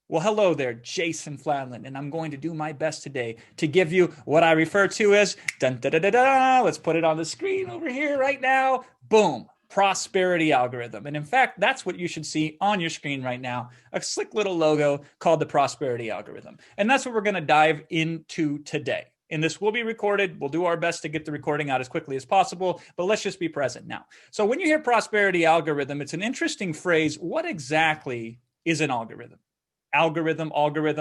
Well, hello there, Jason Fladlien, and I'm going to do my best today to give you what I refer to as dun da da da da. Let's put it on the screen over here right now. Boom. Prosperity algorithm. And in fact, that's what you should see on your screen right now, a slick little logo called the prosperity algorithm. And that's what we're going to dive into today. And this will be recorded. We'll do our best to get the recording out as quickly as possible, but let's just be present now. So when you hear prosperity algorithm, it's an interesting phrase. What exactly is an algorithm? Algorithm,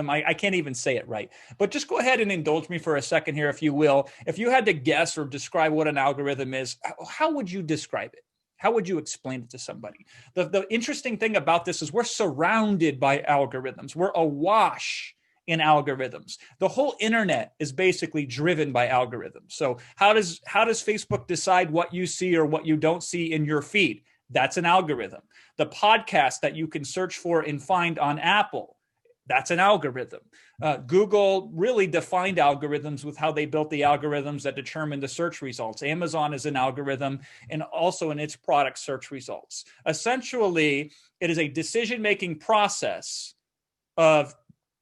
I can't even say it right. But just go ahead and indulge me for a second here, if you will. If you had to guess or describe what an algorithm is, how would you describe it? How would you explain it to somebody? The interesting thing about this is we're surrounded by algorithms. We're awash in algorithms. The whole internet is basically driven by algorithms. So how does Facebook decide what you see or what you don't see in your feed? That's an algorithm. The podcast that you can search for and find on Apple, that's an algorithm. Google really defined algorithms with how they built the algorithms that determine the search results. Amazon is an algorithm and also in its product search results. Essentially, it is a decision-making process of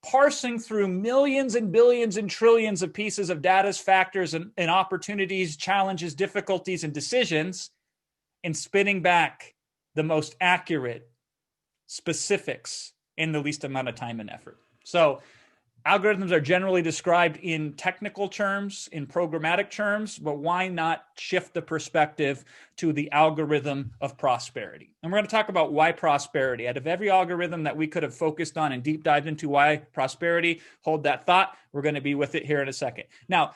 parsing through millions and billions and trillions of pieces of data, factors, and opportunities, challenges, difficulties, and decisions, and spinning back the most accurate specifics in the least amount of time and effort. So algorithms are generally described in technical terms, in programmatic terms, but why not shift the perspective to the algorithm of prosperity? And we're going to talk about why prosperity. Out of every algorithm that we could have focused on and deep dived into why prosperity, hold that thought. We're going to be with it here in a second. Now,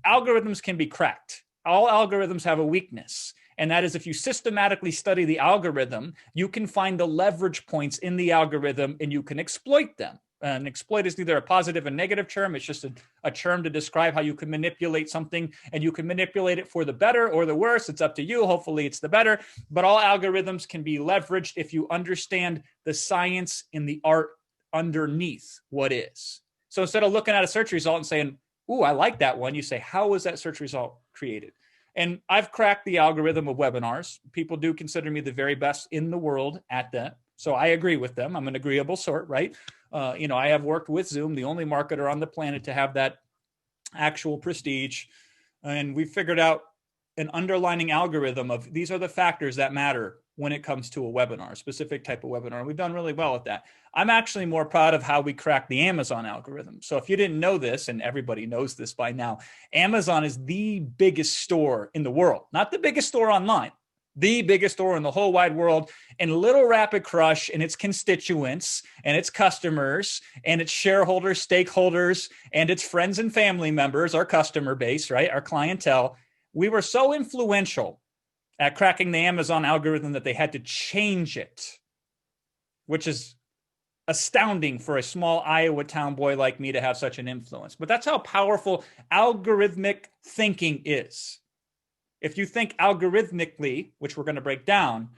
algorithms can be cracked. All algorithms have a weakness. And that is if you systematically study the algorithm, you can find the leverage points in the algorithm and you can exploit them. And exploit is neither a positive and negative term. It's just a term to describe how you can manipulate something, and you can manipulate it for the better or the worse. It's up to you. Hopefully it's the better. But all algorithms can be leveraged if you understand the science and the art underneath what is. So instead of looking at a search result and saying, ooh, I like that one, you say, how was that search result created? And I've cracked the algorithm of webinars. People do consider me the very best in the world at that. So I agree with them. I'm an agreeable sort, right? I have worked with Zoom, the only marketer on the planet to have that actual prestige. And we figured out an underlining algorithm of these are the factors that matter when it comes to a webinar, a specific type of webinar. And we've done really well at that. I'm actually more proud of how we cracked the Amazon algorithm. So if you didn't know this, and everybody knows this by now, Amazon is the biggest store in the world, not the biggest store online, the biggest store in the whole wide world. And Little Rapid Crush and its constituents and its customers and its shareholders, stakeholders, and its friends and family members, our customer base, right? Our clientele. We were so influential at cracking the Amazon algorithm that they had to change it, which is astounding for a small Iowa town boy like me to have such an influence. But that's how powerful algorithmic thinking is. If you think algorithmically, which we're going to break down,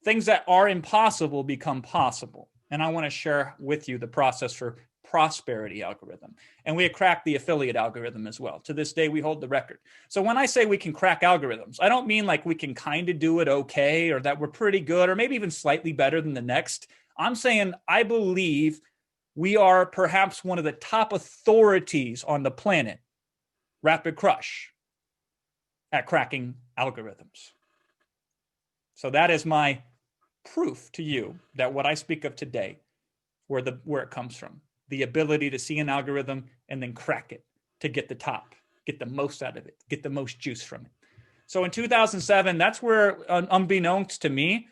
things that are impossible become possible. And I want to share with you the process for prosperity algorithm. And we had cracked the affiliate algorithm as well. To this day, we hold the record. So when I say we can crack algorithms, I don't mean like we can kind of do it okay, or that we're pretty good, or maybe even slightly better than the next. I'm saying I believe we are perhaps one of the top authorities on the planet, Rapid Crush, at cracking algorithms. So that is my proof to you that what I speak of today, where it comes from, the ability to see an algorithm and then crack it to get the top, get the most out of it, get the most juice from it. So in 2007, that's where, unbeknownst to me,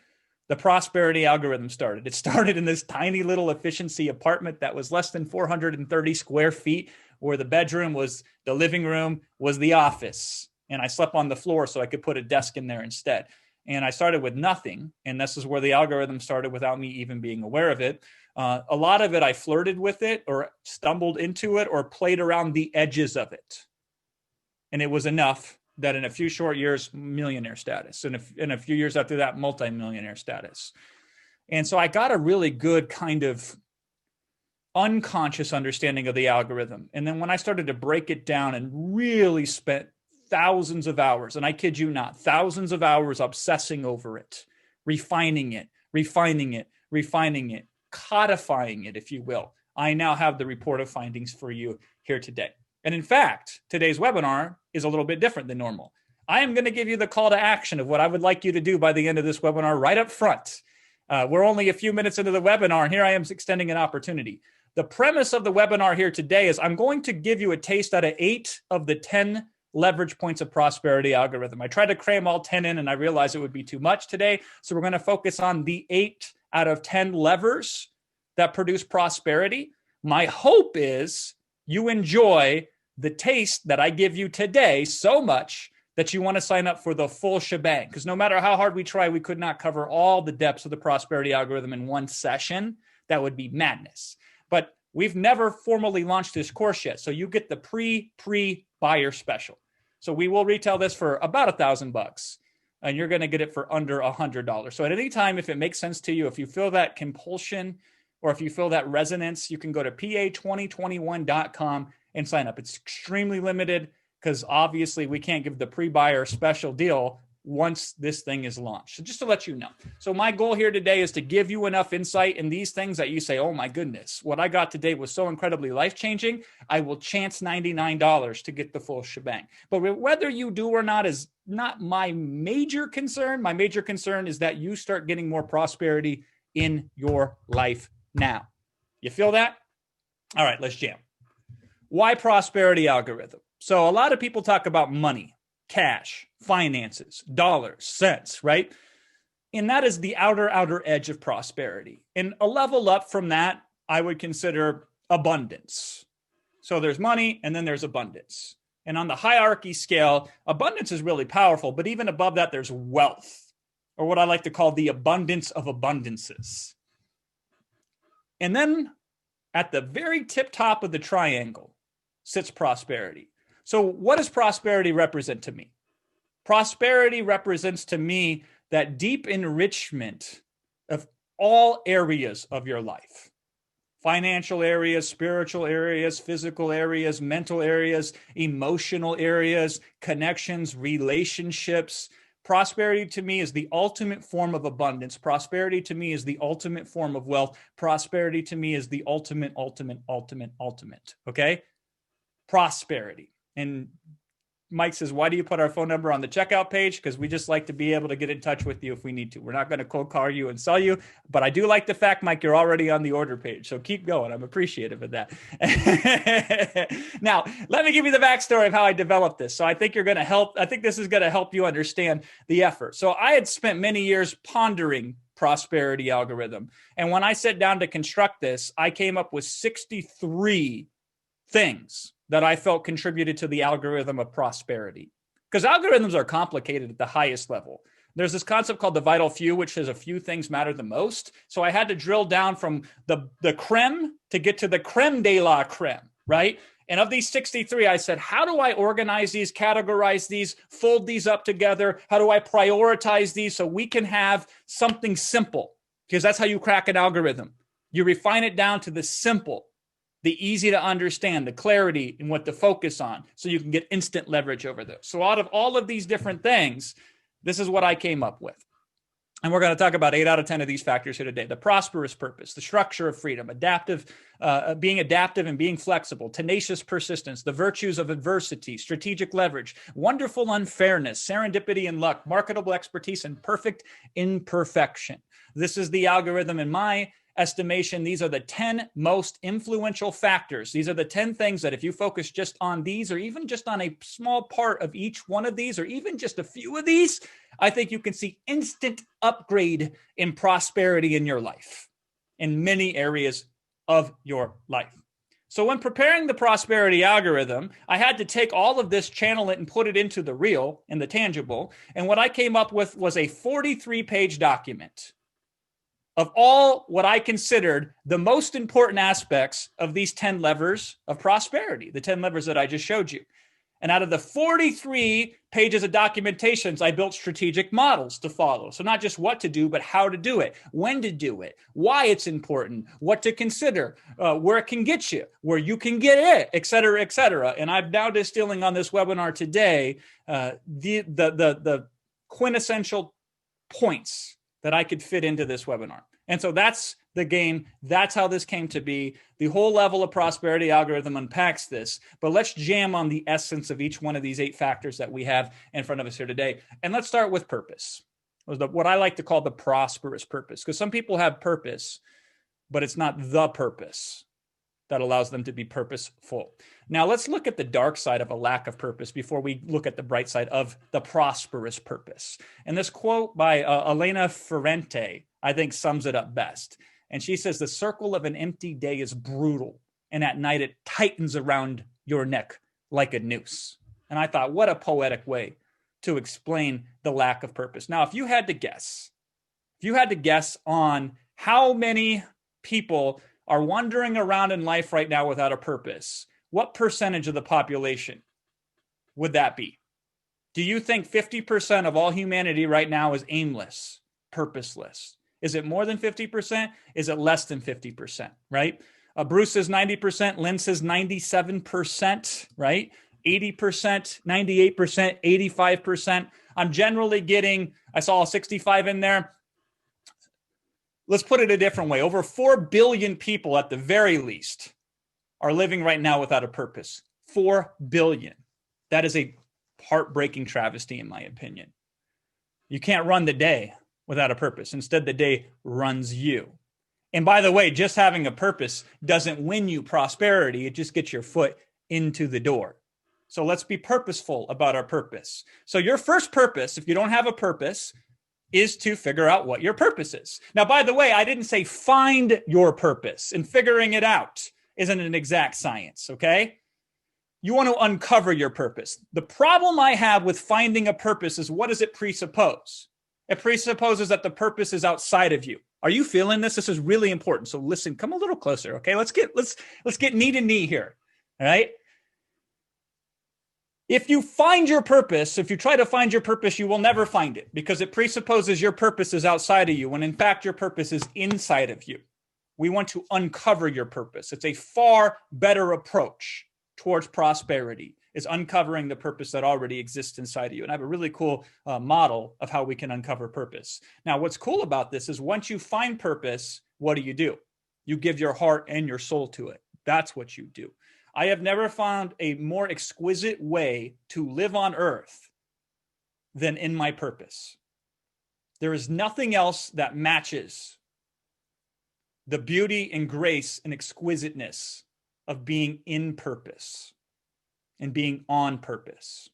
the prosperity algorithm started. It started in this tiny little efficiency apartment that was less than 430 square feet, where the bedroom was the living room, was the office. And I slept on the floor so I could put a desk in there instead. And I started with nothing. And this is where the algorithm started without me even being aware of it. A lot of it, I flirted with it or stumbled into it or played around the edges of it. And it was enough that in a few short years, millionaire status. And in a few years after that, multimillionaire status. And so I got a really good kind of unconscious understanding of the algorithm. And then when I started to break it down and really spent thousands of hours, and I kid you not, thousands of hours obsessing over it, refining it, codifying it, if you will. I now have the report of findings for you here today. And in fact, today's webinar is a little bit different than normal. I am going to give you the call to action of what I would like you to do by the end of this webinar right up front. We're only a few minutes into the webinar, and here I am extending an opportunity. The premise of the webinar here today is I'm going to give you a taste out of 8 of the 10 leverage points of prosperity algorithm. I tried to cram all 10 in, and I realized it would be too much today. So we're going to focus on the 8 out of 10 levers that produce prosperity. My hope is you enjoy the taste that I give you today so much that you want to sign up for the full shebang. Because no matter how hard we try, we could not cover all the depths of the prosperity algorithm in one session. That would be madness. But we've never formally launched this course yet. So you get the pre-buyer special. So we will retail this for about $1,000, and you're going to get it for under $100. So at any time, if it makes sense to you, if you feel that compulsion or if you feel that resonance, you can go to pa2021.com and sign up. It's extremely limited because obviously we can't give the pre-buyer special deal once this thing is launched. So just to let you know. So my goal here today is to give you enough insight in these things that you say, oh my goodness, what I got today was so incredibly life-changing. I will chance $99 to get the full shebang. But whether you do or not is not my major concern. My major concern is that you start getting more prosperity in your life now. You feel that? All right, let's jam. Why prosperity algorithm? So a lot of people talk about money, cash, finances, dollars, cents, right? And that is the outer edge of prosperity. And a level up from that, I would consider abundance. So there's money and then there's abundance. And on the hierarchy scale, abundance is really powerful, but even above that, there's wealth, or what I like to call the abundance of abundances. And then at the very tip top of the triangle sits prosperity. So what does prosperity represent to me? Prosperity represents to me that deep enrichment of all areas of your life. Financial areas, spiritual areas, physical areas, mental areas, emotional areas, connections, relationships. Prosperity to me is the ultimate form of abundance. Prosperity to me is the ultimate form of wealth. Prosperity to me is the ultimate. Okay? Prosperity. And Mike says, why do you put our phone number on the checkout page? Because we just like to be able to get in touch with you if we need to. We're not going to cold call you and sell you. But I do like the fact, Mike, you're already on the order page. So keep going. I'm appreciative of that. Now, let me give you the backstory of how I developed this. So I think you're going to help. I think this is going to help you understand the effort. So I had spent many years pondering prosperity algorithm. And when I sat down to construct this, I came up with 63 things that I felt contributed to the algorithm of prosperity. Because algorithms are complicated at the highest level. There's this concept called the vital few, which says a few things matter the most. So I had to drill down from the creme to get to the creme de la creme, right? And of these 63, I said, how do I organize these, categorize these, fold these up together? How do I prioritize these so we can have something simple? Because that's how you crack an algorithm. You refine it down to the simple, the easy to understand, the clarity and what to focus on so you can get instant leverage over those. So out of all of these different things, this is what I came up with. And we're going to talk about 8 out of 10 of these factors here today. The prosperous purpose, the structure of freedom, being adaptive and being flexible, tenacious persistence, the virtues of adversity, strategic leverage, wonderful unfairness, serendipity and luck, marketable expertise, and perfect imperfection. This is the algorithm in my estimation. These are the 10 most influential factors. These are the 10 things that if you focus just on these, or even just on a small part of each one of these, or even just a few of these, I think you can see instant upgrade in prosperity in your life, in many areas of your life. So when preparing the prosperity algorithm, I had to take all of this, channel it, and put it into the real and the tangible. And what I came up with was a 43-page document of all what I considered the most important aspects of these 10 levers of prosperity, the 10 levers that I just showed you. And out of the 43 pages of documentations, I built strategic models to follow. So not just what to do, but how to do it, when to do it, why it's important, what to consider, where it can get you, where you can get it, et cetera, et cetera. And I'm now distilling on this webinar today the quintessential points that I could fit into this webinar. And so that's the game. That's how this came to be. The whole level of prosperity algorithm unpacks this, but let's jam on the essence of each one of these 8 factors that we have in front of us here today. And let's start with purpose, what I like to call the prosperous purpose, because some people have purpose, but it's not the purpose that allows them to be purposeful. Now let's look at the dark side of a lack of purpose before we look at the bright side of the prosperous purpose. And this quote by Elena Ferrante, I think, sums it up best. And she says, the circle of an empty day is brutal, and at night it tightens around your neck like a noose. And I thought, what a poetic way to explain the lack of purpose. Now, if you had to guess on how many people are wandering around in life right now without a purpose, what percentage of the population would that be? Do you think 50% of all humanity right now is aimless, purposeless? Is it more than 50%? Is it less than 50%, right? Bruce says 90%, Lynn says 97%, right? 80%, 98%, 85%. I'm generally getting, I saw a 65 in there. Let's put it a different way. Over 4 billion people at the very least are living right now without a purpose. 4 billion. That is a heartbreaking travesty, in my opinion. You can't run the day without a purpose. Instead, the day runs you. And by the way, just having a purpose doesn't win you prosperity. It just gets your foot into the door. So let's be purposeful about our purpose. So your first purpose, if you don't have a purpose, is to figure out what your purpose is. Now, by the way, I didn't say find your purpose, and figuring it out isn't an exact science, okay? You want to uncover your purpose. The problem I have with finding a purpose is, what does it presuppose? It presupposes that the purpose is outside of you. Are you feeling this? This is really important. So listen, come a little closer, okay? Let's get knee to knee here, all right? If you find your purpose, if you try to find your purpose, you will never find it, because it presupposes your purpose is outside of you, when in fact your purpose is inside of you. We want to uncover your purpose. It's a far better approach towards prosperity, is uncovering the purpose that already exists inside of you. And I have a really cool model of how we can uncover purpose. Now, what's cool about this is, once you find purpose, what do? You give your heart and your soul to it. That's what you do. I have never found a more exquisite way to live on earth than in my purpose. There is nothing else that matches the beauty and grace and exquisiteness of being in purpose and being on purpose.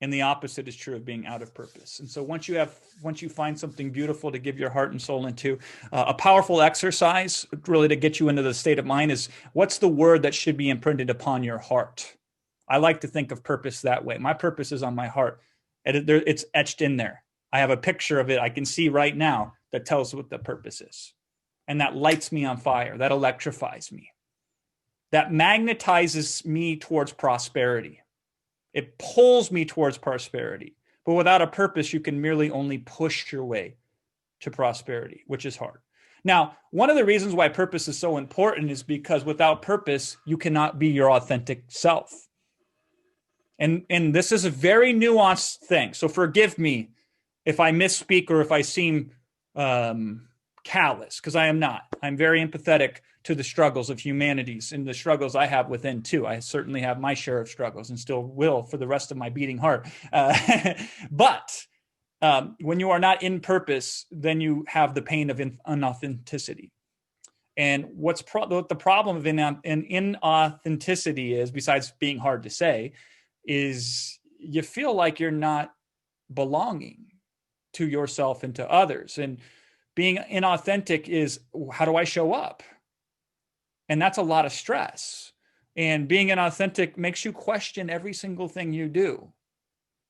And the opposite is true of being out of purpose. And so once you find something beautiful to give your heart and soul into, a powerful exercise really to get you into the state of mind is, what's the word that should be imprinted upon your heart? I like to think of purpose that way. My purpose is on my heart. It's etched in there. I have a picture of it I can see right now that tells what the purpose is. And that lights me on fire. That electrifies me. That magnetizes me towards prosperity. It pulls me towards prosperity. But without a purpose, you can merely only push your way to prosperity, which is hard. Now, one of the reasons why purpose is so important is because without purpose, you cannot be your authentic self. And this is a very nuanced thing. So forgive me if I misspeak or if I seem callous, because I am not. I'm very empathetic to the struggles of humanities and the struggles I have within too. I certainly have my share of struggles and still will for the rest of my beating heart. But when you are not in purpose, then you have the pain of unauthenticity. And what the problem of inauthenticity is, besides being hard to say, is you feel like you're not belonging to yourself and to others. And being inauthentic is, how do I show up? And that's a lot of stress. And being inauthentic makes you question every single thing you do.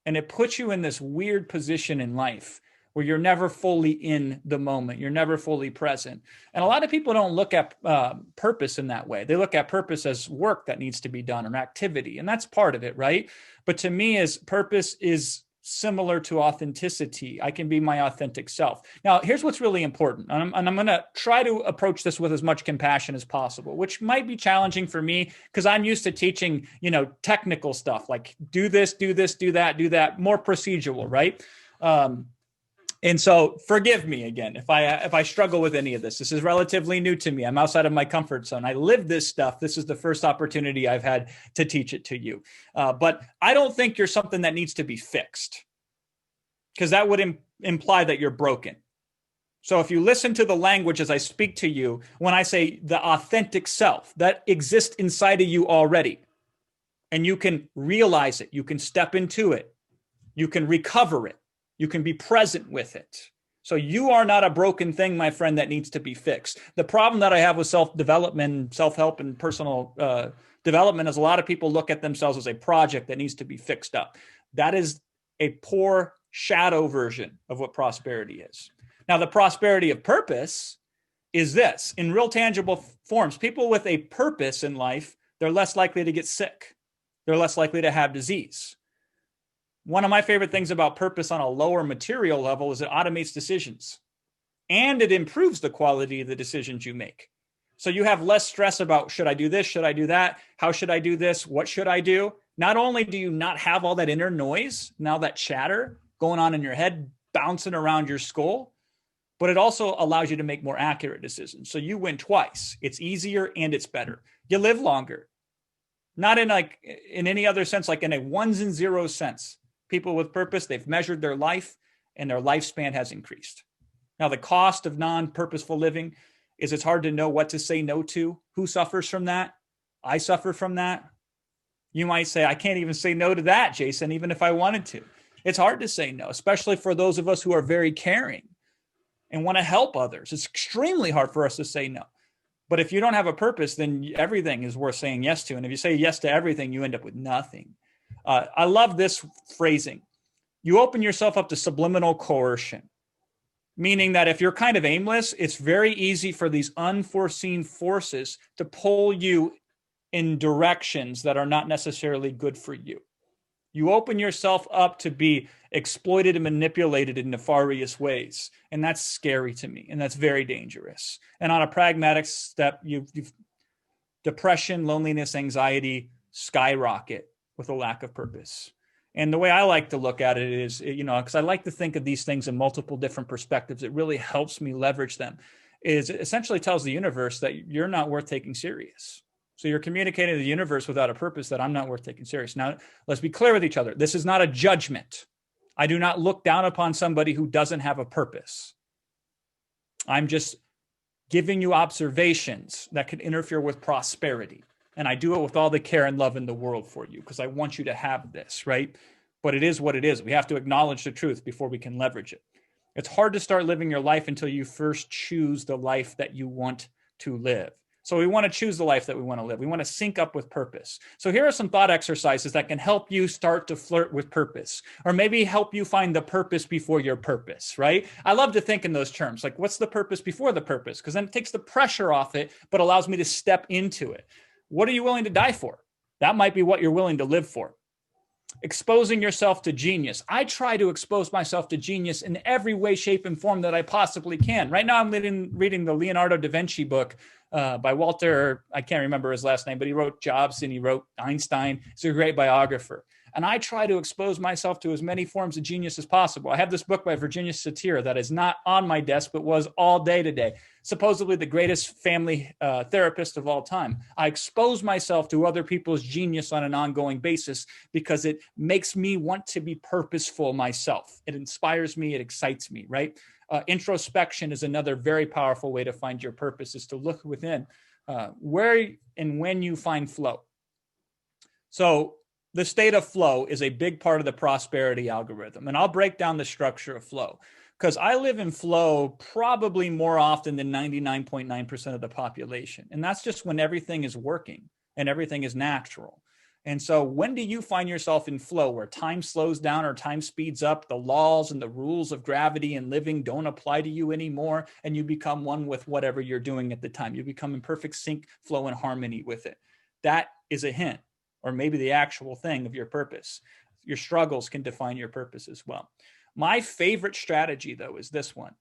And it puts you in this weird position in life where you're never fully in the moment. You're never fully present. And a lot of people don't look at purpose in that way. They look at purpose as work that needs to be done or activity. And that's part of it, right? But to me, purpose is similar to authenticity. I can be my authentic self. Now, here's what's really important. And I'm going to try to approach this with as much compassion as possible, which might be challenging for me because I'm used to teaching, technical stuff like do this, do that, more procedural, right? And so forgive me again if I struggle with any of this. This is relatively new to me. I'm outside of my comfort zone. I live this stuff. This is the first opportunity I've had to teach it to you. But I don't think you're something that needs to be fixed, because that would imply that you're broken. So if you listen to the language as I speak to you, when I say the authentic self that exists inside of you already, and you can realize it, you can step into it, you can recover it, you can be present with it. So you are not a broken thing, my friend, that needs to be fixed. The problem that I have with self-development, self-help, and personal development is a lot of people look at themselves as a project that needs to be fixed up. That is a poor shadow version of what prosperity is. Now, the prosperity of purpose is this. In real tangible forms, people with a purpose in life, they're less likely to get sick. They're less likely to have disease. One of my favorite things about purpose on a lower material level is it automates decisions, and it improves the quality of the decisions you make. So you have less stress about, should I do this? Should I do that? How should I do this? What should I do? Not only do you not have all that inner noise, now that chatter going on in your head, bouncing around your skull, but it also allows you to make more accurate decisions. So you win twice. It's easier and it's better. You live longer. Not in any other sense, like in a ones and zeros sense. People with purpose, they've measured their life and their lifespan has increased. Now, the cost of non-purposeful living is it's hard to know what to say no to. Who suffers from that? I suffer from that. You might say, I can't even say no to that, Jason, even if I wanted to. It's hard to say no, especially for those of us who are very caring and want to help others. It's extremely hard for us to say no. But if you don't have a purpose, then everything is worth saying yes to. And if you say yes to everything, you end up with nothing. I love this phrasing. You open yourself up to subliminal coercion, meaning that if you're kind of aimless, it's very easy for these unforeseen forces to pull you in directions that are not necessarily good for you. You open yourself up to be exploited and manipulated in nefarious ways. And that's scary to me. And that's very dangerous. And on a pragmatic step, you've depression, loneliness, anxiety skyrocket with a lack of purpose. And the way I like to look at it is, because I like to think of these things in multiple different perspectives, it really helps me leverage them, is it essentially tells the universe that you're not worth taking serious. So you're communicating to the universe without a purpose that I'm not worth taking serious. Now, let's be clear with each other. This is not a judgment. I do not look down upon somebody who doesn't have a purpose. I'm just giving you observations that could interfere with prosperity. And I do it with all the care and love in the world for you because I want you to have this, right? But it is what it is. We have to acknowledge the truth before we can leverage it. It's hard to start living your life until you first choose the life that you want to live. So we want to choose the life that we want to live. We want to sync up with purpose. So here are some thought exercises that can help you start to flirt with purpose, or maybe help you find the purpose before your purpose, right? I love to think in those terms, like what's the purpose before the purpose? Because then it takes the pressure off it, but allows me to step into it. What are you willing to die for? That might be what you're willing to live for. Exposing yourself to genius. I try to expose myself to genius in every way, shape, and form that I possibly can. Right now, I'm reading the Leonardo da Vinci book by Walter, I can't remember his last name, but he wrote Jobs and he wrote Einstein. He's a great biographer. And I try to expose myself to as many forms of genius as possible. I have this book by Virginia Satir that is not on my desk, but was all day today. Supposedly the greatest family therapist of all time. I expose myself to other people's genius on an ongoing basis because it makes me want to be purposeful myself. It inspires me. It excites me, right? Introspection is another very powerful way to find your purpose, is to look within where and when you find flow. So the state of flow is a big part of the prosperity algorithm. And I'll break down the structure of flow because I live in flow probably more often than 99.9% of the population. And that's just when everything is working and everything is natural. And so when do you find yourself in flow where time slows down or time speeds up, the laws and the rules of gravity and living don't apply to you anymore, and you become one with whatever you're doing at the time? You become in perfect sync, flow, and harmony with it. That is a hint, or maybe the actual thing of your purpose. Your struggles can define your purpose as well. My favorite strategy, though, is this one.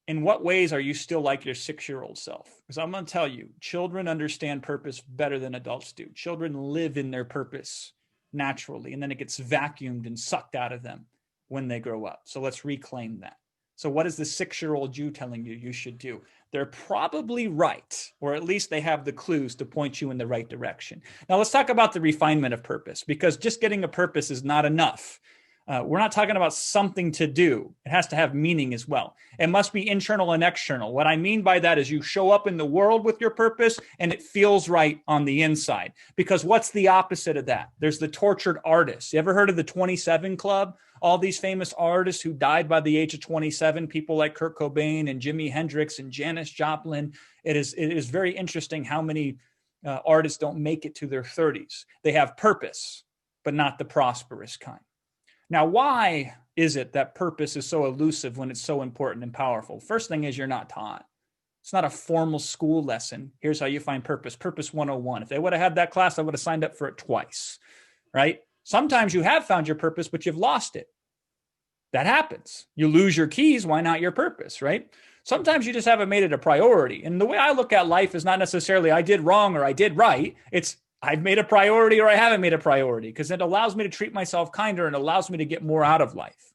In what ways are you still like your 6-year-old self? Because I'm going to tell you, children understand purpose better than adults do. Children live in their purpose naturally, and then it gets vacuumed and sucked out of them when they grow up. So let's reclaim that. So what is the 6-year-old you telling you you should do? They're probably right, or at least they have the clues to point you in the right direction. Now let's talk about the refinement of purpose, because just getting a purpose is not enough. We're not talking about something to do. It has to have meaning as well. It must be internal and external. What I mean by that is you show up in the world with your purpose and it feels right on the inside. Because what's the opposite of that? There's the tortured artist. You ever heard of the 27 Club? All these famous artists who died by the age of 27, people like Kurt Cobain and Jimi Hendrix and Janis Joplin. It is very interesting how many artists don't make it to their 30s. They have purpose, but not the prosperous kind. Now, why is it that purpose is so elusive when it's so important and powerful? First thing is you're not taught. It's not a formal school lesson. Here's how you find purpose. Purpose 101. If they would have had that class, I would have signed up for it twice, right? Sometimes you have found your purpose, but you've lost it. That happens. You lose your keys. Why not your purpose, right? Sometimes you just haven't made it a priority. And the way I look at life is not necessarily I did wrong or I did right. It's I've made a priority or I haven't made a priority, because it allows me to treat myself kinder and allows me to get more out of life.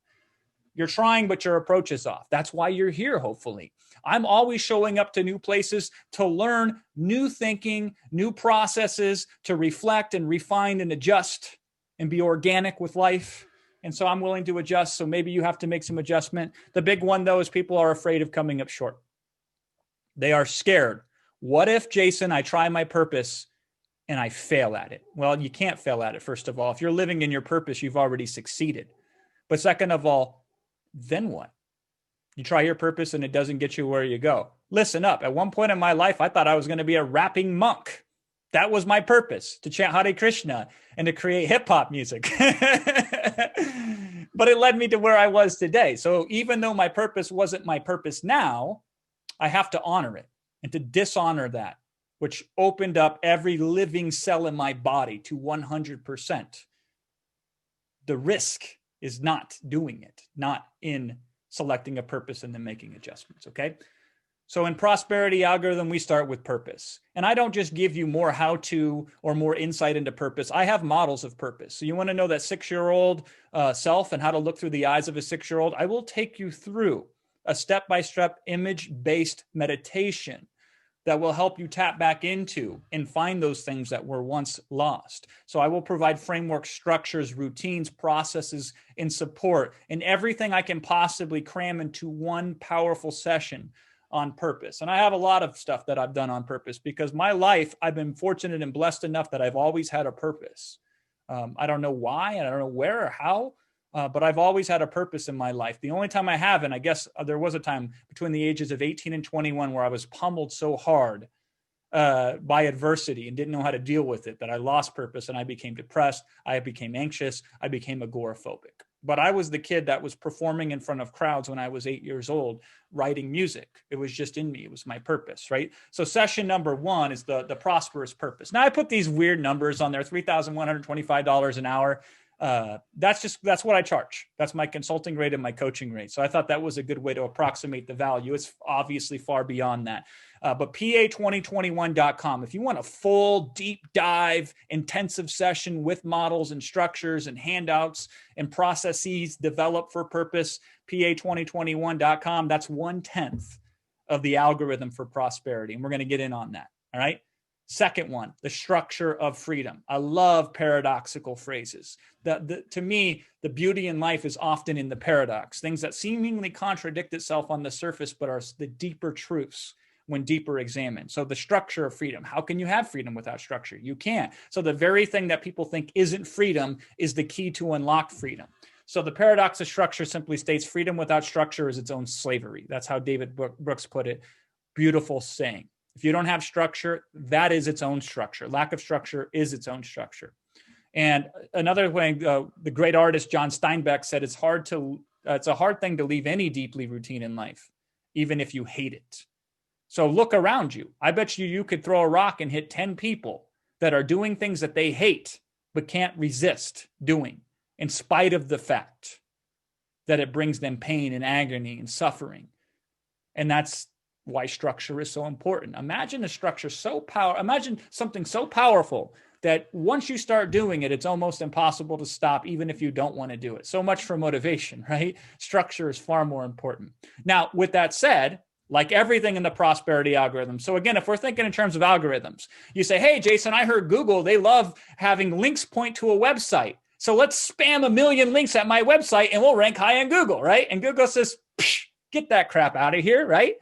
You're trying, but your approach is off. That's why you're here, hopefully. I'm always showing up to new places to learn new thinking, new processes, to reflect and refine and adjust and be organic with life. And so I'm willing to adjust. So maybe you have to make some adjustment. The big one, though, is people are afraid of coming up short. They are scared. What if, Jason, I try my purpose and I fail at it? Well, you can't fail at it, first of all. If you're living in your purpose, you've already succeeded. But second of all, then what? You try your purpose and it doesn't get you where you go. Listen up. At one point in my life, I thought I was going to be a rapping monk. That was my purpose, to chant Hare Krishna and to create hip hop music. But it led me to where I was today. So even though my purpose wasn't my purpose now, I have to honor it and to dishonor that, which opened up every living cell in my body to 100%. The risk is not doing it, not in selecting a purpose and then making adjustments, okay? So in Prosperity Algorithm, we start with purpose. And I don't just give you more how-to or more insight into purpose. I have models of purpose. So you want to know that 6-year-old self and how to look through the eyes of a 6-year-old? I will take you through a step-by-step image-based meditation that will help you tap back into and find those things that were once lost. So I will provide framework, structures, routines, processes, and support, and everything I can possibly cram into one powerful session on purpose. And I have a lot of stuff that I've done on purpose because my life, I've been fortunate and blessed enough that I've always had a purpose. I don't know why, and I don't know where or how, but I've always had a purpose in my life. The only time I haven't, I guess there was a time between the ages of 18 and 21 where I was pummeled so hard by adversity and didn't know how to deal with it that I lost purpose and I became depressed. I became anxious. I became agoraphobic. But I was the kid that was performing in front of crowds when I was 8 years old, writing music. It was just in me. It was my purpose, right? So session number 1 is the prosperous purpose. Now I put these weird numbers on there, $3,125 an hour. That's what I charge. That's my consulting rate and my coaching rate. So I thought that was a good way to approximate the value. It's obviously far beyond that. But PA2021.com, if you want a full deep dive, intensive session with models and structures and handouts and processes developed for purpose, PA2021.com, that's 1/10 of the algorithm for prosperity. And we're going to get in on that. All right. Second one, the structure of freedom. I love paradoxical phrases. To me, the beauty in life is often in the paradox, things that seemingly contradict itself on the surface, but are the deeper truths when deeper examined. So the structure of freedom. How can you have freedom without structure? You can't. So the very thing that people think isn't freedom is the key to unlock freedom. So the paradox of structure simply states freedom without structure is its own slavery. That's how David Brooks put it. Beautiful saying. If you don't have structure, that is its own structure. Lack of structure is its own structure. And another way, the great artist John Steinbeck said, it's a hard thing to leave any deeply routine in life, even if you hate it. So look around you. I bet you could throw a rock and hit 10 people that are doing things that they hate, but can't resist doing, in spite of the fact that it brings them pain and agony and suffering. And that's why structure is so important. Imagine a structure imagine something so powerful that once you start doing it, it's almost impossible to stop, even if you don't want to do it. So much for motivation, right? Structure is far more important. Now, with that said, like everything in the prosperity algorithm. So again, if we're thinking in terms of algorithms, you say, hey, Jason, I heard Google, they love having links point to a website. So let's spam 1 million links at my website and we'll rank high on Google, right? And Google says, get that crap out of here, right?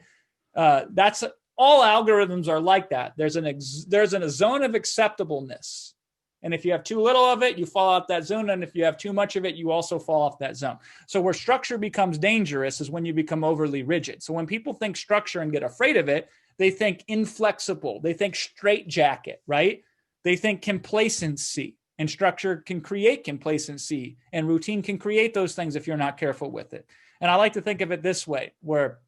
That's all algorithms are like that. There's a zone of acceptableness. And if you have too little of it, you fall out that zone. And if you have too much of it, you also fall off that zone. So where structure becomes dangerous is when you become overly rigid. So when people think structure and get afraid of it, they think inflexible. They think straitjacket, right? They think complacency. And structure can create complacency, and routine can create those things if you're not careful with it. And I like to think of it this way, where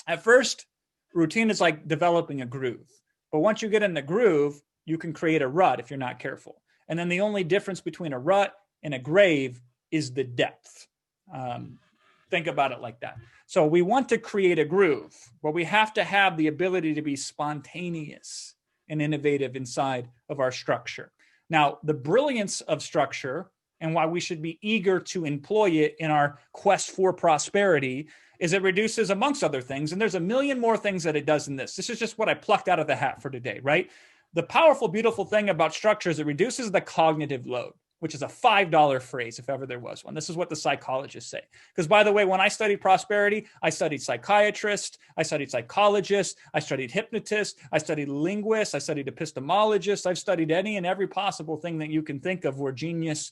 at first, routine is like developing a groove. But once you get in the groove, you can create a rut if you're not careful. And then the only difference between a rut and a grave is the depth. Think about it like that. So we want to create a groove, but we have to have the ability to be spontaneous and innovative inside of our structure. Now, the brilliance of structure and why we should be eager to employ it in our quest for prosperity is it reduces, amongst other things, and there's a million more things that it does in this. This is just what I plucked out of the hat for today, right? The powerful, beautiful thing about structure is it reduces the cognitive load, which is a $5 phrase, if ever there was one. This is what the psychologists say. Because by the way, when I studied prosperity, I studied psychiatrists, I studied psychologists, I studied hypnotists, I studied linguists, I studied epistemologists, I've studied any and every possible thing that you can think of where genius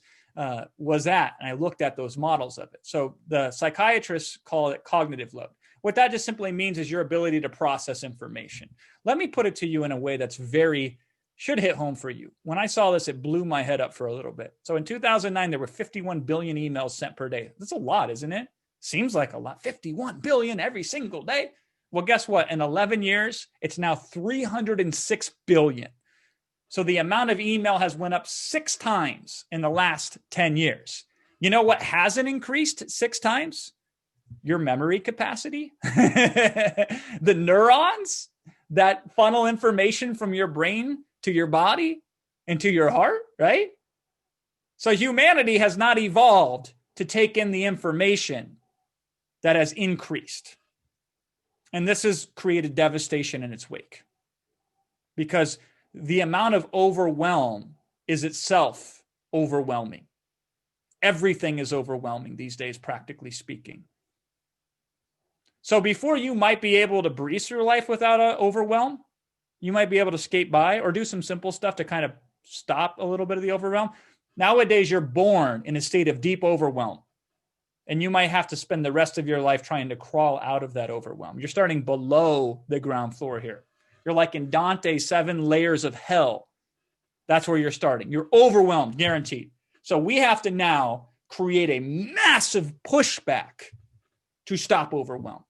was at. And I looked at those models of it. So the psychiatrists call it cognitive load. What that just simply means is your ability to process information. Let me put it to you in a way that's should hit home for you. When I saw this, it blew my head up for a little bit. So in 2009, there were 51 billion emails sent per day. That's a lot, isn't it? Seems like a lot. 51 billion every single day. Well, guess what? In 11 years, it's now 306 billion. So the amount of email has went up 6 times in the last 10 years. You know what hasn't increased 6 times? Your memory capacity. The neurons that funnel information from your brain to your body and to your heart, right? So humanity has not evolved to take in the information that has increased. And this has created devastation in its wake. Because the amount of overwhelm is itself overwhelming. Everything is overwhelming these days, practically speaking. So before you might be able to breeze through life without an overwhelm, you might be able to skate by or do some simple stuff to kind of stop a little bit of the overwhelm. Nowadays, you're born in a state of deep overwhelm. And you might have to spend the rest of your life trying to crawl out of that overwhelm. You're starting below the ground floor here. You're like in Dante's 7 layers of hell. That's where you're starting. You're overwhelmed, guaranteed. So we have to now create a massive pushback to stop overwhelm,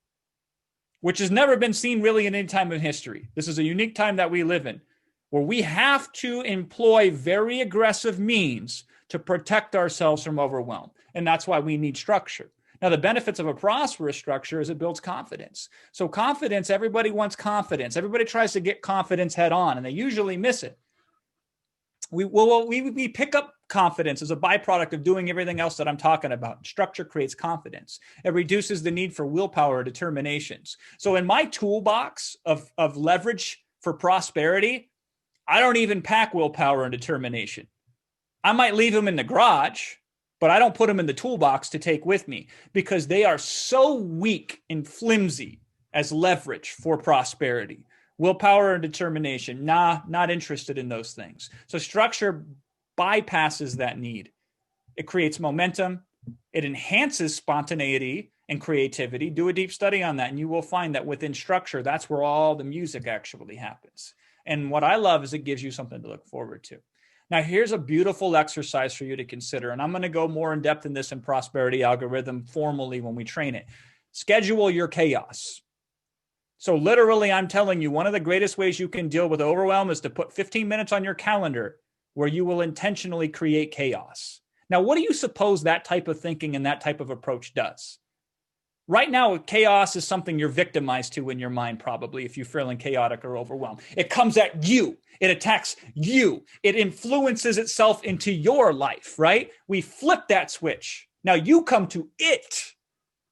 which has never been seen really in any time in history. This is a unique time that we live in, where we have to employ very aggressive means to protect ourselves from overwhelm. And that's why we need structure. Now, the benefits of a prosperous structure is it builds confidence. So confidence, everybody wants confidence. Everybody tries to get confidence head on, and they usually miss it. We pick up confidence as a byproduct of doing everything else that I'm talking about. Structure creates confidence. It reduces the need for willpower or determinations. So in my toolbox of leverage for prosperity, I don't even pack willpower and determination. I might leave them in the garage, but I don't put them in the toolbox to take with me because they are so weak and flimsy as leverage for prosperity. Willpower and determination, not interested in those things. So structure bypasses that need. It creates momentum. It enhances spontaneity and creativity. Do a deep study on that, and you will find that within structure, that's where all the music actually happens. And what I love is it gives you something to look forward to. Now, here's a beautiful exercise for you to consider, and I'm going to go more in depth in this in prosperity algorithm formally when we train it. Schedule your chaos. So literally, I'm telling you, one of the greatest ways you can deal with overwhelm is to put 15 minutes on your calendar where you will intentionally create chaos. Now, what do you suppose that type of thinking and that type of approach does? Right now, chaos is something you're victimized to in your mind, probably, if you're feeling chaotic or overwhelmed. It comes at you. It attacks you. It influences itself into your life, right? We flip that switch. Now you come to it.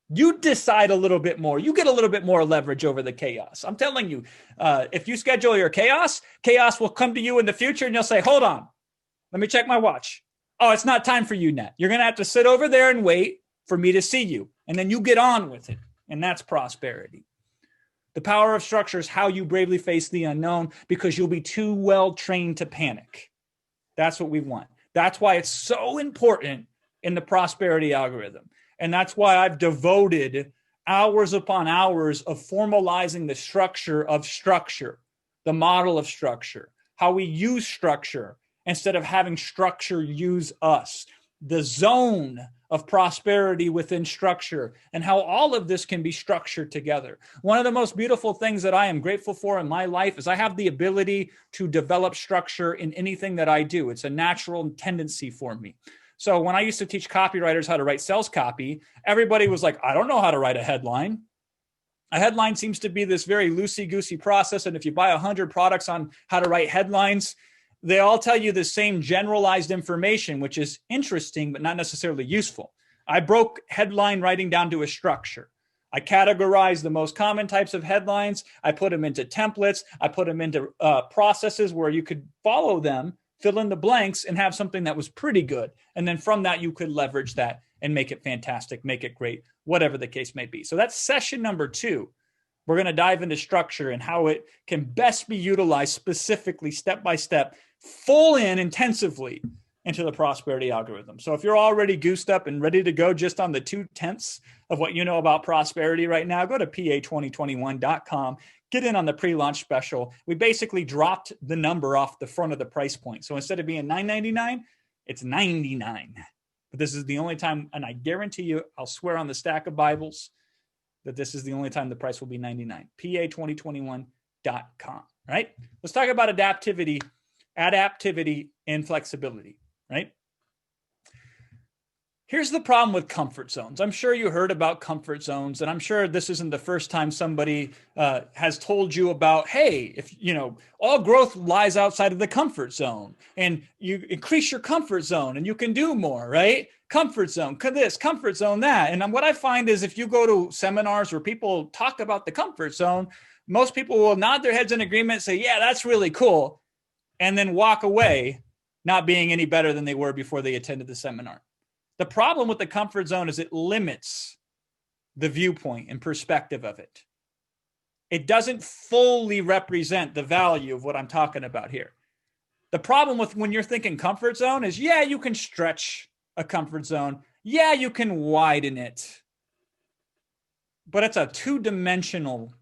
You decide a little bit more. You get a little bit more leverage over the chaos. I'm telling you, if you schedule your chaos, chaos will come to you in the future and you'll say, hold on, let me check my watch. Oh, it's not time for you, Nat. You're going to have to sit over there and wait for me to see you. And then you get on with it. And that's prosperity. The power of structure is how you bravely face the unknown, because you'll be too well trained to panic. That's what we want. That's why it's so important in the prosperity algorithm. And that's why I've devoted hours upon hours of formalizing the structure of structure, the model of structure, how we use structure instead of having structure use us, the zone of prosperity within structure, and how all of this can be structured together. One of the most beautiful things that I am grateful for in my life is I have the ability to develop structure in anything that I do. It's a natural tendency for me. So when I used to teach copywriters how to write sales copy, everybody was like, I don't know how to write a headline. A headline seems to be this very loosey-goosey process. And if you buy 100 products on how to write headlines, they all tell you the same generalized information, which is interesting, but not necessarily useful. I broke headline writing down to a structure. I categorized the most common types of headlines. I put them into templates. I put them into processes where you could follow them, fill in the blanks, and have something that was pretty good. And then from that, you could leverage that and make it fantastic, make it great, whatever the case may be. So that's session number 2. We're going to dive into structure and how it can best be utilized specifically, step by step, full in intensively into the prosperity algorithm. So if you're already goosed up and ready to go just on the 2/10 of what you know about prosperity right now, go to pa2021.com, get in on the pre-launch special. We basically dropped the number off the front of the price point. So instead of being $9.99, it's $99. But this is the only time, and I guarantee you, I'll swear on the stack of Bibles, that this is the only time the price will be $99. pa2021.com, right? Let's talk about adaptivity, and flexibility, right? Here's the problem with comfort zones. I'm sure you heard about comfort zones, and I'm sure this isn't the first time somebody has told you about, hey, if all growth lies outside of the comfort zone, and you increase your comfort zone and you can do more, right? Comfort zone, this, comfort zone, that. And what I find is if you go to seminars where people talk about the comfort zone, most people will nod their heads in agreement, say, yeah, that's really cool, and then walk away not being any better than they were before they attended the seminar. The problem with the comfort zone is it limits the viewpoint and perspective of it. It doesn't fully represent the value of what I'm talking about here. The problem with when you're thinking comfort zone is, yeah, you can stretch a comfort zone. Yeah, you can widen it. But it's a two-dimensional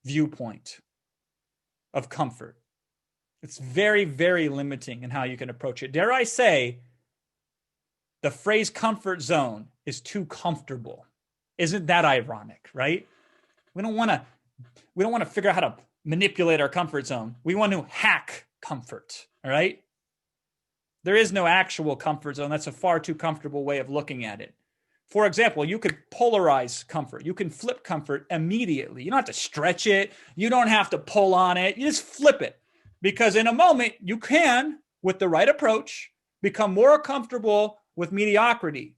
viewpoint of comfort. It's very, very limiting in how you can approach it. Dare I say, the phrase comfort zone is too comfortable. Isn't that ironic, right? We don't want to figure out how to manipulate our comfort zone. We want to hack comfort, all right? There is no actual comfort zone. That's a far too comfortable way of looking at it. For example, you could polarize comfort. You can flip comfort immediately. You don't have to stretch it. You don't have to pull on it. You just flip it. Because in a moment, you can, with the right approach, become more comfortable with mediocrity.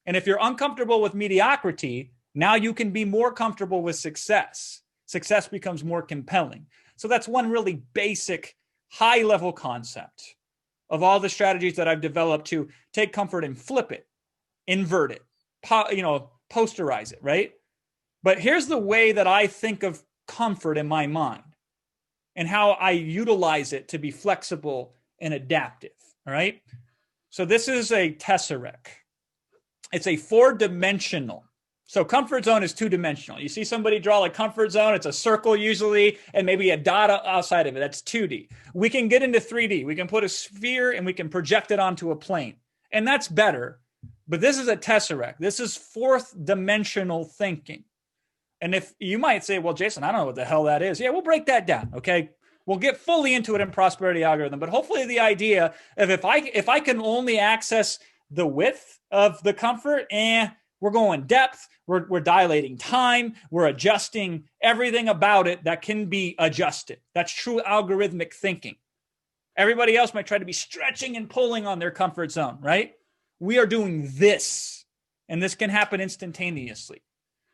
And if you're uncomfortable with mediocrity, now you can be more comfortable with success. Success becomes more compelling. So that's one really basic, high-level concept of all the strategies that I've developed to take comfort and flip it, invert it, posterize it, right? But here's the way that I think of comfort in my mind and how I utilize it to be flexible and adaptive, all right? So this is a tesseract. It's a 4-dimensional. So comfort zone is 2-dimensional. You see somebody draw a comfort zone, it's a circle usually, and maybe a dot outside of it. That's 2D. We can get into 3D. We can put a sphere and we can project it onto a plane. And that's better. But this is a tesseract. This is 4th-dimensional thinking. And if you might say, well, Jason, I don't know what the hell that is. Yeah, we'll break that down, okay? We'll get fully into it in prosperity algorithm, but hopefully the idea of if I can only access the width of the comfort, We're going depth. We're dilating time. We're adjusting everything about it that can be adjusted. That's true algorithmic thinking. Everybody else might try to be stretching and pulling on their comfort zone, right? We are doing this, and this can happen instantaneously.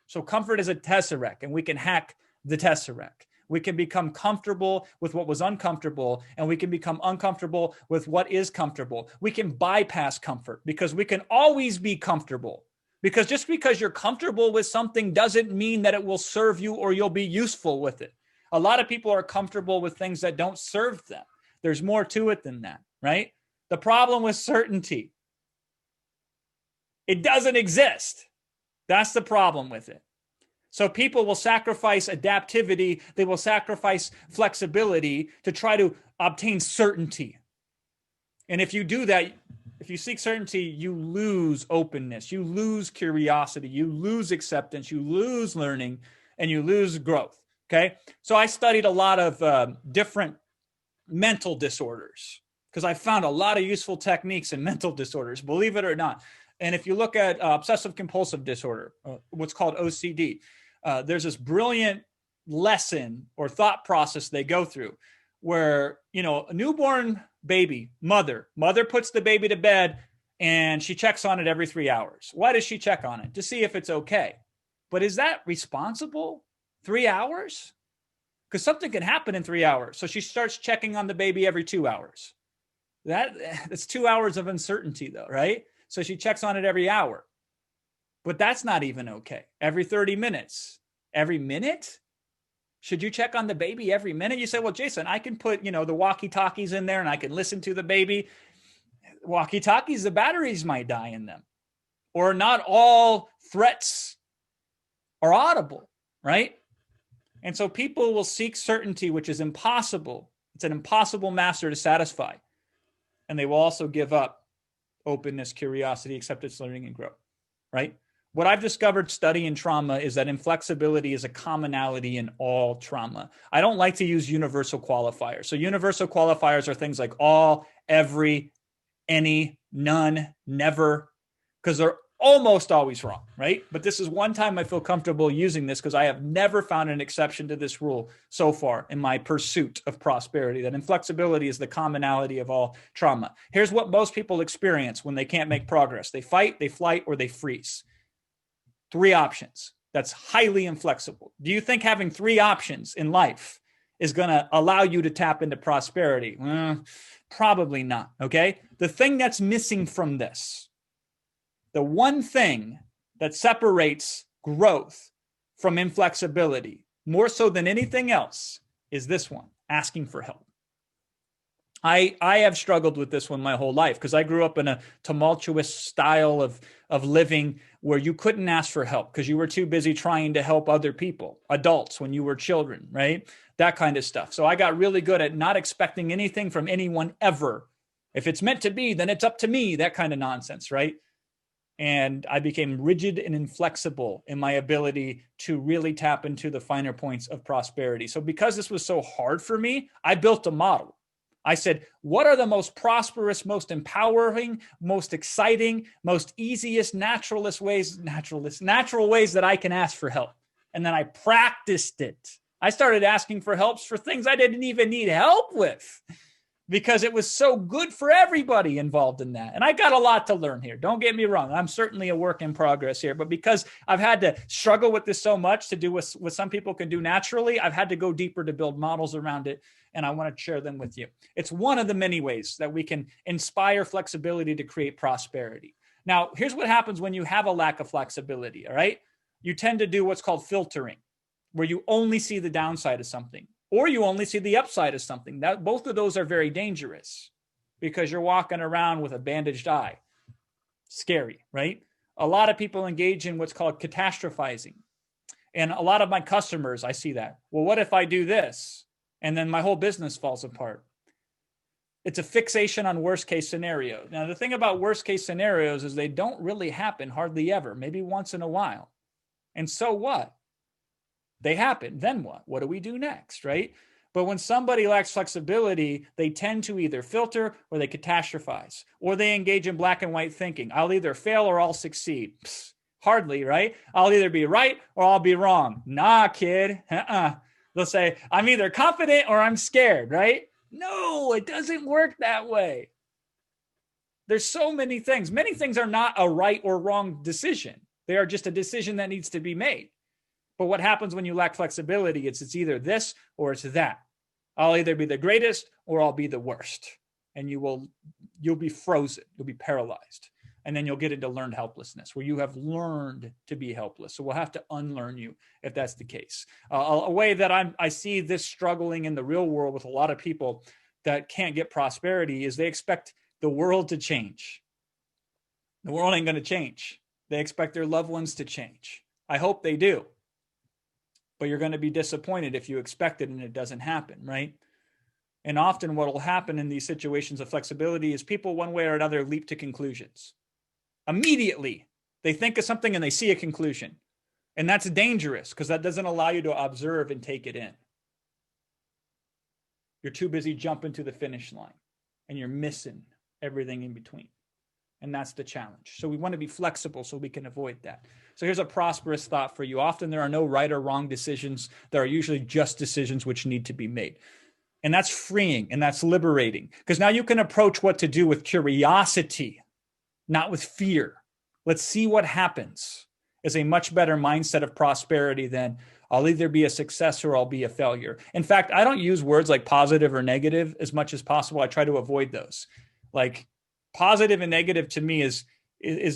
So comfort is a tesseract, and we can hack the tesseract. We can become comfortable with what was uncomfortable, and we can become uncomfortable with what is comfortable. We can bypass comfort because we can always be comfortable. Because just because you're comfortable with something doesn't mean that it will serve you or you'll be useful with it. A lot of people are comfortable with things that don't serve them. There's more to it than that, right? The problem with certainty, it doesn't exist. That's the problem with it. So people will sacrifice adaptivity. They will sacrifice flexibility to try to obtain certainty. And if you do that, if you seek certainty, you lose openness, you lose curiosity, you lose acceptance, you lose learning, and you lose growth, okay? So I studied a lot of different mental disorders because I found a lot of useful techniques in mental disorders, believe it or not. And if you look at obsessive compulsive disorder, what's called OCD, there's this brilliant lesson or thought process they go through where, you know, a newborn baby, mother puts the baby to bed and she checks on it every 3 hours. Why does she check on it? To see if it's okay. But is that responsible? 3 hours? Because something can happen in 3 hours. So she starts checking on the baby every 2 hours. That's 2 hours of uncertainty though, right? So she checks on it every hour. But that's not even okay. Every 30 minutes. Every minute? Should you check on the baby every minute? You say, well, Jason, I can put, you know, the walkie-talkies in there and I can listen to the baby. Walkie-talkies, the batteries might die in them. Or not all threats are audible, right? And so people will seek certainty, which is impossible. It's an impossible master to satisfy. And they will also give up openness, curiosity, acceptance, learning, and growth, right? What I've discovered studying trauma is that inflexibility is a commonality in all trauma. I don't like to use universal qualifiers. So universal qualifiers are things like all, every, any, none, never, because they're almost always wrong, right? But this is one time I feel comfortable using this because I have never found an exception to this rule so far in my pursuit of prosperity, that inflexibility is the commonality of all trauma. Here's what most people experience when they can't make progress. They fight, they flight, or they freeze. 3 options. That's highly inflexible. Do you think having 3 options in life is going to allow you to tap into prosperity? Probably not, okay? The thing that's missing from this, the one thing that separates growth from inflexibility, more so than anything else, is this one, asking for help. I have struggled with this one my whole life because I grew up in a tumultuous style of living where you couldn't ask for help because you were too busy trying to help other people, adults, when you were children, right? That kind of stuff. So I got really good at not expecting anything from anyone ever. If it's meant to be, then it's up to me, that kind of nonsense, right? And I became rigid and inflexible in my ability to really tap into the finer points of prosperity. So because this was so hard for me, I built a model. I said, what are the most prosperous, most empowering, most exciting, most easiest, natural ways that I can ask for help? And then I practiced it. I started asking for help for things I didn't even need help with because it was so good for everybody involved in that. And I got a lot to learn here. Don't get me wrong. I'm certainly a work in progress here, but because I've had to struggle with this so much to do what some people can do naturally, I've had to go deeper to build models around it. And I want to share them with you. It's one of the many ways that we can inspire flexibility to create prosperity. Now, here's what happens when you have a lack of flexibility, all right? You tend to do what's called filtering, where you only see the downside of something, or you only see the upside of something. Both of those are very dangerous because you're walking around with a bandaged eye. Scary, right? A lot of people engage in what's called catastrophizing. And a lot of my customers, I see that. Well, what if I do this? And then my whole business falls apart. It's a fixation on worst case scenarios. Now, the thing about worst case scenarios is they don't really happen hardly ever, maybe once in a while. And so what? They happen. Then what? What do we do next, right? But when somebody lacks flexibility, they tend to either filter or they catastrophize, or they engage in black and white thinking. I'll either fail or I'll succeed. Hardly, right? I'll either be right or I'll be wrong. Nah, kid. They'll say, I'm either confident or I'm scared, right? No, it doesn't work that way. There's so many things. Many things are not a right or wrong decision. They are just a decision that needs to be made. But what happens when you lack flexibility? It's either this or it's that. I'll either be the greatest or I'll be the worst. And you'll be frozen. You'll be paralyzed. And then you'll get into learned helplessness, where you have learned to be helpless. So we'll have to unlearn you if that's the case. A way that I see this struggling in the real world with a lot of people that can't get prosperity is they expect the world to change. The world ain't going to change. They expect their loved ones to change. I hope they do. But you're going to be disappointed if you expect it and it doesn't happen, right? And often what will happen in these situations of flexibility is people one way or another leap to conclusions. Immediately, they think of something and they see a conclusion. And that's dangerous because that doesn't allow you to observe and take it in. You're too busy jumping to the finish line and you're missing everything in between. And that's the challenge. So we want to be flexible so we can avoid that. So here's a prosperous thought for you. Often there are no right or wrong decisions. There are usually just decisions which need to be made. And that's freeing and that's liberating because now you can approach what to do with curiosity, not with fear. Let's see what happens is a much better mindset of prosperity than I'll either be a success or I'll be a failure. In fact, I don't use words like positive or negative as much as possible. I try to avoid those. Like positive and negative to me is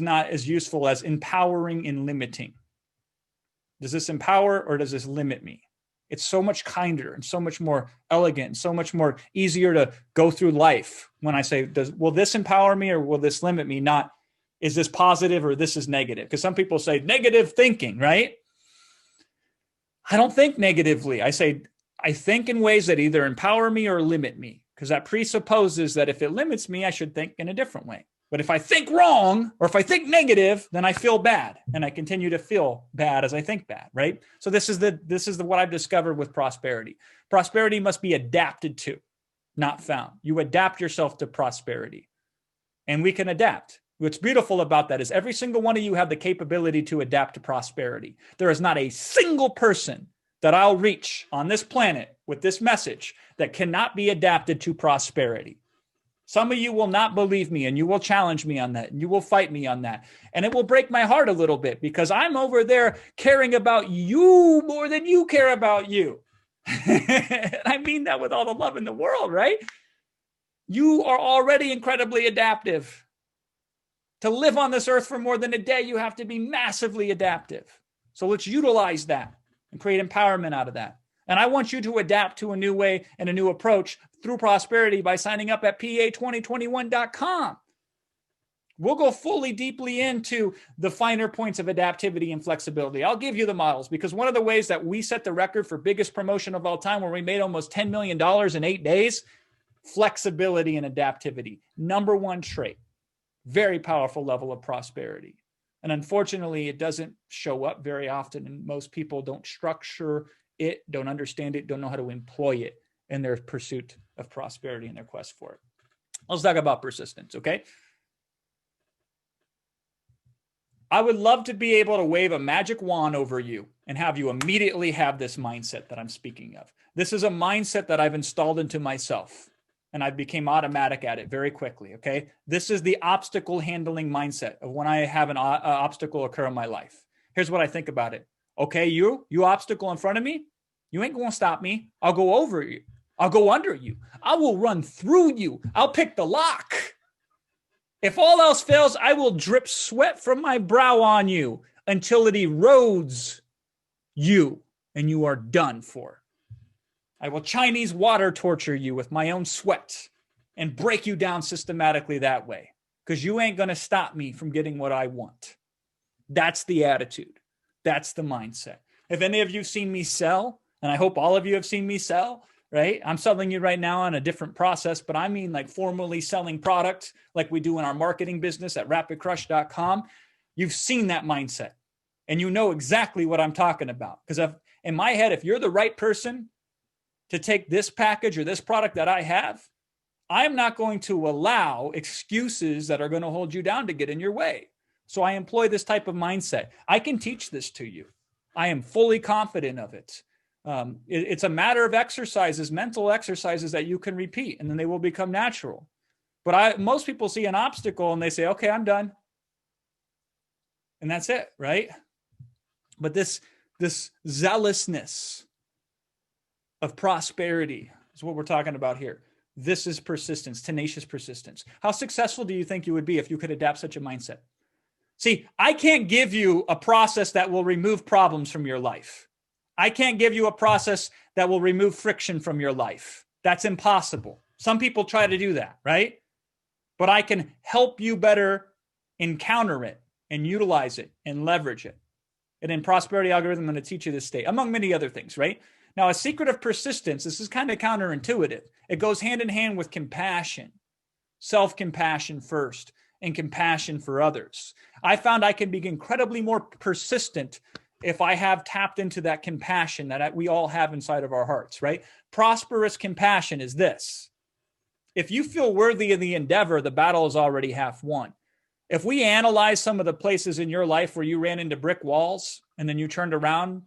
not as useful as empowering and limiting. Does this empower or does this limit me? It's so much kinder and so much more elegant and so much more easier to go through life when I say, will this empower me or will this limit me? Not, is this positive or this is negative? Because some people say negative thinking, right? I don't think negatively. I say, I think in ways that either empower me or limit me, because that presupposes that if it limits me, I should think in a different way. But if I think wrong or if I think negative, then I feel bad and I continue to feel bad as I think bad, right? So this is what I've discovered with prosperity. Prosperity must be adapted to, not found. You adapt yourself to prosperity and we can adapt. What's beautiful about that is every single one of you have the capability to adapt to prosperity. There is not a single person that I'll reach on this planet with this message that cannot be adapted to prosperity. Some of you will not believe me and you will challenge me on that and you will fight me on that. And it will break my heart a little bit because I'm over there caring about you more than you care about you. And I mean that with all the love in the world, right? You are already incredibly adaptive. To live on this earth for more than a day, you have to be massively adaptive. So let's utilize that and create empowerment out of that. And I want you to adapt to a new way and a new approach through prosperity by signing up at PA2021.com. We'll go fully deeply into the finer points of adaptivity and flexibility. I'll give you the models because one of the ways that we set the record for biggest promotion of all time, where we made almost $10 million in 8 days, flexibility and adaptivity. Number one trait, very powerful level of prosperity. And unfortunately, it doesn't show up very often. And most people don't structure it, don't understand it, don't know how to employ it in their pursuit of prosperity and their quest for it. Let's talk about persistence, okay? I would love to be able to wave a magic wand over you and have you immediately have this mindset that I'm speaking of. This is a mindset that I've installed into myself and I became automatic at it very quickly, okay? This is the obstacle handling mindset of when I have an obstacle occur in my life. Here's what I think about it. Okay, you obstacle in front of me, you ain't gonna stop me. I'll go over you. I'll go under you. I will run through you. I'll pick the lock. If all else fails, I will drip sweat from my brow on you until it erodes you and you are done for. I will Chinese water torture you with my own sweat and break you down systematically that way because you ain't going to stop me from getting what I want. That's the attitude. That's the mindset. If any of you have seen me sell, and I hope all of you have seen me sell, right? I'm selling you right now on a different process, but I mean like formally selling product like we do in our marketing business at rapidcrush.com. You've seen that mindset and you know exactly what I'm talking about. Because in my head, if you're the right person to take this package or this product that I have, I'm not going to allow excuses that are going to hold you down to get in your way. So I employ this type of mindset. I can teach this to you. I am fully confident of it. It's a matter of exercises, mental exercises that you can repeat, and then they will become natural. But most people see an obstacle and they say, okay, I'm done. And that's it, right? But this zealousness of prosperity is what we're talking about here. This is persistence, tenacious persistence. How successful do you think you would be if you could adapt such a mindset? See, I can't give you a process that will remove problems from your life. I can't give you a process that will remove friction from your life. That's impossible. Some people try to do that, right? But I can help you better encounter it and utilize it and leverage it. And in Prosperity Algorithm, I'm going to teach you this state, among many other things, right? Now, a secret of persistence, this is kind of counterintuitive. It goes hand in hand with compassion, self-compassion first, and compassion for others. I found I can be incredibly more persistent if I have tapped into that compassion that we all have inside of our hearts, right? Prosperous compassion is this. If you feel worthy of the endeavor, the battle is already half won. If we analyze some of the places in your life where you ran into brick walls and then you turned around,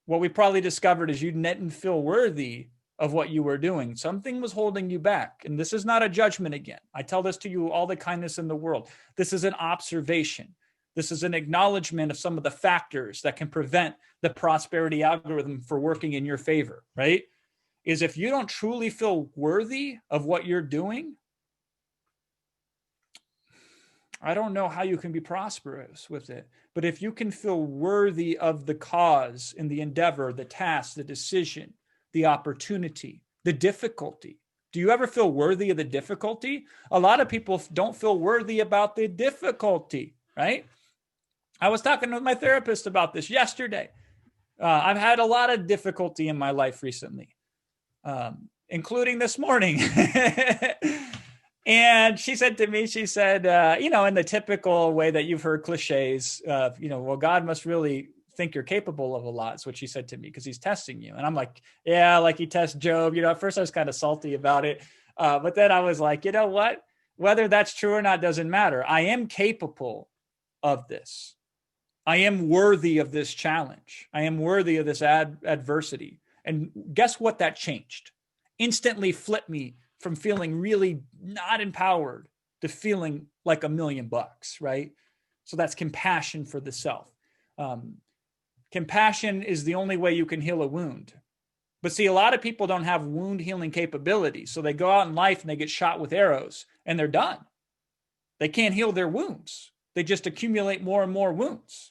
what we probably discovered is you didn't feel worthy of what you were doing. Something was holding you back. And this is not a judgment again. I tell this to you, all the kindness in the world. This is an observation. This is an acknowledgement of some of the factors that can prevent the prosperity algorithm for working in your favor, right? Is if you don't truly feel worthy of what you're doing, I don't know how you can be prosperous with it. But if you can feel worthy of the cause and the endeavor, the task, the decision, the opportunity, the difficulty. Do you ever feel worthy of the difficulty? A lot of people don't feel worthy about the difficulty, right? I was talking with my therapist about this yesterday. I've had a lot of difficulty in my life recently, including this morning. And she said to me, she said, in the typical way that you've heard cliches, well, God must really think you're capable of a lot. Is what she said to me, because he's testing you. And I'm like, yeah, like he tests Job. At first I was kind of salty about it. But then I was like, you know what? Whether that's true or not doesn't matter. I am capable of this. I am worthy of this challenge. I am worthy of this adversity. And guess what that changed? Instantly flipped me from feeling really not empowered to feeling like $1 million, right? So that's compassion for the self. Compassion is the only way you can heal a wound. But see, a lot of people don't have wound healing capabilities. So they go out in life and they get shot with arrows and they're done. They can't heal their wounds. They just accumulate more and more wounds.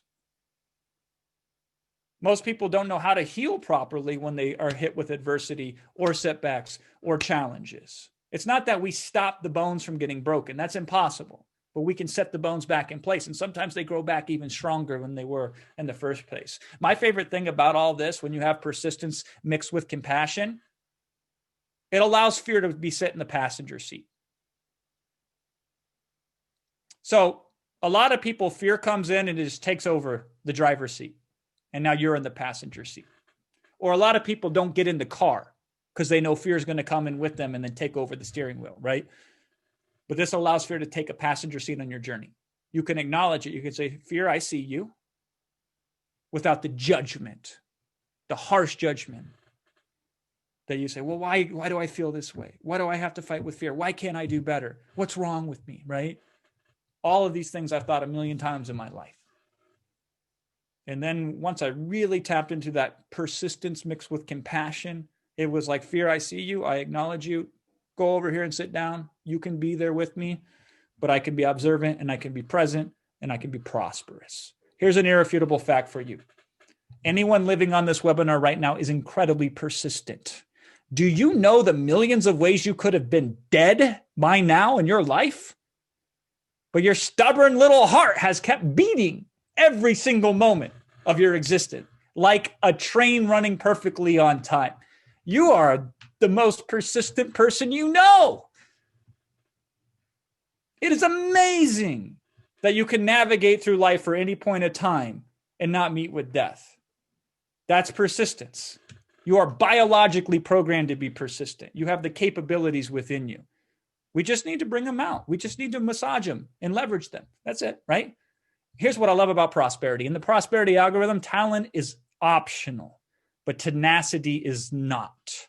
Most people don't know how to heal properly when they are hit with adversity or setbacks or challenges. It's not that we stop the bones from getting broken. That's impossible. But we can set the bones back in place. And sometimes they grow back even stronger than they were in the first place. My favorite thing about all this, when you have persistence mixed with compassion, it allows fear to be set in the passenger seat. So a lot of people, fear comes in and it just takes over the driver's seat. And now you're in the passenger seat. Or a lot of people don't get in the car because they know fear is going to come in with them and then take over the steering wheel, right? But this allows fear to take a passenger seat on your journey. You can acknowledge it. You can say, fear, I see you, without the judgment, the harsh judgment that you say, well, why do I feel this way? Why do I have to fight with fear? Why can't I do better? What's wrong with me, right? All of these things I've thought 1,000,000 times in my life. And then once I really tapped into that persistence mixed with compassion, it was like, fear, I see you. I acknowledge you. Go over here and sit down. You can be there with me, but I can be observant and I can be present and I can be prosperous. Here's an irrefutable fact for you. Anyone living on this webinar right now is incredibly persistent. Do you know the millions of ways you could have been dead by now in your life? But your stubborn little heart has kept beating every single moment of your existence, like a train running perfectly on time. You are the most persistent person you know. It is amazing that you can navigate through life for any point of time and not meet with death. That's persistence. You are biologically programmed to be persistent. You have the capabilities within you. We just need to bring them out. We just need to massage them and leverage them. That's it, right? here's what I love about prosperity. In the prosperity algorithm, talent is optional, but tenacity is not.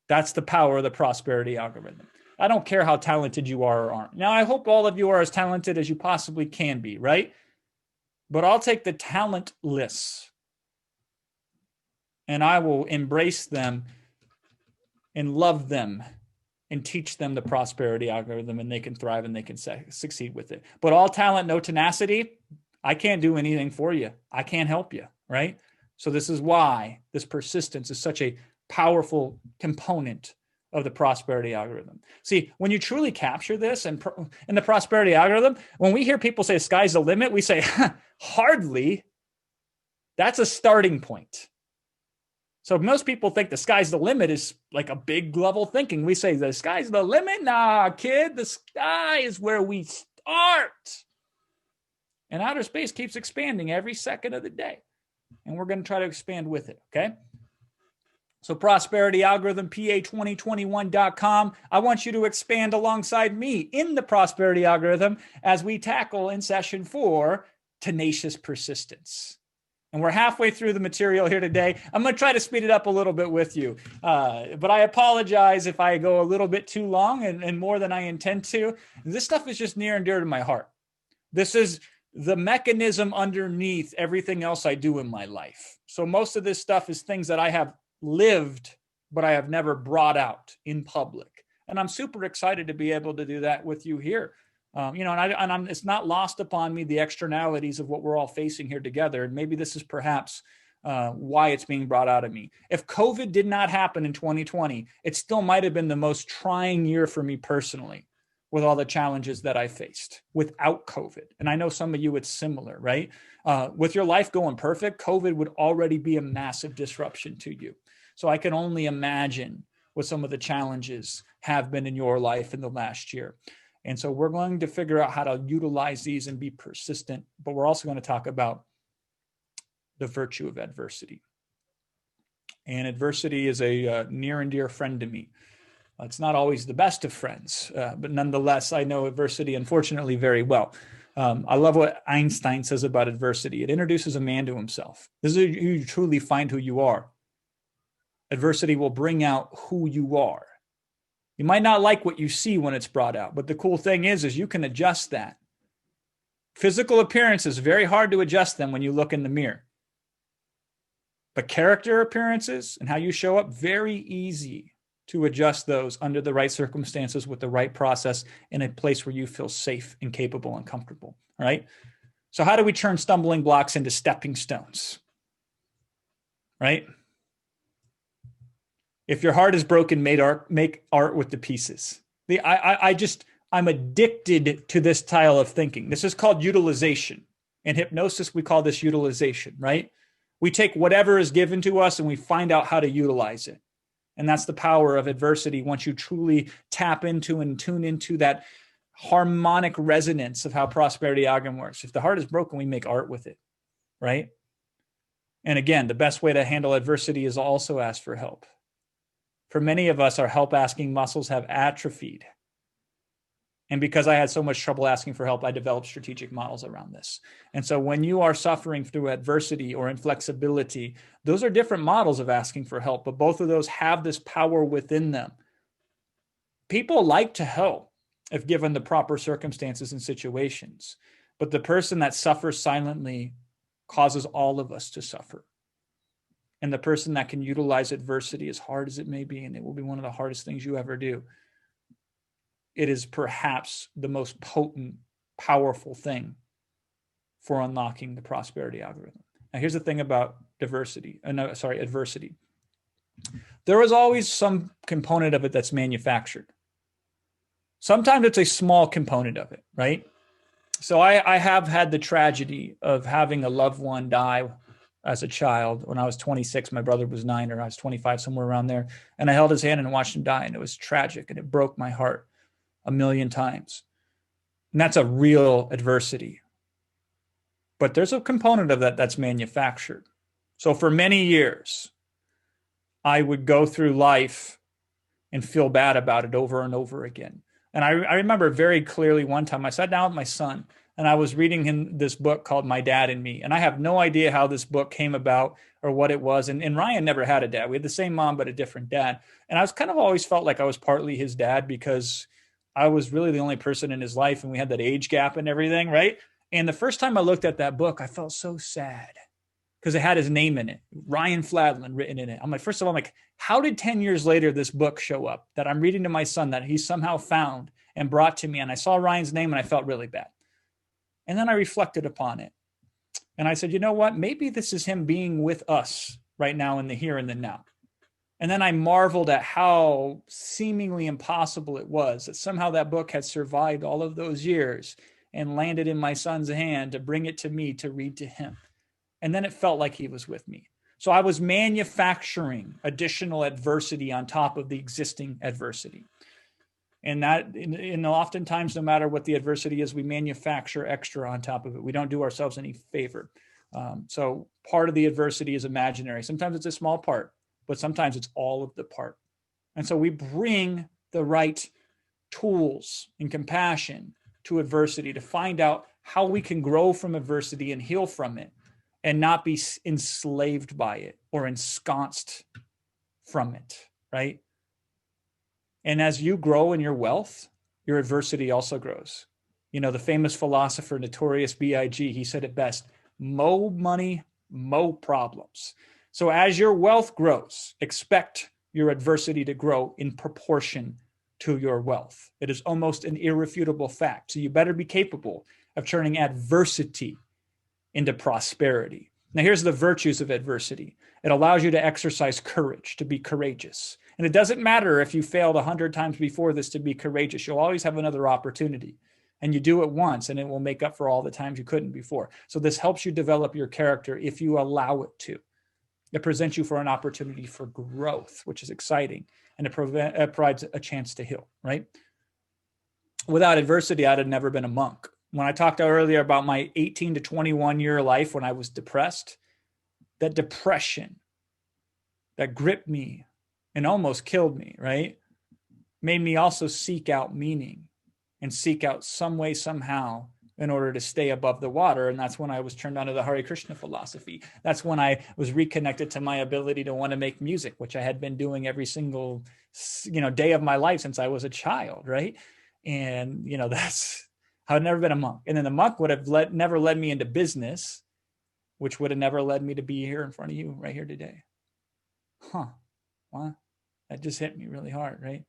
That's the power of the prosperity algorithm. I don't care how talented you are or aren't. Now, I hope all of you are as talented as you possibly can be, right? But I'll take the talentless and I will embrace them and love them and teach them the prosperity algorithm, and they can thrive and they can succeed with it. But all talent, no tenacity, I can't do anything for you. I can't help you, right? So this is why this persistence is such a powerful component of the prosperity algorithm. See, when you truly capture this and in the prosperity algorithm, when we hear people say sky's the limit, we say, hardly. That's a starting point. So most people think the sky's the limit is like a big level thinking. We say the sky's the limit. Nah, kid, the sky is where we start. And outer space keeps expanding every second of the day. And we're going to try to expand with it, okay? So prosperity algorithm, PA2021.com. I want you to expand alongside me in the prosperity algorithm as we tackle in session 4, tenacious persistence. And we're halfway through the material here today. I'm going to try to speed it up a little bit with you. But I apologize if I go a little bit too long and more than I intend to. This stuff is just near and dear to my heart. This is the mechanism underneath everything else I do in my life. So most of this stuff is things that I have lived, but I have never brought out in public. And I'm super excited to be able to do that with you here. It's not lost upon me the externalities of what we're all facing here together. And maybe this is perhaps why it's being brought out of me. If COVID did not happen in 2020, it still might have been the most trying year for me personally with all the challenges that I faced without COVID. And I know some of you, it's similar, right? With your life going perfect, COVID would already be a massive disruption to you. So I can only imagine what some of the challenges have been in your life in the last year. And so we're going to figure out how to utilize these and be persistent, but we're also going to talk about the virtue of adversity. And adversity is a near and dear friend to me. It's not always the best of friends, but nonetheless, I know adversity, unfortunately, very well. I love what Einstein says about adversity. It introduces a man to himself. This is who you truly find who you are. Adversity will bring out who you are. You might not like what you see when it's brought out, but the cool thing is you can adjust that. Physical appearance is very hard to adjust them when you look in the mirror. But character appearances and how you show up, very easy to adjust those under the right circumstances with the right process in a place where you feel safe and capable and comfortable, all right? So how do we turn stumbling blocks into stepping stones, right? If your heart is broken, make art with the pieces. I'm addicted to this style of thinking. This is called utilization. In hypnosis, we call this utilization, right? We take whatever is given to us and we find out how to utilize it. And that's the power of adversity once you truly tap into and tune into that harmonic resonance of how prosperity algorithm works. If the heart is broken, we make art with it, right? And again, the best way to handle adversity is also ask for help. For many of us, our help asking muscles have atrophied. And because I had so much trouble asking for help, I developed strategic models around this. And so when you are suffering through adversity or inflexibility, those are different models of asking for help, but both of those have this power within them. People like to help if given the proper circumstances and situations, but the person that suffers silently causes all of us to suffer. And the person that can utilize adversity, as hard as it may be, and it will be one of the hardest things you ever do, it is perhaps the most potent, powerful thing for unlocking the prosperity algorithm. Now, here's the thing about adversity. There is always some component of it that's manufactured. Sometimes it's a small component of it, right? So I have had the tragedy of having a loved one die as a child. When I was 26, my brother was 9, or I was 25, somewhere around there. And I held his hand and watched him die. And it was tragic. And it broke my heart a million times. And that's a real adversity. But there's a component of that that's manufactured. So for many years, I would go through life and feel bad about it over and over again. And I remember very clearly one time I sat down with my son And I was reading this book called My Dad and Me. And I have no idea how this book came about or what it was. And Ryan never had a dad. We had the same mom, but a different dad. And I was kind of always felt like I was partly his dad because I was really the only person in his life. And we had that age gap and everything, right? And the first time I looked at that book, I felt so sad because it had his name in it, Ryan Fladlien written in it. I'm like, first of all, I'm like, how did 10 years later this book show up that I'm reading to my son that he somehow found and brought to me? And I saw Ryan's name and I felt really bad. And then I reflected upon it. And I said, you know what? Maybe this is him being with us right now in the here and the now. And then I marveled at how seemingly impossible it was that somehow that book had survived all of those years and landed in my son's hand to bring it to me to read to him. And then it felt like he was with me. So I was manufacturing additional adversity on top of the existing adversity. And that, and oftentimes, no matter what the adversity is, we manufacture extra on top of it. We don't do ourselves any favor. So part of the adversity is imaginary. Sometimes it's a small part, but sometimes it's all of the part. And so we bring the right tools and compassion to adversity to find out how we can grow from adversity and heal from it and not be enslaved by it or ensconced from it, right? And as you grow in your wealth, your adversity also grows. You know, the famous philosopher, Notorious B.I.G., he said it best, mo money, mo problems. So as your wealth grows, expect your adversity to grow in proportion to your wealth. It is almost an irrefutable fact. So you better be capable of turning adversity into prosperity. Now, here's the virtues of adversity. It allows you to exercise courage, to be courageous. And it doesn't matter if you failed 100 times before this to be courageous. You'll always have another opportunity. And you do it once, and it will make up for all the times you couldn't before. So this helps you develop your character if you allow it to. It presents you for an opportunity for growth, which is exciting. And it provides a chance to heal, right? Without adversity, I'd have never been a monk. When I talked earlier about my 18 to 21 year life when I was depressed, that depression that gripped me and almost killed me, right, made me also seek out meaning and seek out some way, somehow, in order to stay above the water. And that's when I was turned on to the Hare Krishna philosophy. That's when I was reconnected to my ability to want to make music, which I had been doing every single, day of my life since I was a child, right? And, I've never been a monk. And then the monk would have never led me into business, which would have never led me to be here in front of you right here today. Well, that just hit me really hard, right?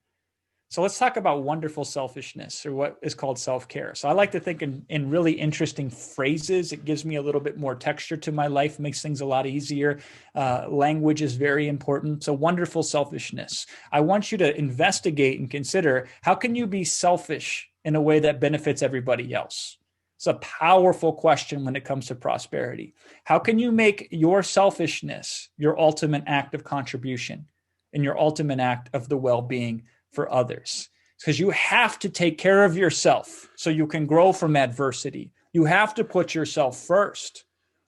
So let's talk about wonderful selfishness, or what is called self-care. So I like to think in really interesting phrases. It gives me a little bit more texture to my life, makes things a lot easier. Language is very important. So wonderful selfishness. I want you to investigate and consider, how can you be selfish in a way that benefits everybody else? It's a powerful question when it comes to prosperity. How can you make your selfishness your ultimate act of contribution and your ultimate act of the well-being for others? Because you have to take care of yourself so you can grow from adversity. You have to put yourself first.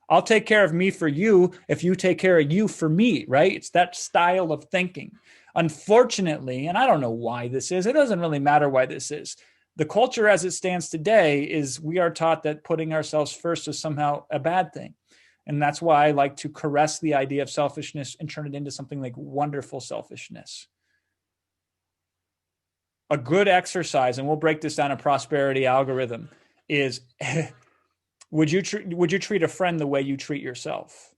I'll take care of me for you if you take care of you for me, right? It's that style of thinking. Unfortunately, and I don't know why this is, it doesn't really matter why this is. The culture as it stands today is we are taught that putting ourselves first is somehow a bad thing. And that's why I like to caress the idea of selfishness and turn it into something like wonderful selfishness. A good exercise, and we'll break this down a prosperity algorithm, is would you treat a friend the way you treat yourself?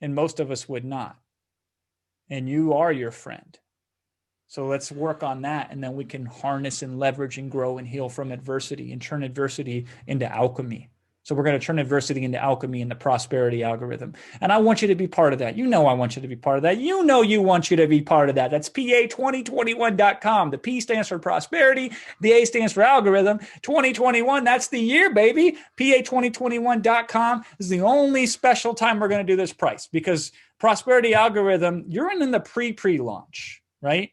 And most of us would not. And you are your friend. So let's work on that, and then we can harness and leverage and grow and heal from adversity and turn adversity into alchemy. So we're going to turn adversity into alchemy in the prosperity algorithm. And I want you to be part of that. I want you to be part of that. You want you to be part of that. That's PA2021.com. The P stands for prosperity. The A stands for algorithm. 2021, that's the year, baby. PA2021.com is the only special time we're going to do this price, because prosperity algorithm, you're in the pre-launch, right?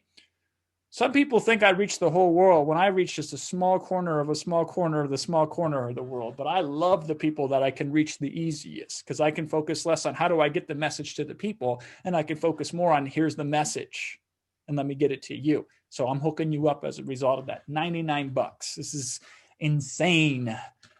Some people think I reach the whole world when I reach just a small corner of a small corner of the small corner of the world. But I love the people that I can reach the easiest, because I can focus less on how do I get the message to the people, and I can focus more on here's the message and let me get it to you. So I'm hooking you up as a result of that. $99. This is insane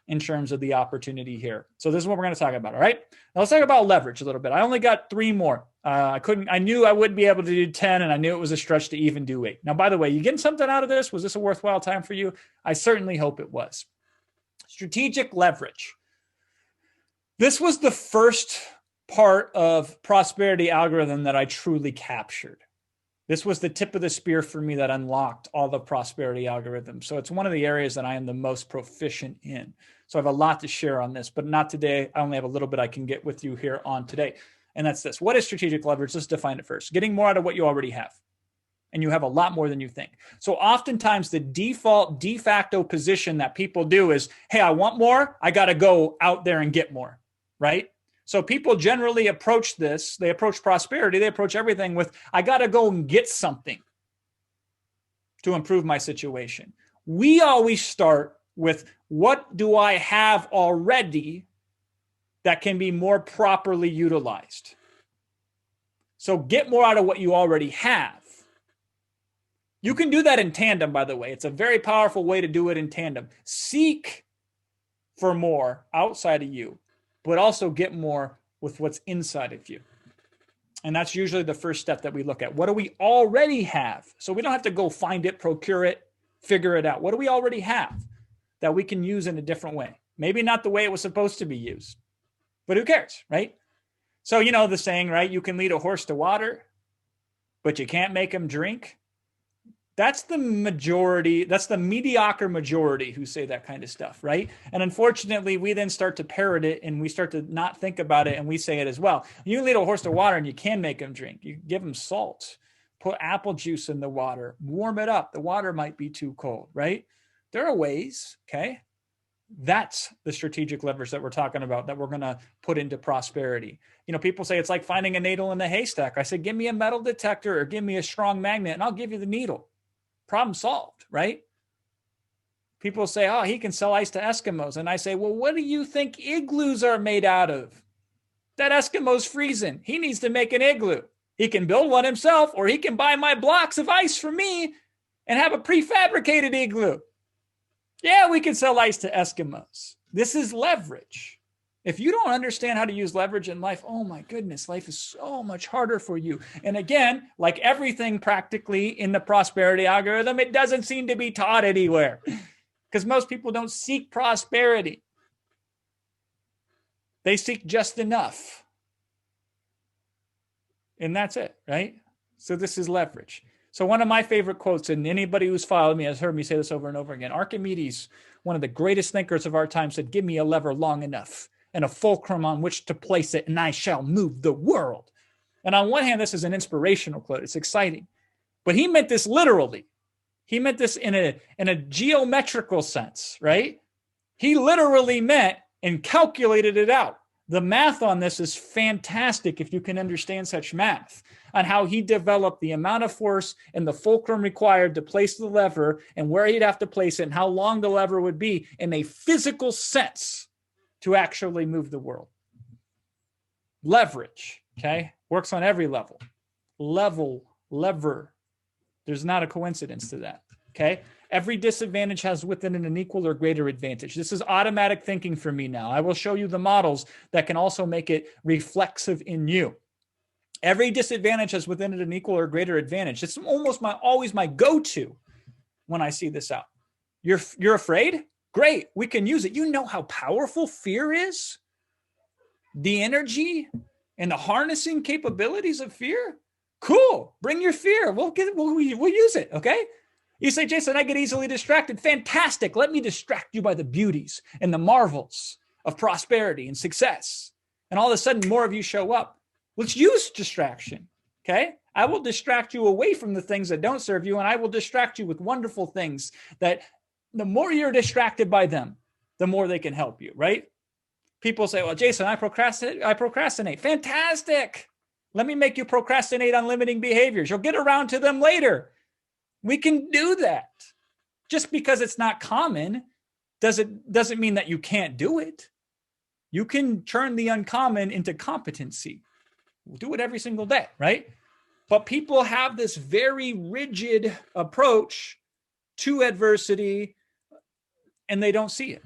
in terms of the opportunity here. So this is what we're going to talk about. All right. Now let's talk about leverage a little bit. I only got 3 more. I knew I wouldn't be able to do 10, and I knew it was a stretch to even do 8. Now, by the way, you getting something out of this? Was this a worthwhile time for you? I certainly hope it was. Strategic leverage. This was the first part of prosperity algorithm that I truly captured. This was the tip of the spear for me that unlocked all the prosperity algorithms. So it's one of the areas that I am the most proficient in. So I have a lot to share on this, but not today. I only have a little bit I can get with you here on today. And that's this. What is strategic leverage? Let's define it first. Getting more out of what you already have. And you have a lot more than you think. So oftentimes the default de facto position that people do is, hey, I want more. I got to go out there and get more, right? So people generally approach this, they approach prosperity, they approach everything with, I got to go and get something to improve my situation. We always start with, what do I have already that can be more properly utilized? So get more out of what you already have. You can do that in tandem, by the way. It's a very powerful way to do it in tandem. Seek for more outside of you, but also get more with what's inside of you. And that's usually the first step that we look at. What do we already have? So we don't have to go find it, procure it, figure it out. What do we already have that we can use in a different way? Maybe not the way it was supposed to be used, but who cares, right? So, you know the saying, right? You can lead a horse to water, but you can't make him drink. That's the majority. That's the mediocre majority who say that kind of stuff, right? And unfortunately, we then start to parrot it and we start to not think about it, and we say it as well. You can lead a horse to water and you can make him drink. You give him salt, put apple juice in the water, warm it up. The water might be too cold, right? There are ways, okay? That's the strategic leverage that we're talking about that we're going to put into prosperity. You know, people say it's like finding a needle in a haystack. I said, give me a metal detector or give me a strong magnet and I'll give you the needle. Problem solved, right? People say, oh, he can sell ice to Eskimos. And I say, well, what do you think igloos are made out of? That Eskimo's freezing. He needs to make an igloo. He can build one himself, or he can buy my blocks of ice from me and have a prefabricated igloo. Yeah, we can sell ice to Eskimos. This is leverage. If you don't understand how to use leverage in life, oh my goodness, life is so much harder for you. And again, like everything practically in the prosperity algorithm, it doesn't seem to be taught anywhere because most people don't seek prosperity. They seek just enough. And that's it, right? So this is leverage. So one of my favorite quotes, and anybody who's followed me has heard me say this over and over again, Archimedes, one of the greatest thinkers of our time, said, give me a lever long enough and a fulcrum on which to place it, and I shall move the world. And on one hand, this is an inspirational quote. It's exciting. But he meant this literally. He meant this in a geometrical sense, right? He literally meant and calculated it out. The math on this is fantastic if you can understand such math, on how he developed the amount of force and the fulcrum required to place the lever and where he'd have to place it and how long the lever would be in a physical sense to actually move the world. Leverage, okay, works on every level. Lever. There's not a coincidence to that, okay? Every disadvantage has within it an equal or greater advantage. This is automatic thinking for me now. I will show you the models that can also make it reflexive in you. Every disadvantage has within it an equal or greater advantage. It's almost always my go-to when I see this out. You're afraid? Great, we can use it. You know how powerful fear is? The energy and the harnessing capabilities of fear? Cool, bring your fear. We'll use it, okay? You say, Jason, I get easily distracted. Fantastic, let me distract you by the beauties and the marvels of prosperity and success. And all of a sudden, more of you show up. Let's use distraction, okay? I will distract you away from the things that don't serve you, and I will distract you with wonderful things that the more you're distracted by them, the more they can help you, right? People say, well, Jason, I procrastinate. Fantastic. Let me make you procrastinate on limiting behaviors. You'll get around to them later. We can do that. Just because it's not common doesn't mean that you can't do it. You can turn the uncommon into competency. We'll do it every single day, right? But people have this very rigid approach to adversity, and they don't see it.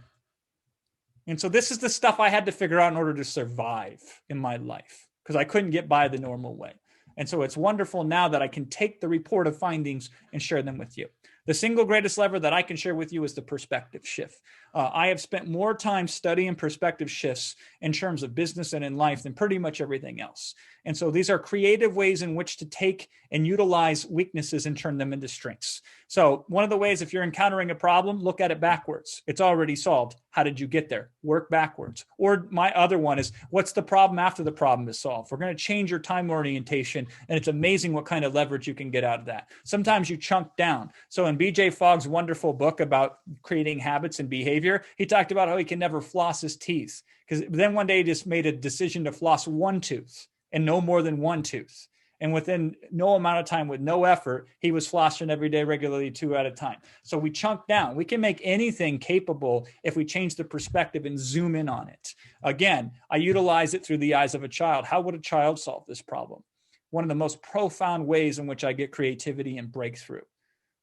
And so this is the stuff I had to figure out in order to survive in my life, because I couldn't get by the normal way. And so it's wonderful now that I can take the report of findings and share them with you. The single greatest lever that I can share with you is the perspective shift. I have spent more time studying perspective shifts in terms of business and in life than pretty much everything else. And so these are creative ways in which to take and utilize weaknesses and turn them into strengths. So one of the ways, if you're encountering a problem, look at it backwards. It's already solved. How did you get there? Work backwards. Or my other one is, what's the problem after the problem is solved? We're going to change your time orientation, and it's amazing what kind of leverage you can get out of that. Sometimes you chunk down. So in BJ Fogg's wonderful book about creating habits and behavior, he talked about how he can never floss his teeth, because then one day he just made a decision to floss one tooth and no more than one tooth. And within no amount of time, with no effort, he was flossing every day regularly, 2 at a time. So we chunk down. We can make anything capable if we change the perspective and zoom in on it. Again, I utilize it through the eyes of a child. How would a child solve this problem? One of the most profound ways in which I get creativity and breakthrough.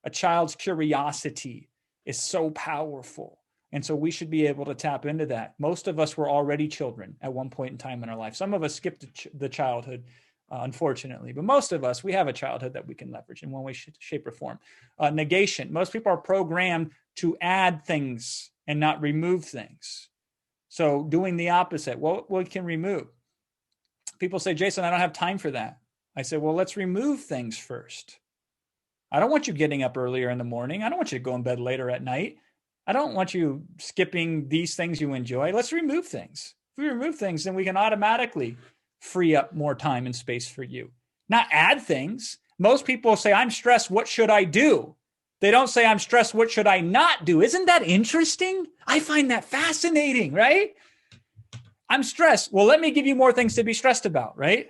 A child's curiosity is so powerful. And so we should be able to tap into that. Most of us were already children at one point in time in our life. Some of us skipped the childhood, unfortunately, but most of us, we have a childhood that we can leverage in one way, shape, or form. Negation. Most people are programmed to add things and not remove things. So doing the opposite, what we can remove. People say, Jason, I don't have time for that. I say, well, let's remove things first. I don't want you getting up earlier in the morning. I don't want you to go in bed later at night. I don't want you skipping these things you enjoy. Let's remove things. If we remove things, then we can automatically free up more time and space for you. Not add things. Most people say, I'm stressed. What should I do? They don't say, I'm stressed. What should I not do? Isn't that interesting? I find that fascinating, right? I'm stressed. Well, let me give you more things to be stressed about, right?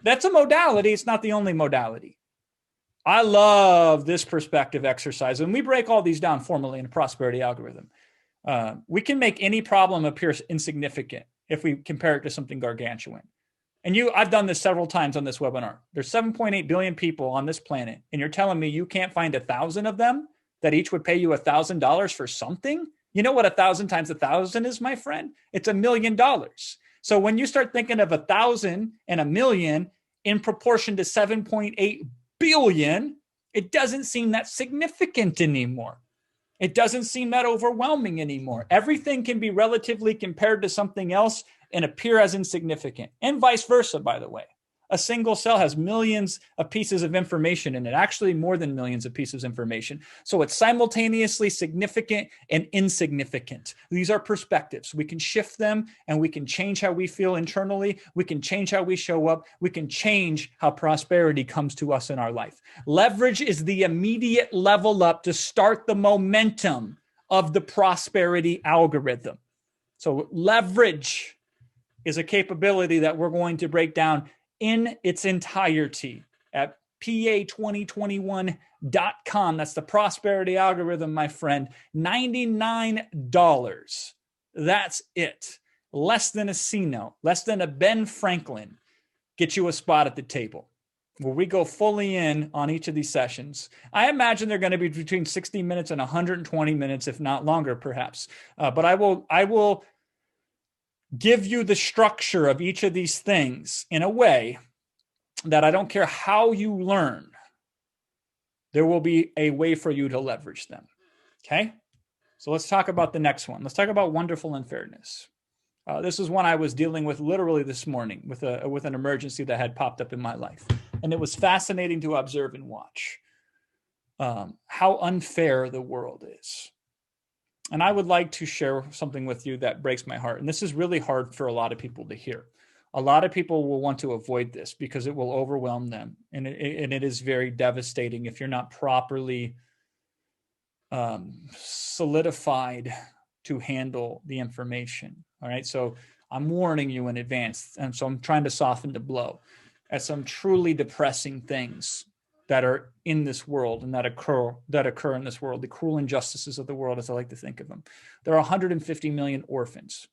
That's a modality. It's not the only modality. I love this perspective exercise. And we break all these down formally in a prosperity algorithm. We can make any problem appear insignificant if we compare it to something gargantuan. And I've done this several times on this webinar. There's 7.8 billion people on this planet, and you're telling me you can't find 1,000 of them that each would pay you $1,000 for something? You know what 1,000 times 1,000 is, my friend? It's $1 million. So when you start thinking of 1,000 and 1,000,000 in proportion to 7.8 billion, it doesn't seem that significant anymore. It doesn't seem that overwhelming anymore. Everything can be relatively compared to something else and appear as insignificant, and vice versa, by the way. A single cell has millions of pieces of information in it, actually more than millions of pieces of information. So it's simultaneously significant and insignificant. These are perspectives. We can shift them, and we can change how we feel internally. We can change how we show up. We can change how prosperity comes to us in our life. Leverage is the immediate level up to start the momentum of the prosperity algorithm. So leverage is a capability that we're going to break down in its entirety at pa2021.com. That's the prosperity algorithm, my friend. $99. That's it. Less than a C-note, less than a Ben Franklin. Get you a spot at the table where we go fully in on each of these sessions. I imagine they're going to be between 60 minutes and 120 minutes, if not longer, perhaps. But I will give you the structure of each of these things in a way that I don't care how you learn, there will be a way for you to leverage them. Okay? So let's talk about the next one. Let's talk about wonderful unfairness. This is one I was dealing with literally this morning with an emergency that had popped up in my life. And it was fascinating to observe and watch how unfair the world is. And I would like to share something with you that breaks my heart. And this is really hard for a lot of people to hear. A lot of people will want to avoid this because it will overwhelm them. And it is very devastating if you're not properly solidified to handle the information. All right. So I'm warning you in advance. And so I'm trying to soften the blow at some truly depressing things that are in this world and that occur in this world, the cruel injustices of the world, as I like to think of them. There are 150 million orphans.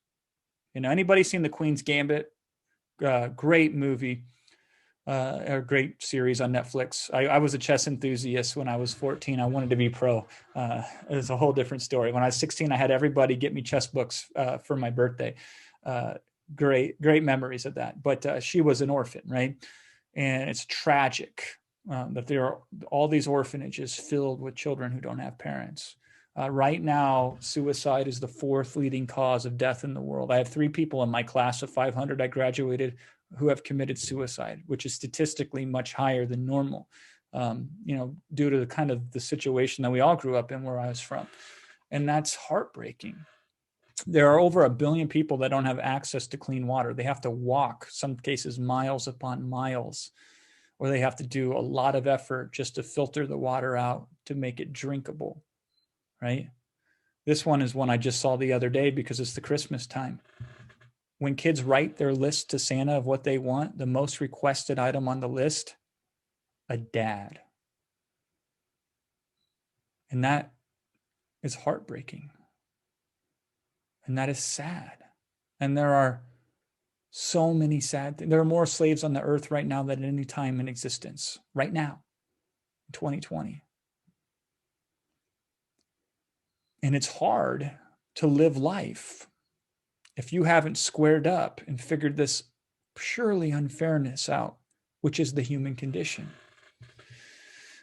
You know, anybody seen The Queen's Gambit? Great movie. a great series on Netflix. I was a chess enthusiast when I was 14. I wanted to be pro. It's a whole different story. When I was 16, I had everybody get me chess books for my birthday. Great memories of that. But she was an orphan, right? And it's tragic that there are all these orphanages filled with children who don't have parents. Right now, suicide is the 4th leading cause of death in the world. I have 3 people in my class of 500 I graduated who have committed suicide, which is statistically much higher than normal, due to the kind of the situation that we all grew up in where I was from. And that's heartbreaking. There are over 1 billion people that don't have access to clean water. They have to walk, some cases, miles upon miles, or they have to do a lot of effort just to filter the water out to make it drinkable, right? This one is one I just saw the other day because it's the Christmas time. When kids write their list to Santa of what they want, the most requested item on the list, a dad. And that is heartbreaking. And that is sad. And there are so many sad things. There are more slaves on the earth right now than at any time in existence, right now, in 2020. And it's hard to live life if you haven't squared up and figured this purely unfairness out, which is the human condition.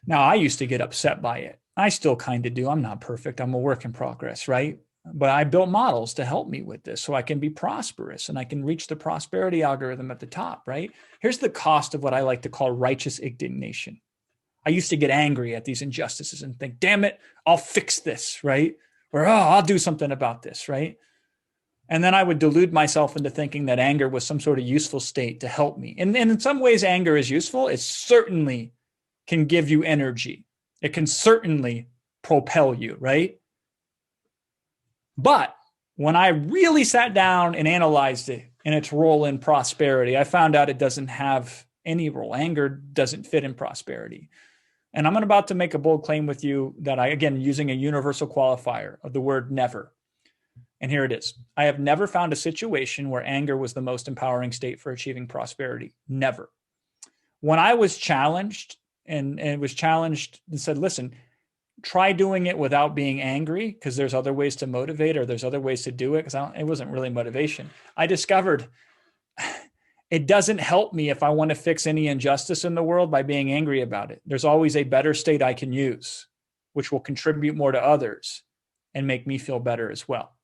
Now, I used to get upset by it. I still kind of do. I'm not perfect. I'm a work in progress, right? But I built models to help me with this so I can be prosperous and I can reach the prosperity algorithm at the top, right? Here's the cost of what I like to call righteous indignation. I used to get angry at these injustices and think, damn it, I'll fix this, right? Or, I'll do something about this, right? And then I would delude myself into thinking that anger was some sort of useful state to help me. And in some ways, anger is useful. It certainly can give you energy. It can certainly propel you, right? But when I really sat down and analyzed it and its role in prosperity, I found out it doesn't have any role. Anger doesn't fit in prosperity. And I'm about to make a bold claim with you that again, using a universal qualifier of the word never. And here it is. I have never found a situation where anger was the most empowering state for achieving prosperity. Never. When I was challenged and said, listen, try doing it without being angry because there's other ways to motivate or there's other ways to do it because it wasn't really motivation. I discovered it doesn't help me if I want to fix any injustice in the world by being angry about it. There's always a better state I can use, which will contribute more to others and make me feel better as well.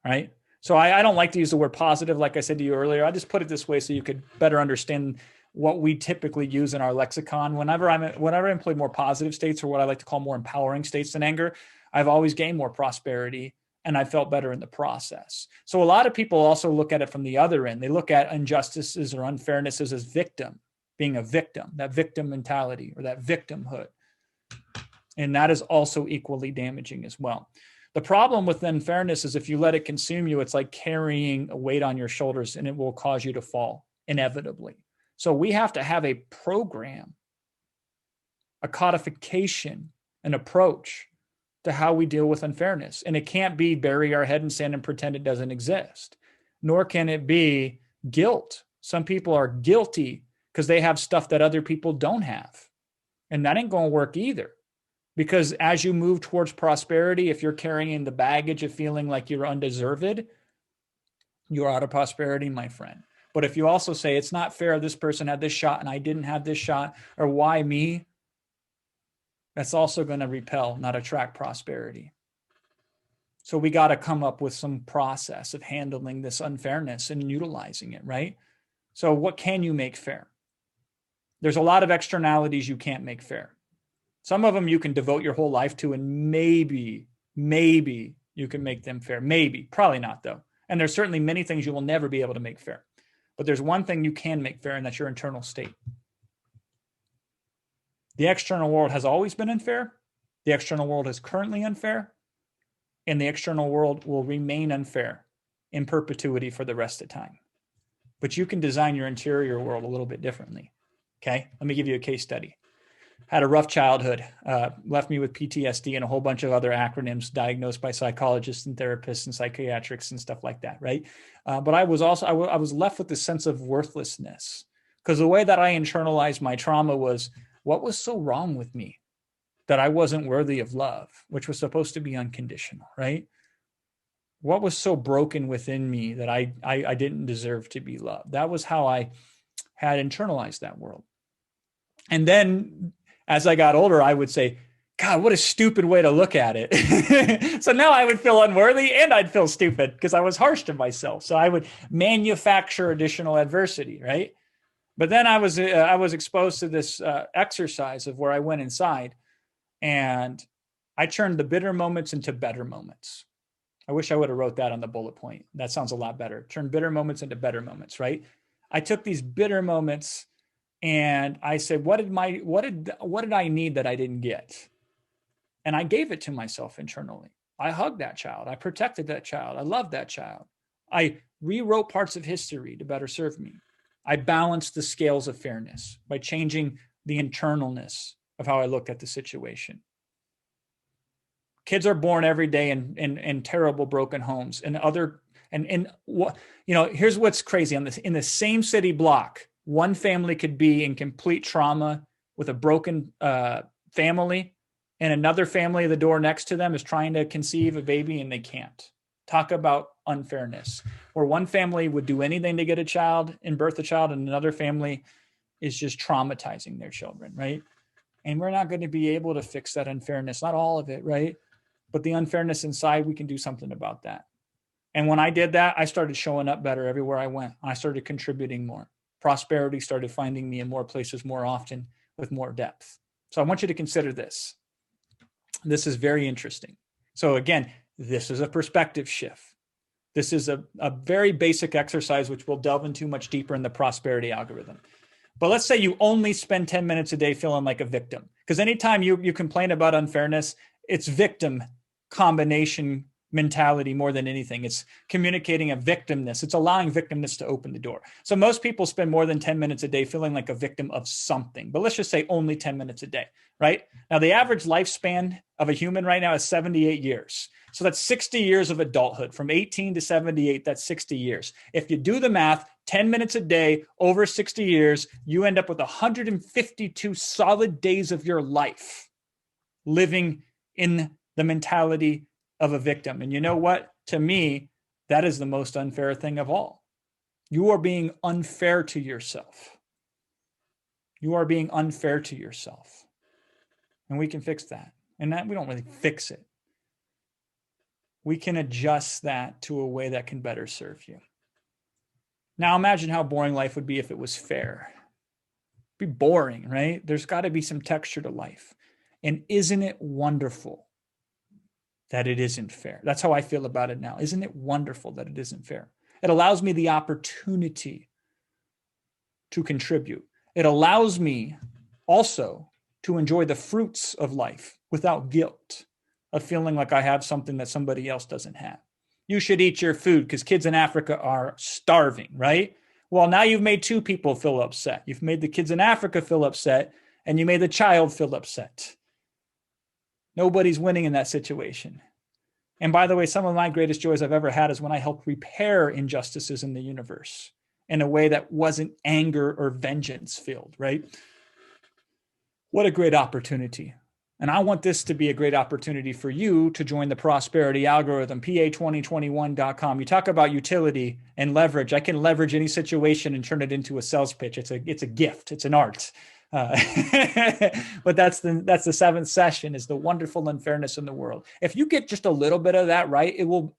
Right? So I don't like to use the word positive, like I said to you earlier. I just put it this way so you could better understand what we typically use in our lexicon. Whenever I employ more positive states or what I like to call more empowering states than anger, I've always gained more prosperity and I felt better in the process. So a lot of people also look at it from the other end. They look at injustices or unfairnesses as being a victim, that victim mentality or that victimhood. And that is also equally damaging as well. The problem with unfairness is if you let it consume you, it's like carrying a weight on your shoulders and it will cause you to fall inevitably. So we have to have a program, a codification, an approach to how we deal with unfairness. And it can't be bury our head in sand and pretend it doesn't exist, nor can it be guilt. Some people are guilty because they have stuff that other people don't have. And that ain't going to work either. Because as you move towards prosperity, if you're carrying the baggage of feeling like you're undeserved, you're out of prosperity, my friend. But if you also say, it's not fair, this person had this shot and I didn't have this shot, or why me? That's also going to repel, not attract prosperity. So we got to come up with some process of handling this unfairness and utilizing it, right? So what can you make fair? There's a lot of externalities you can't make fair. Some of them you can devote your whole life to, and maybe you can make them fair. Maybe, probably not though. And there's certainly many things you will never be able to make fair. But there's one thing you can make fair, and that's your internal state. The external world has always been unfair. The external world is currently unfair. And the external world will remain unfair in perpetuity for the rest of time. But you can design your interior world a little bit differently. Okay, let me give you a case study. Had a rough childhood, left me with PTSD and a whole bunch of other acronyms diagnosed by psychologists and therapists and psychiatrics and stuff like that, right? But I was left with this sense of worthlessness Because the way that I internalized my trauma was, what was so wrong with me that I wasn't worthy of love, which was supposed to be unconditional, right? What was so broken within me that I didn't deserve to be loved? That was how I had internalized that world. And then as I got older, I would say, God, what a stupid way to look at it. So now I would feel unworthy and I'd feel stupid because I was harsh to myself. So I would manufacture additional adversity, right? But then I was exposed to this exercise of where I went inside and I turned the bitter moments into better moments. I wish I would have wrote that on the bullet point. That sounds a lot better. Turn bitter moments into better moments, right? I took these bitter moments and I said, what did I need that I didn't get? And I gave it to myself internally. I hugged that child. I protected that child. I loved that child. I rewrote parts of history to better serve me. I balanced the scales of fairness by changing the internalness of how I looked at the situation. Kids are born every day in terrible, broken homes. Here's what's crazy. In the same city block, one family could be in complete trauma with a broken family, and another family, the door next to them, is trying to conceive a baby and they can't. Talk about unfairness, where one family would do anything to get a child and birth a child, and another family is just traumatizing their children, right? And we're not going to be able to fix that unfairness, not all of it, right? But the unfairness inside, we can do something about that. And when I did that, I started showing up better everywhere I went. I started contributing more. Prosperity started finding me in more places more often with more depth. So I want you to consider this. This is very interesting. So again, this is a perspective shift. This is a very basic exercise, which we'll delve into much deeper in the prosperity algorithm. But let's say you only spend 10 minutes a day feeling like a victim. Because anytime you complain about unfairness, it's victim combination mentality more than anything. It's communicating a victimness. It's allowing victimness to open the door. So most people spend more than 10 minutes a day feeling like a victim of something. But let's just say only 10 minutes a day, right? Now, the average lifespan of a human right now is 78 years. So that's 60 years of adulthood. From 18 to 78, that's 60 years. If you do the math, 10 minutes a day over 60 years, you end up with 152 solid days of your life living in the mentality of a victim. And you know what? To me, that is the most unfair thing of all. You are being unfair to yourself. You are being unfair to yourself. And we can fix that. And that we don't really fix it. We can adjust that to a way that can better serve you. Now imagine how boring life would be if it was fair. It'd be boring, right? There's got to be some texture to life. And isn't it wonderful that it isn't fair? That's how I feel about it now. Isn't it wonderful that it isn't fair? It allows me the opportunity to contribute. It allows me also to enjoy the fruits of life without guilt of feeling like I have something that somebody else doesn't have. You should eat your food because kids in Africa are starving, right? Well, now you've made two people feel upset. You've made the kids in Africa feel upset, and you made the child feel upset. Nobody's winning in that situation. And by the way, some of my greatest joys I've ever had is when I helped repair injustices in the universe in a way that wasn't anger or vengeance filled, right? What a great opportunity. And I want this to be a great opportunity for you to join the prosperity algorithm, PA2021.com. You talk about utility and leverage. I can leverage any situation and turn it into a sales pitch. It's a gift. It's an art. But that's the seventh session, is the wonderful unfairness in the world. If you get just a little bit of that right, it will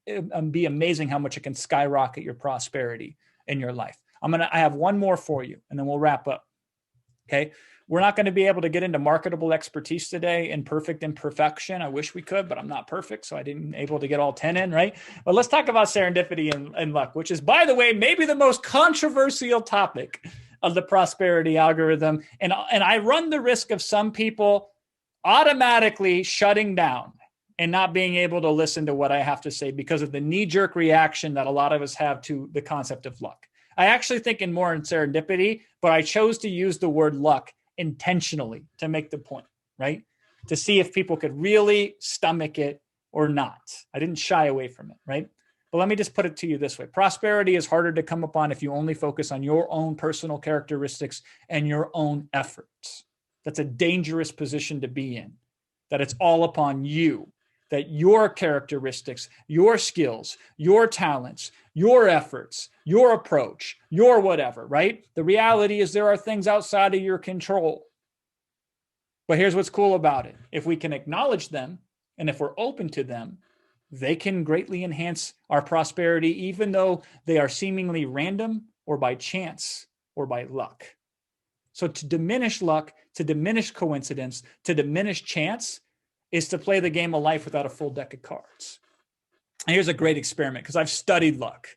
be amazing how much it can skyrocket your prosperity in your life. I have one more for you, and then we'll wrap up. Okay. We're not going to be able to get into marketable expertise today in perfect imperfection. I wish we could, but I'm not perfect, so I didn't able to get all 10 in, right? But let's talk about serendipity and luck, which is, by the way, maybe the most controversial topic of the prosperity algorithm. And I run the risk of some people automatically shutting down and not being able to listen to what I have to say because of the knee-jerk reaction that a lot of us have to the concept of luck. I actually think more in serendipity, but I chose to use the word luck intentionally to make the point, right? To see if people could really stomach it or not. I didn't shy away from it, right? But let me just put it to you this way. Prosperity is harder to come upon if you only focus on your own personal characteristics and your own efforts. That's a dangerous position to be in, that it's all upon you, that your characteristics, your skills, your talents, your efforts, your approach, your whatever, right? The reality is there are things outside of your control. But here's what's cool about it. If we can acknowledge them, and if we're open to them, they can greatly enhance our prosperity, even though they are seemingly random or by chance or by luck. So to diminish luck, to diminish coincidence, to diminish chance is to play the game of life without a full deck of cards. And here's a great experiment, because I've studied luck.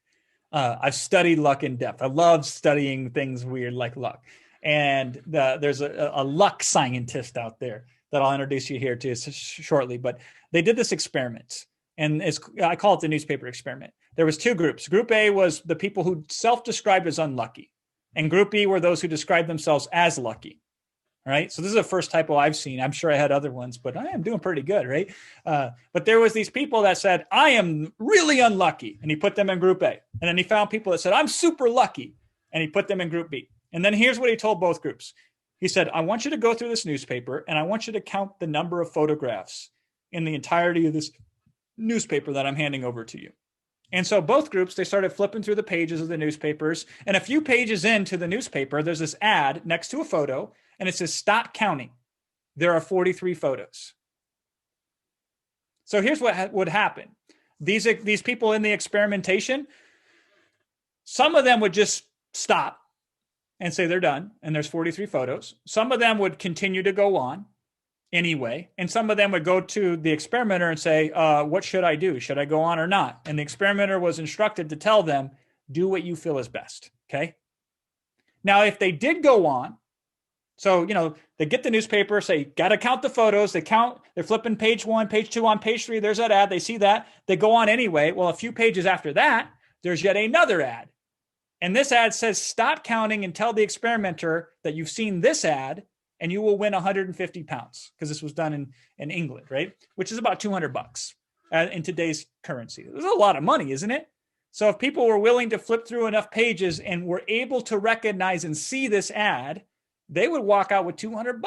I've studied luck in depth. I love studying things weird like luck. And there's a luck scientist out there that I'll introduce you here to shortly. But they did this experiment, and I call it the newspaper experiment. There was two groups. Group A was the people who self-described as unlucky, and Group B were those who described themselves as lucky. All right. So this is the first typo I've seen. I'm sure I had other ones, but I am doing pretty good, right? But there was these people that said, I am really unlucky. And he put them in Group A. And then he found people that said, I'm super lucky. And he put them in Group B. And then here's what he told both groups. He said, I want you to go through this newspaper, and I want you to count the number of photographs in the entirety of this newspaper that I'm handing over to you. And so both groups, they started flipping through the pages of the newspapers. And a few pages into the newspaper, there's this ad next to a photo, and it says, stop counting. There are 43 photos. So here's what would happen. These people in the experimentation, some of them would just stop and say they're done, and there's 43 photos. Some of them would continue to go on anyway, and some of them would go to the experimenter and say, what should I do? Should I go on or not? And the experimenter was instructed to tell them, do what you feel is best, okay? Now, if they did go on, so, they get the newspaper, say, got to count the photos. They count, they're flipping page 1, page 2, on page 3. There's that ad. They see that. They go on anyway. Well, a few pages after that, there's yet another ad. And this ad says, stop counting and tell the experimenter that you've seen this ad and you will win 150 pounds, because this was done in England, right? Which is about $200 in today's currency. There's a lot of money, isn't it? So if people were willing to flip through enough pages and were able to recognize and see this ad, they would walk out with $200.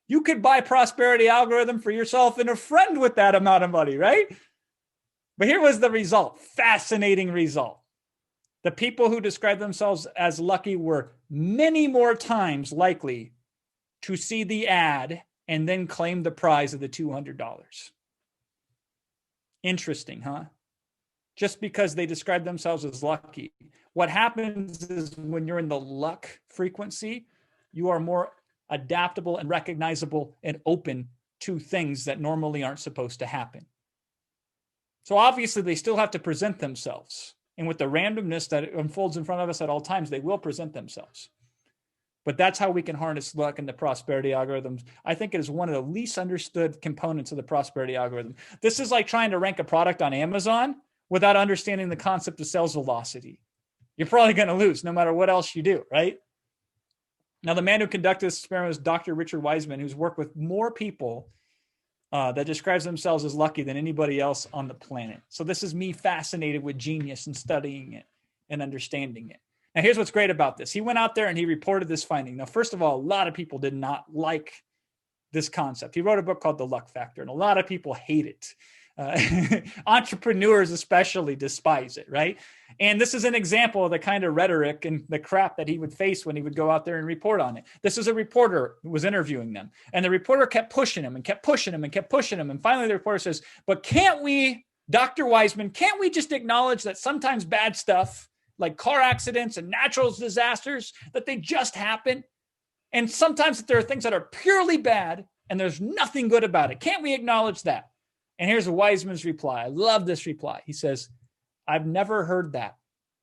You could buy prosperity algorithm for yourself and a friend with that amount of money, right? But here was the result. Fascinating result. The people who described themselves as lucky were many more times likely to see the ad and then claim the prize of the $200. Interesting, huh? Just because they describe themselves as lucky. What happens is when you're in the luck frequency, you are more adaptable and recognizable and open to things that normally aren't supposed to happen. So obviously they still have to present themselves. And with the randomness that unfolds in front of us at all times, they will present themselves. But that's how we can harness luck in the prosperity algorithms. I think it is one of the least understood components of the prosperity algorithm. This is like trying to rank a product on Amazon without understanding the concept of sales velocity. You're probably going to lose no matter what else you do, right? Now, the man who conducted this experiment was Dr. Richard Wiseman, who's worked with more people that describes themselves as lucky than anybody else on the planet. So this is me fascinated with genius and studying it and understanding it. Now, here's what's great about this. He went out there and he reported this finding. Now, first of all, a lot of people did not like this concept. He wrote a book called The Luck Factor, and a lot of people hate it. Entrepreneurs especially despise it, right? And this is an example of the kind of rhetoric and the crap that he would face when he would go out there and report on it. This is a reporter who was interviewing them, and the reporter kept pushing him and kept pushing him and kept pushing him. And finally the reporter says, but can't we, Dr. Wiseman, can't we just acknowledge that sometimes bad stuff like car accidents and natural disasters, that they just happen? And sometimes that there are things that are purely bad and there's nothing good about it. Can't we acknowledge that? And here's Wiseman's reply. I love this reply. He says, I've never heard that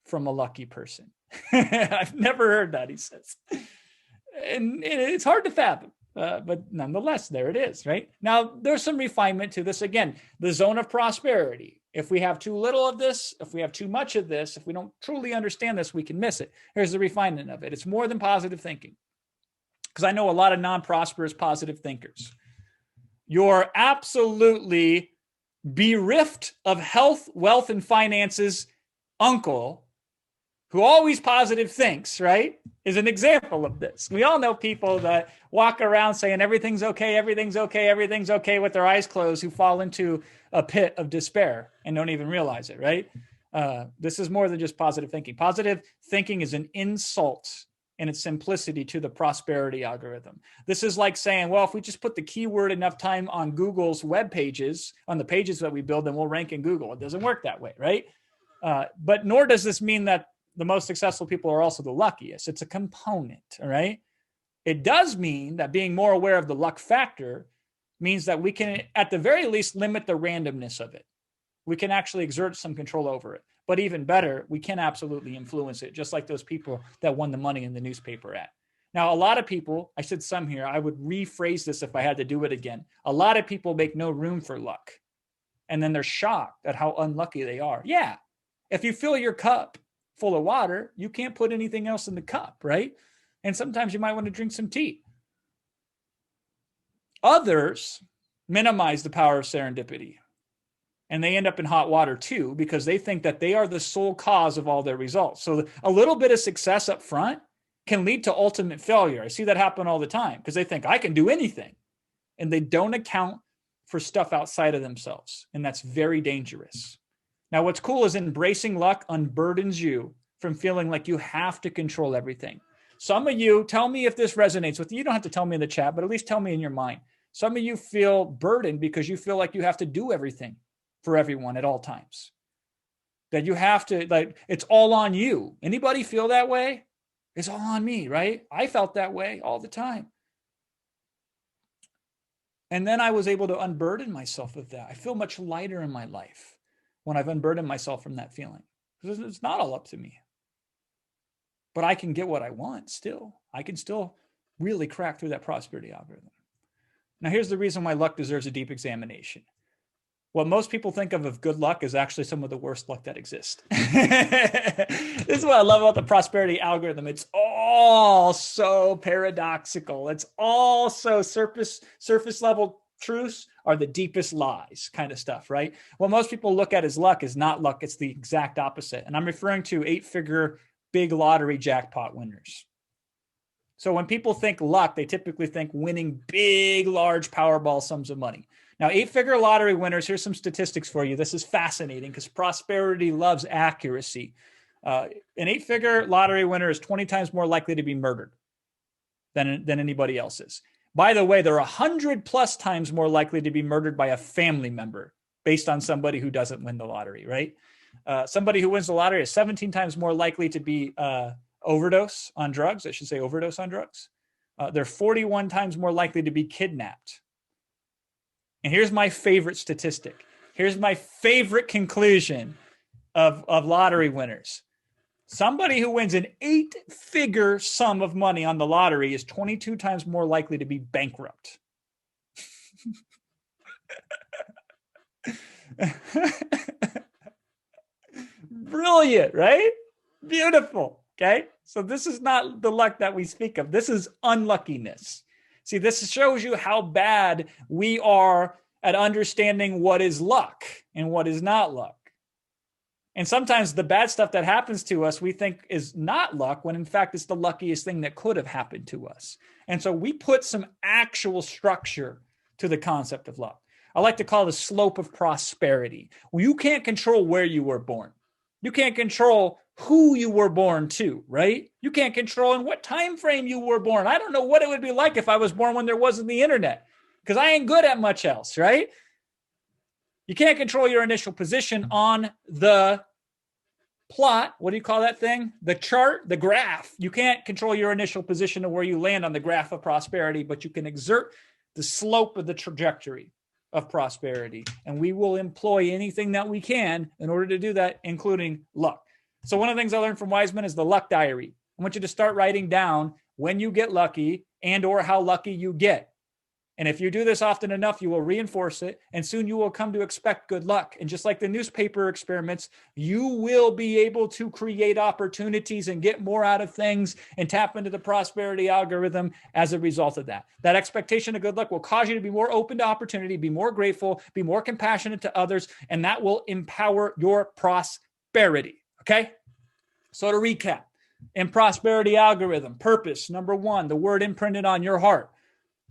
from a lucky person. I've never heard that, he says. And it's hard to fathom, but nonetheless, there it is, right? Now, there's some refinement to this. Again, the zone of prosperity. If we have too little of this, if we have too much of this, if we don't truly understand this, we can miss it. Here's the refinement of it. It's more than positive thinking. Because I know a lot of non-prosperous positive thinkers. You're absolutely bereft of health, wealth, and finances uncle, who always positive thinks, right, is an example of this. We all know people that walk around saying everything's okay, everything's okay, everything's okay with their eyes closed, who fall into a pit of despair and don't even realize it, right? This is more than just positive thinking. Positive thinking is an insult in its simplicity to the prosperity algorithm. This is like saying, well, if we just put the keyword enough time on Google's web pages, on the pages that we build, then we'll rank in Google. It doesn't work that way, right? But nor does this mean that the most successful people are also the luckiest. It's a component, all right? It does mean that being more aware of the luck factor means that we can, at the very least, limit the randomness of it. We can actually exert some control over it. But even better, we can absolutely influence it, just like those people that won the money in the newspaper ad. Now, a lot of people, I said some here, I would rephrase this if I had to do it again. A lot of people make no room for luck. And then they're shocked at how unlucky they are. Yeah, if you fill your cup full of water, you can't put anything else in the cup, right? And sometimes you might want to drink some tea. Others minimize the power of serendipity. And they end up in hot water too, because they think that they are the sole cause of all their results. So a little bit of success up front can lead to ultimate failure. I see that happen all the time because they think I can do anything. And they don't account for stuff outside of themselves. And that's very dangerous. Now, what's cool is embracing luck unburdens you from feeling like you have to control everything. Some of you, tell me if this resonates with you. You don't have to tell me in the chat, but at least tell me in your mind. Some of you feel burdened because you feel like you have to do everything for everyone at all times. That you have to, like, it's all on you. Anybody feel that way? It's all on me, right? I felt that way all the time. And then I was able to unburden myself of that. I feel much lighter in my life when I've unburdened myself from that feeling. Because it's not all up to me. But I can get what I want still. I can still really crack through that prosperity algorithm. Now, here's the reason why luck deserves a deep examination. What most people think of good luck is actually some of the worst luck that exists. This is what I love about the prosperity algorithm. It's all so paradoxical. It's all so surface level truths are the deepest lies kind of stuff, right? What most people look at as luck is not luck. It's the exact opposite. And I'm referring to 8-figure big lottery jackpot winners. So when people think luck, they typically think winning big, large Powerball sums of money. Now, 8-figure lottery winners, here's some statistics for you. This is fascinating because prosperity loves accuracy. An 8-figure lottery winner is 20 times more likely to be murdered than anybody else is. By the way, they're 100+ times more likely to be murdered by a family member based on somebody who doesn't win the lottery, right? Somebody who wins the lottery is 17 times more likely to be overdose on drugs. I should say overdose on drugs. They're 41 times more likely to be kidnapped. And here's my favorite statistic. Here's my favorite conclusion of lottery winners. Somebody who wins an 8-figure sum of money on the lottery is 22 times more likely to be bankrupt. Brilliant, right? Beautiful. Okay. So this is not the luck that we speak of. This is unluckiness. See, this shows you how bad we are at understanding what is luck and what is not luck. And sometimes the bad stuff that happens to us, we think is not luck, when in fact it's the luckiest thing that could have happened to us. And so we put some actual structure to the concept of luck. I like to call it a slope of prosperity. Well, you can't control where you were born. You can't control who you were born to, right? You can't control in what time frame you were born. I don't know what it would be like if I was born when there wasn't the internet, because I ain't good at much else, right? You can't control your initial position on the plot. What do you call that thing? The chart, the graph. You can't control your initial position of where you land on the graph of prosperity, but you can exert the slope of the trajectory of prosperity. And we will employ anything that we can in order to do that, including luck. So one of the things I learned from Wiseman is the luck diary. I want you to start writing down when you get lucky and or how lucky you get. And if you do this often enough, you will reinforce it, and soon you will come to expect good luck. And just like the newspaper experiments, you will be able to create opportunities and get more out of things and tap into the prosperity algorithm as a result of that. That expectation of good luck will cause you to be more open to opportunity, be more grateful, be more compassionate to others, and that will empower your prosperity. Okay? So to recap, in prosperity algorithm, purpose, number 1, the word imprinted on your heart.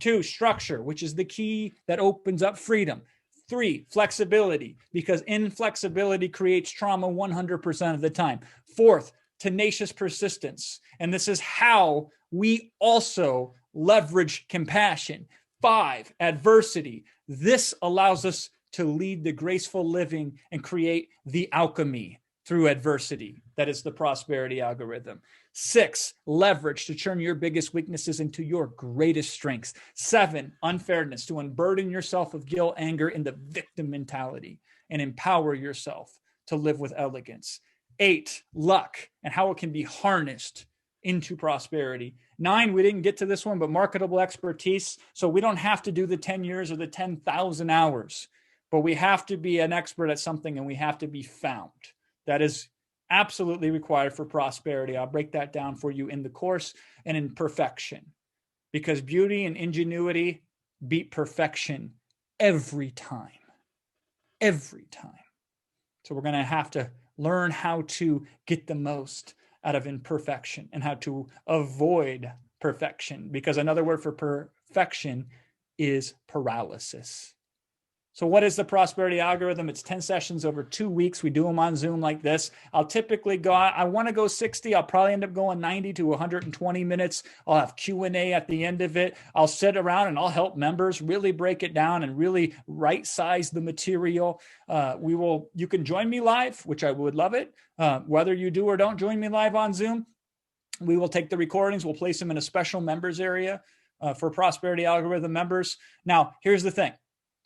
2, structure, which is the key that opens up freedom. 3, flexibility, because inflexibility creates trauma 100% of the time. 4th, tenacious persistence. And this is how we also leverage compassion. 5, adversity. This allows us to lead the graceful living and create the alchemy through adversity. That is the prosperity algorithm. 6, leverage, to turn your biggest weaknesses into your greatest strengths. 7, unfairness, to unburden yourself of guilt, anger, and the victim mentality and empower yourself to live with elegance. 8, luck, and how it can be harnessed into prosperity. 9, we didn't get to this one, but marketable expertise. So we don't have to do the 10 years or the 10,000 hours, but we have to be an expert at something, and we have to be found. That is absolutely required for prosperity. I'll break that down for you in the course, and in perfection, because beauty and ingenuity beat perfection every time. Every time. So we're going to have to learn how to get the most out of imperfection and how to avoid perfection, because another word for perfection is paralysis. So what is the prosperity algorithm? It's 10 sessions over 2 weeks. We do them on Zoom like this. I'll typically go, I want to go 60. I'll probably end up going 90 to 120 minutes. I'll have Q&A at the end of it. I'll sit around and I'll help members really break it down and really right size the material. You can join me live, which I would love it. Whether you do or don't join me live on Zoom, we will take the recordings. We'll place them in a special members area for prosperity algorithm members. Now, here's the thing.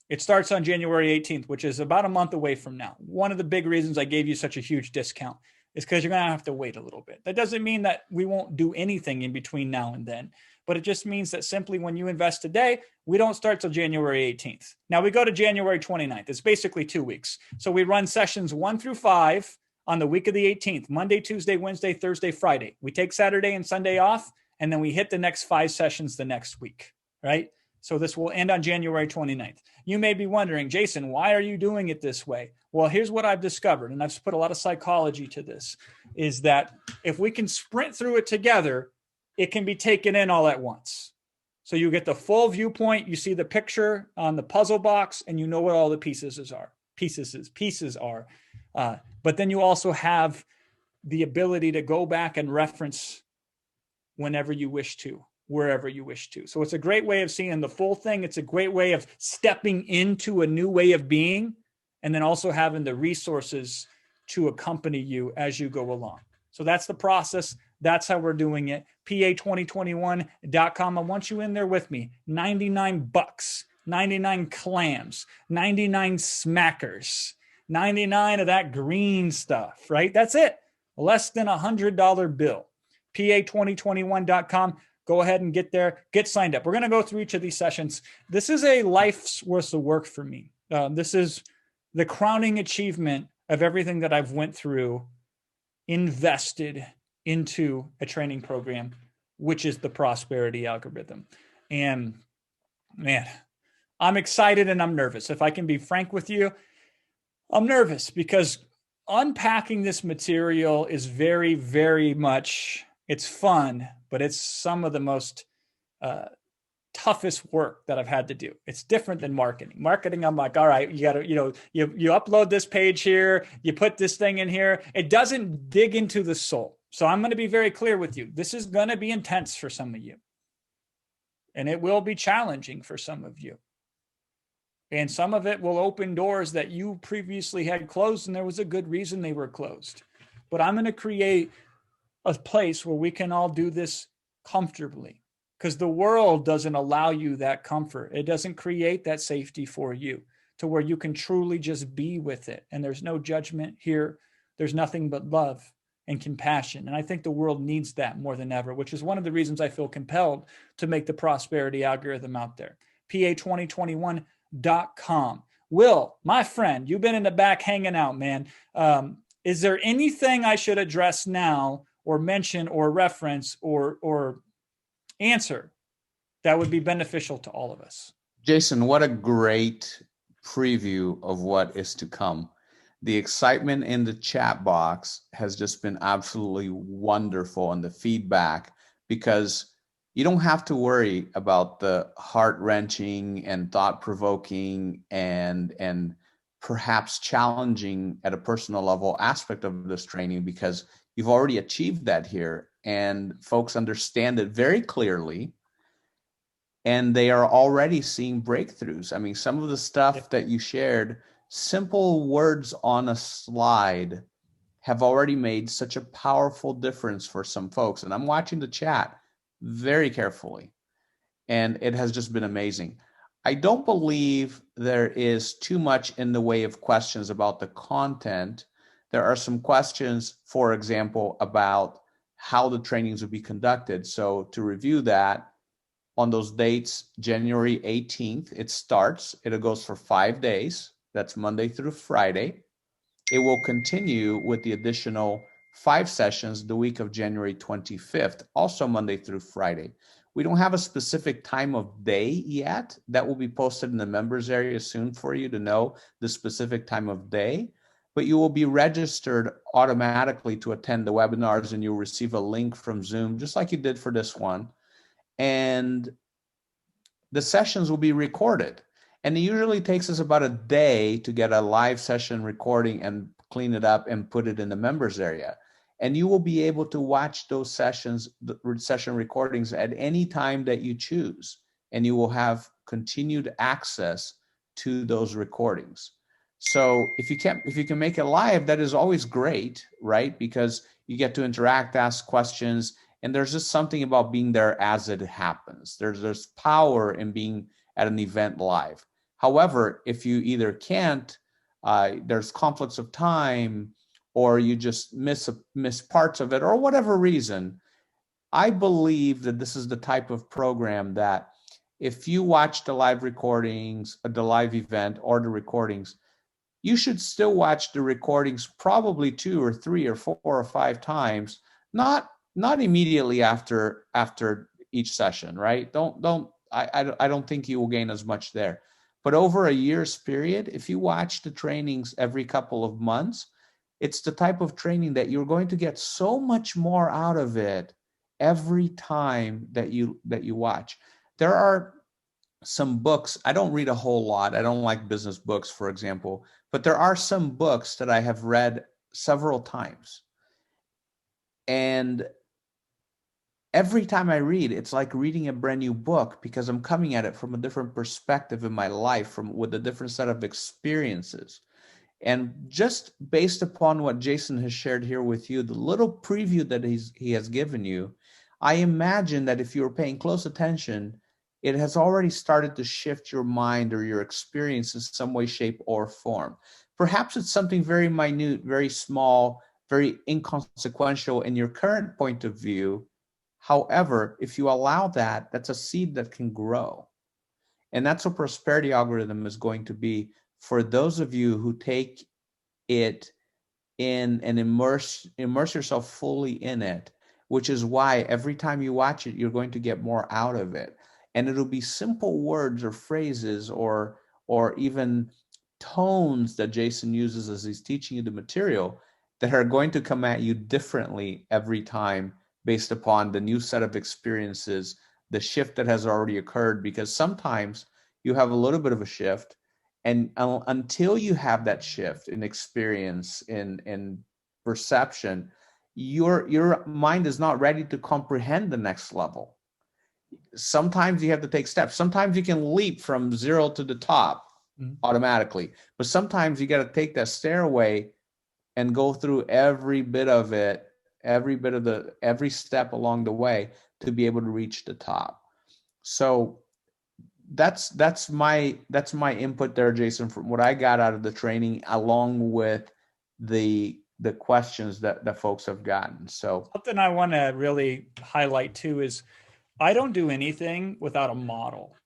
It starts on January 18th, which is about a month away from now. One of the big reasons I gave you such a huge discount is because you're going to have to wait a little bit. That doesn't mean that we won't do anything in between now and then, but it just means that simply when you invest today, we don't start till January 18th. Now we go to January 29th. It's basically 2 weeks. So we run sessions 1 through 5 on the week of the 18th, Monday, Tuesday, Wednesday, Thursday, Friday. We take Saturday and Sunday off, and then we hit the next 5 sessions the next week, right? So this will end on January 29th. You may be wondering, Jason, why are you doing it this way? Well, here's what I've discovered, and I've put a lot of psychology to this, is that if we can sprint through it together, it can be taken in all at once. So you get the full viewpoint, you see the picture on the puzzle box, and you know what all the pieces are. But then you also have the ability to go back and reference whenever you wish to, wherever you wish to. So it's a great way of seeing the full thing. It's a great way of stepping into a new way of being, and then also having the resources to accompany you as you go along. So that's the process. That's how we're doing it. PA2021.com. I want you in there with me. $99, 99 clams, 99 smackers, 99 of that green stuff, right? That's it. Less than $100 bill. PA2021.com. Go ahead and get there, get signed up. We're going to go through each of these sessions. This is a life's worth of work for me. This is the crowning achievement of everything that I've went through, invested into a training program, which is the prosperity algorithm. And man, I'm excited and I'm nervous. If I can be frank with you, I'm nervous because unpacking this material is very, very much, it's fun, but it's some of the most toughest work that I've had to do. It's different than marketing. Marketing, I'm like, all right, you got to, you upload this page here, you put this thing in here. It doesn't dig into the soul. So I'm going to be very clear with you. This is going to be intense for some of you. And it will be challenging for some of you. And some of it will open doors that you previously had closed, and there was a good reason they were closed. But I'm going to create a place where we can all do this comfortably, because the world doesn't allow you that comfort. It doesn't create that safety for you to where you can truly just be with it. And there's no judgment here. There's nothing but love and compassion. And I think the world needs that more than ever, which is one of the reasons I feel compelled to make the prosperity algorithm out there. pa2021.com. Will, my friend, you've been in the back hanging out, man. Is there anything I should address now or mention or reference or answer that would be beneficial to all of us? Jason, what a great preview of what is to come. The excitement in the chat box has just been absolutely wonderful, and the feedback, because you don't have to worry about the heart-wrenching and thought-provoking and perhaps challenging at a personal level aspect of this training, because you've already achieved that here, and folks understand it very clearly, and they are already seeing breakthroughs. I mean, some of the stuff that you shared, simple words on a slide, have already made such a powerful difference for some folks. And I'm watching the chat very carefully, and it has just been amazing. I don't believe there is too much in the way of questions about the content. There are some questions, for example, about how the trainings will be conducted. So to review that, on those dates, January 18th, it starts. It goes for 5 days. That's Monday through Friday. It will continue with the additional 5 sessions the week of January 25th, also Monday through Friday. We don't have a specific time of day yet. That will be posted in the members area soon for you to know the specific time of day. But you will be registered automatically to attend the webinars, and you'll receive a link from Zoom, just like you did for this one. And the sessions will be recorded. And it usually takes us about a day to get a live session recording and clean it up and put it in the members area. And you will be able to watch those sessions, the session recordings, at any time that you choose. And you will have continued access to those recordings. So if you can make it live, that is always great, right? Because you get to interact, ask questions, and there's just something about being there as it happens. There's power in being at an event live. However, if you either can't, there's conflicts of time, or you just miss parts of it, or whatever reason, I believe that this is the type of program that if you watch the live recordings, the live event, or the recordings, you should still watch the recordings probably 2 or 3 or 4 or 5 times, not immediately after each session, right? I don't think you will gain as much there. But over a year's period, if you watch the trainings every couple of months, it's the type of training that you're going to get so much more out of it every time that you watch. There are some books. I don't read a whole lot. I don't like business books, for example, but there are some books that I have read several times. And every time I read, it's like reading a brand new book, because I'm coming at it from a different perspective in my life, with a different set of experiences. And just based upon what Jason has shared here with you, the little preview that he has given you, I imagine that if you're paying close attention, it has already started to shift your mind or your experience in some way, shape, or form. Perhaps it's something very minute, very small, very inconsequential in your current point of view. However, if you allow that, that's a seed that can grow. And that's what prosperity algorithm is going to be for those of you who take it in and immerse yourself fully in it, which is why every time you watch it, you're going to get more out of it. And it'll be simple words or phrases or even tones that Jason uses as he's teaching you the material that are going to come at you differently every time, based upon the new set of experiences, the shift that has already occurred. Because sometimes you have a little bit of a shift, and until you have that shift in experience, in perception, your mind is not ready to comprehend the next level. Sometimes you have to take steps. Sometimes you can leap from 0 to the top automatically, but sometimes you got to take that stairway and go through every bit of it, every step along the way to be able to reach the top. So that's my input there, Jason, from what I got out of the training, along with the questions that folks have gotten. So something I want to really highlight too is I don't do anything without a model.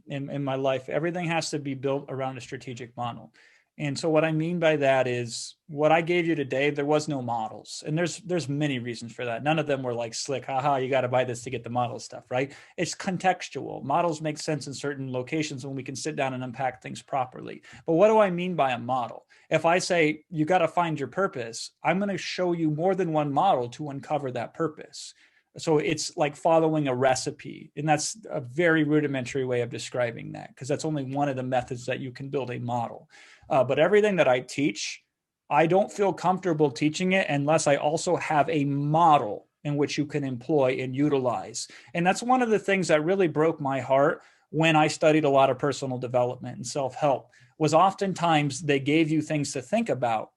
in my life. Everything has to be built around a strategic model. And so what I mean by that is what I gave you today, there was no models. And there's many reasons for that. None of them were like slick, haha, you got to buy this to get the model stuff, right? It's contextual. Models make sense in certain locations when we can sit down and unpack things properly. But what do I mean by a model? If I say you got to find your purpose, I'm going to show you more than one model to uncover that purpose. So it's like following a recipe. And that's a very rudimentary way of describing that, because that's only one of the methods that you can build a model. But everything that I teach, I don't feel comfortable teaching it unless I also have a model in which you can employ and utilize. And that's one of the things that really broke my heart when I studied a lot of personal development and self-help, was oftentimes they gave you things to think about,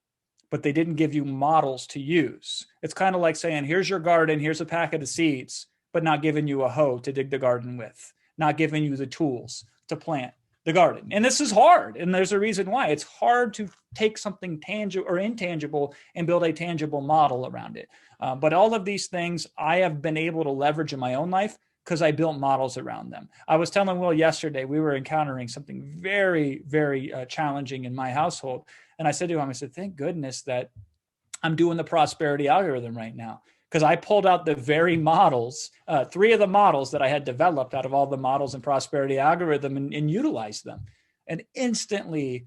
but they didn't give you models to use. It's kind of like saying, here's your garden, here's a packet of seeds, but not giving you a hoe to dig the garden with, not giving you the tools to plant the garden. And this is hard. And there's a reason why. It's hard to take something tangible or intangible and build a tangible model around it. But all of these things I have been able to leverage in my own life because I built models around them. I was telling Will yesterday, we were encountering something very, very challenging in my household. And I said to him, I said, thank goodness that I'm doing the prosperity algorithm right now, because I pulled out the very models, 3 of the models that I had developed out of all the models in prosperity algorithm, and utilized them, and instantly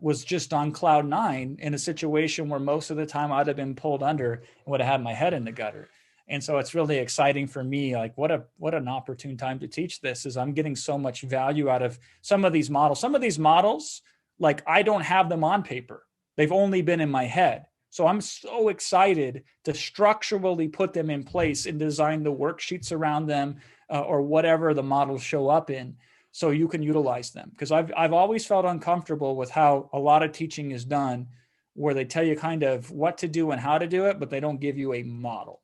was just on cloud 9 in a situation where most of the time I'd have been pulled under and would have had my head in the gutter. And so it's really exciting for me. Like what an opportune time to teach this, is I'm getting so much value out of some of these models. Some of these models, like I don't have them on paper. They've only been in my head. So I'm so excited to structurally put them in place and design the worksheets around them, or whatever the models show up in, so you can utilize them. Because I've always felt uncomfortable with how a lot of teaching is done, where they tell you kind of what to do and how to do it, but they don't give you a model.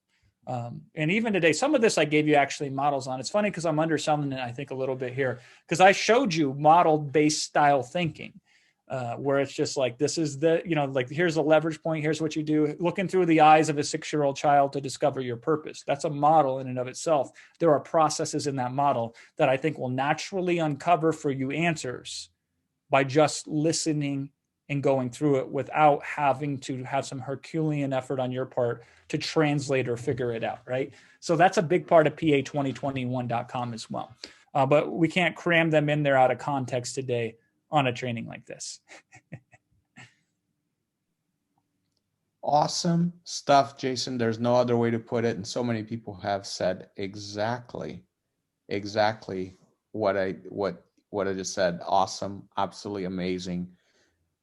And even today, some of this I gave you actually models on. It's funny because I'm underselling it, I think, a little bit here, because I showed you model-based style thinking. Where it's just like, this is the, like, here's a leverage point. Here's what you do. Looking through the eyes of a 6-year-old child to discover your purpose. That's a model in and of itself. There are processes in that model that I think will naturally uncover for you answers by just listening and going through it without having to have some Herculean effort on your part to translate or figure it out. Right. So that's a big part of PA2021.com as well. But we can't cram them in there out of context today on a training like this. Awesome stuff, Jason. There's no other way to put it. And so many people have said exactly what I just said. Awesome. Absolutely amazing.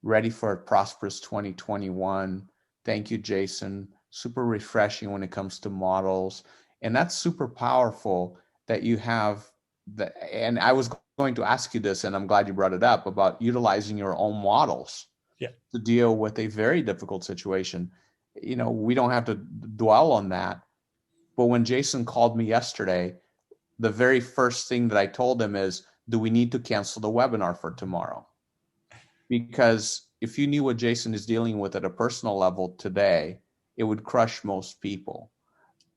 Ready for Prosperous 2021. Thank you, Jason. Super refreshing when it comes to models. And that's super powerful that you have that. And I was going to ask you this, and I'm glad you brought it up, about utilizing your own models to deal with a very difficult situation. We don't have to dwell on that. But when Jason called me yesterday, the very first thing that I told him is, do we need to cancel the webinar for tomorrow? Because if you knew what Jason is dealing with at a personal level today, it would crush most people.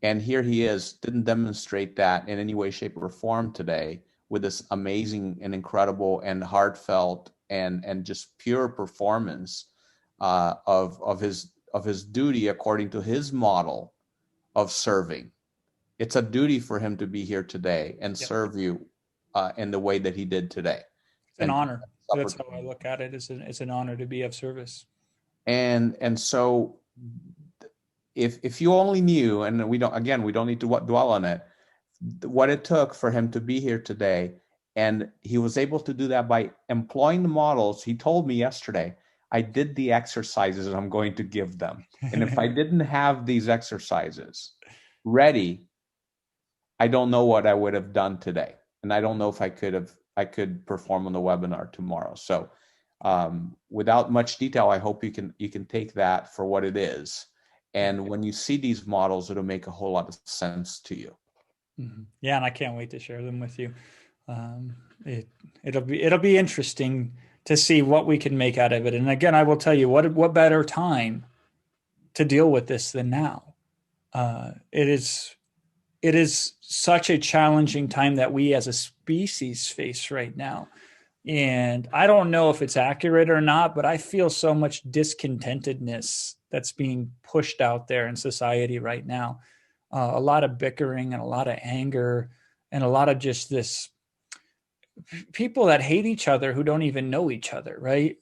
And here he is, didn't demonstrate that in any way, shape, or form today, with this amazing and incredible and heartfelt and just pure performance of his duty according to his model of serving. It's a duty for him to be here today and serve you in the way that he did today. It's an honor. That's how I look at it. It's an honor to be of service. And so if you only knew, and we don't need to dwell on it, what it took for him to be here today. And he was able to do that by employing the models. He told me yesterday, I did the exercises I'm going to give them. And if I didn't have these exercises ready, I don't know what I would have done today. And I don't know if I could perform on the webinar tomorrow. So without much detail, I hope you can take that for what it is. And when you see these models, it'll make a whole lot of sense to you. Mm-hmm. Yeah, and I can't wait to share them with you. It'll be interesting to see what we can make out of it. And again, I will tell you, what better time to deal with this than now? It it is such a challenging time that we as a species face right now. And I don't know if it's accurate or not, but I feel so much discontentedness that's being pushed out there in society right now. A lot of bickering and a lot of anger and a lot of just this people that hate each other who don't even know each other, right?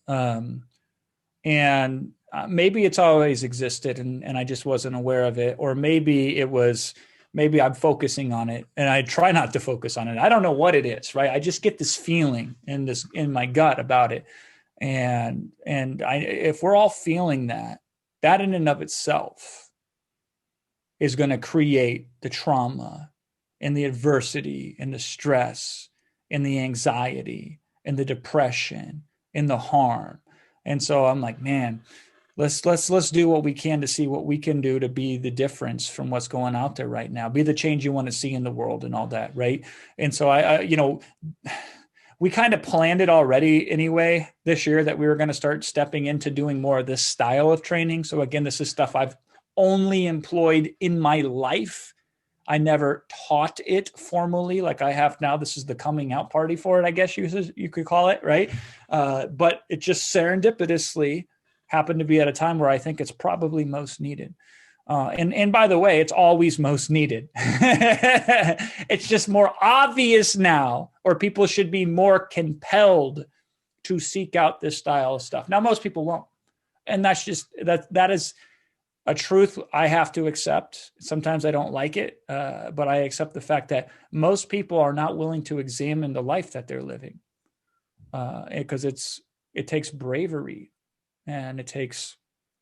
And maybe it's always existed and I just wasn't aware of it. Or maybe maybe I'm focusing on it and I try not to focus on it. I don't know what it is, right? I just get this feeling in my gut about it. And if we're all feeling that in and of itself is going to create the trauma and the adversity and the stress and the anxiety and the depression and the harm. And so I'm like, man, let's do what we can to see what we can do to be the difference from what's going out there right now, be the change you want to see in the world and all that. Right. And so we kind of planned it already anyway this year that we were going to start stepping into doing more of this style of training. So again, this is stuff I've only employed in my life. I never taught it formally like I have now. This is the coming out party for it, I guess you could call it, right? But it just serendipitously happened to be at a time where I think it's probably most needed. And by the way, it's always most needed. It's just more obvious now, or people should be more compelled to seek out this style of stuff. Now, most people won't. And that's just, that is a truth I have to accept. Sometimes I don't like it, but I accept the fact that most people are not willing to examine the life that they're living, because it takes bravery and it takes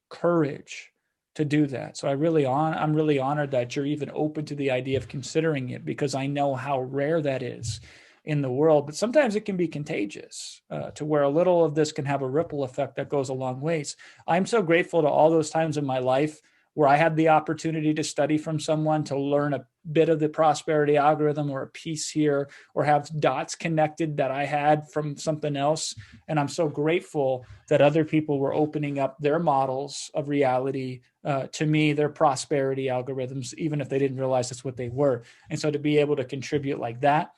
courage to do that. So I'm really honored that you're even open to the idea of considering it, because I know how rare that is in the world. But sometimes it can be contagious, to where a little of this can have a ripple effect that goes a long ways. I'm so grateful to all those times in my life where I had the opportunity to study from someone, to learn a bit of the prosperity algorithm or a piece here, or have dots connected that I had from something else. And I'm so grateful that other people were opening up their models of reality to me, their prosperity algorithms, even if they didn't realize that's what they were. And so to be able to contribute like that,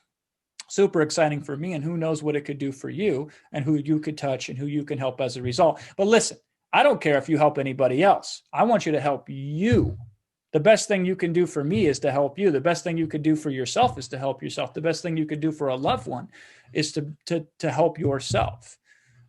super exciting for me, and who knows what it could do for you and who you could touch and who you can help as a result. But listen, I don't care if you help anybody else. I want you to help you. The best thing you can do for me is to help you. The best thing you could do for yourself is to help yourself. The best thing you could do for a loved one is to help yourself.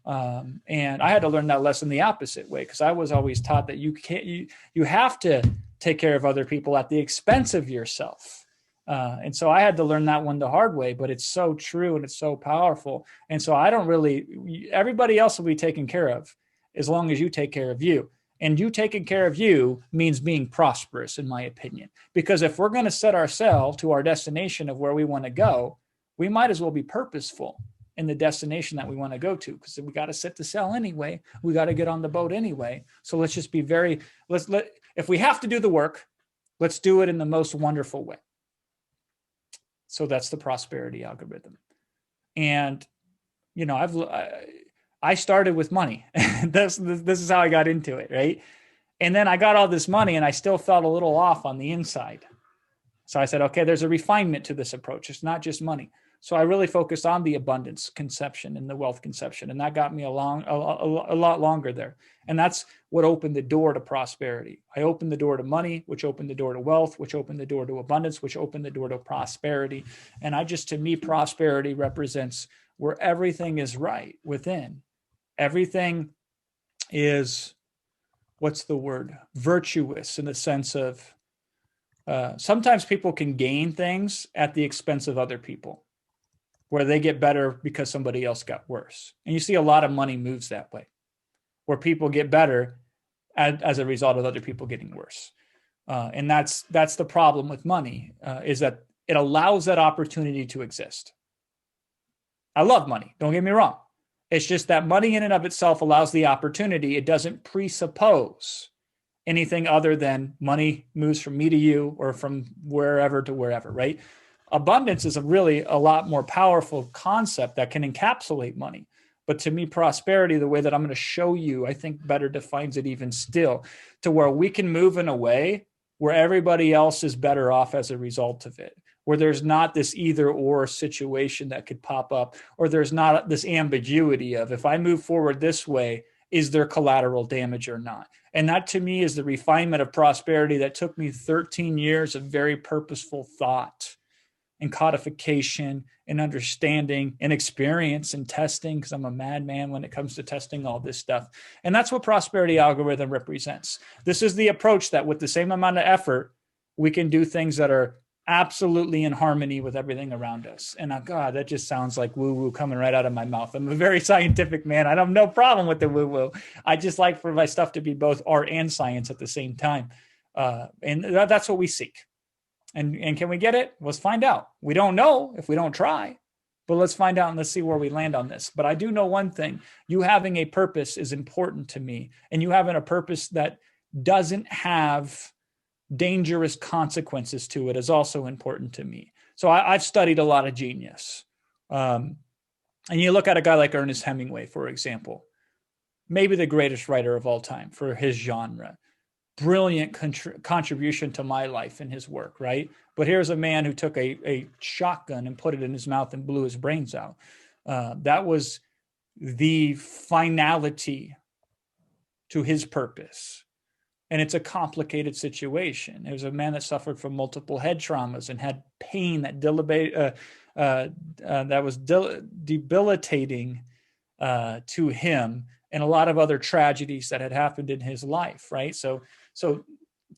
And I had to learn that lesson the opposite way, because I was always taught that you have to take care of other people at the expense of yourself. And so I had to learn that one the hard way, but it's so true and it's so powerful. And so everybody else will be taken care of as long as you take care of you. And you taking care of you means being prosperous, in my opinion, because if we're going to set ourselves to our destination of where we want to go, we might as well be purposeful in the destination that we want to go to, because we got to set the sail anyway. We got to get on the boat anyway. So let's just be if we have to do the work, let's do it in the most wonderful way. So that's the prosperity algorithm. And, I started with money. This is how I got into it, right? And then I got all this money and I still felt a little off on the inside. So I said, okay, there's a refinement to this approach. It's not just money. So I really focused on the abundance conception and the wealth conception. And that got me a lot longer there. And that's what opened the door to prosperity. I opened the door to money, which opened the door to wealth, which opened the door to abundance, which opened the door to prosperity. And to me, prosperity represents where everything is right within. Everything is, what's the word? Virtuous, in the sense of sometimes people can gain things at the expense of other people, where they get better because somebody else got worse. And you see a lot of money moves that way, where people get better as a result of other people getting worse. And that's the problem with money, is that it allows that opportunity to exist. I love money, don't get me wrong. It's just that money in and of itself allows the opportunity. It doesn't presuppose anything other than money moves from me to you, or from wherever to wherever, right? Abundance is a lot more powerful concept that can encapsulate money. But to me, prosperity, the way that I'm going to show you, I think better defines it even still, to where we can move in a way where everybody else is better off as a result of it, where there's not this either or situation that could pop up, or there's not this ambiguity of, if I move forward this way, is there collateral damage or not? And that to me is the refinement of prosperity that took me 13 years of very purposeful thought and codification and understanding and experience and testing, because I'm a madman when it comes to testing all this stuff. And that's what prosperity algorithm represents. This is the approach that with the same amount of effort, we can do things that are absolutely in harmony with everything around us. And God, that just sounds like woo-woo coming right out of my mouth. I'm a very scientific man. I have no problem with the woo-woo. I just like for my stuff to be both art and science at the same time. And that's what we seek. And can we get it? Let's find out. We don't know if we don't try, but let's find out and let's see where we land on this. But I do know one thing. You having a purpose is important to me. And you having a purpose that doesn't have dangerous consequences to it is also important to me. So I've studied a lot of genius. And you look at a guy like Ernest Hemingway, for example, maybe the greatest writer of all time for his genre. Brilliant contribution to my life in his work, right? But here's a man who took a shotgun and put it in his mouth and blew his brains out. That was the finality to his purpose. And it's a complicated situation. It was a man that suffered from multiple head traumas and had pain that was debilitating to him, and a lot of other tragedies that had happened in his life, right? So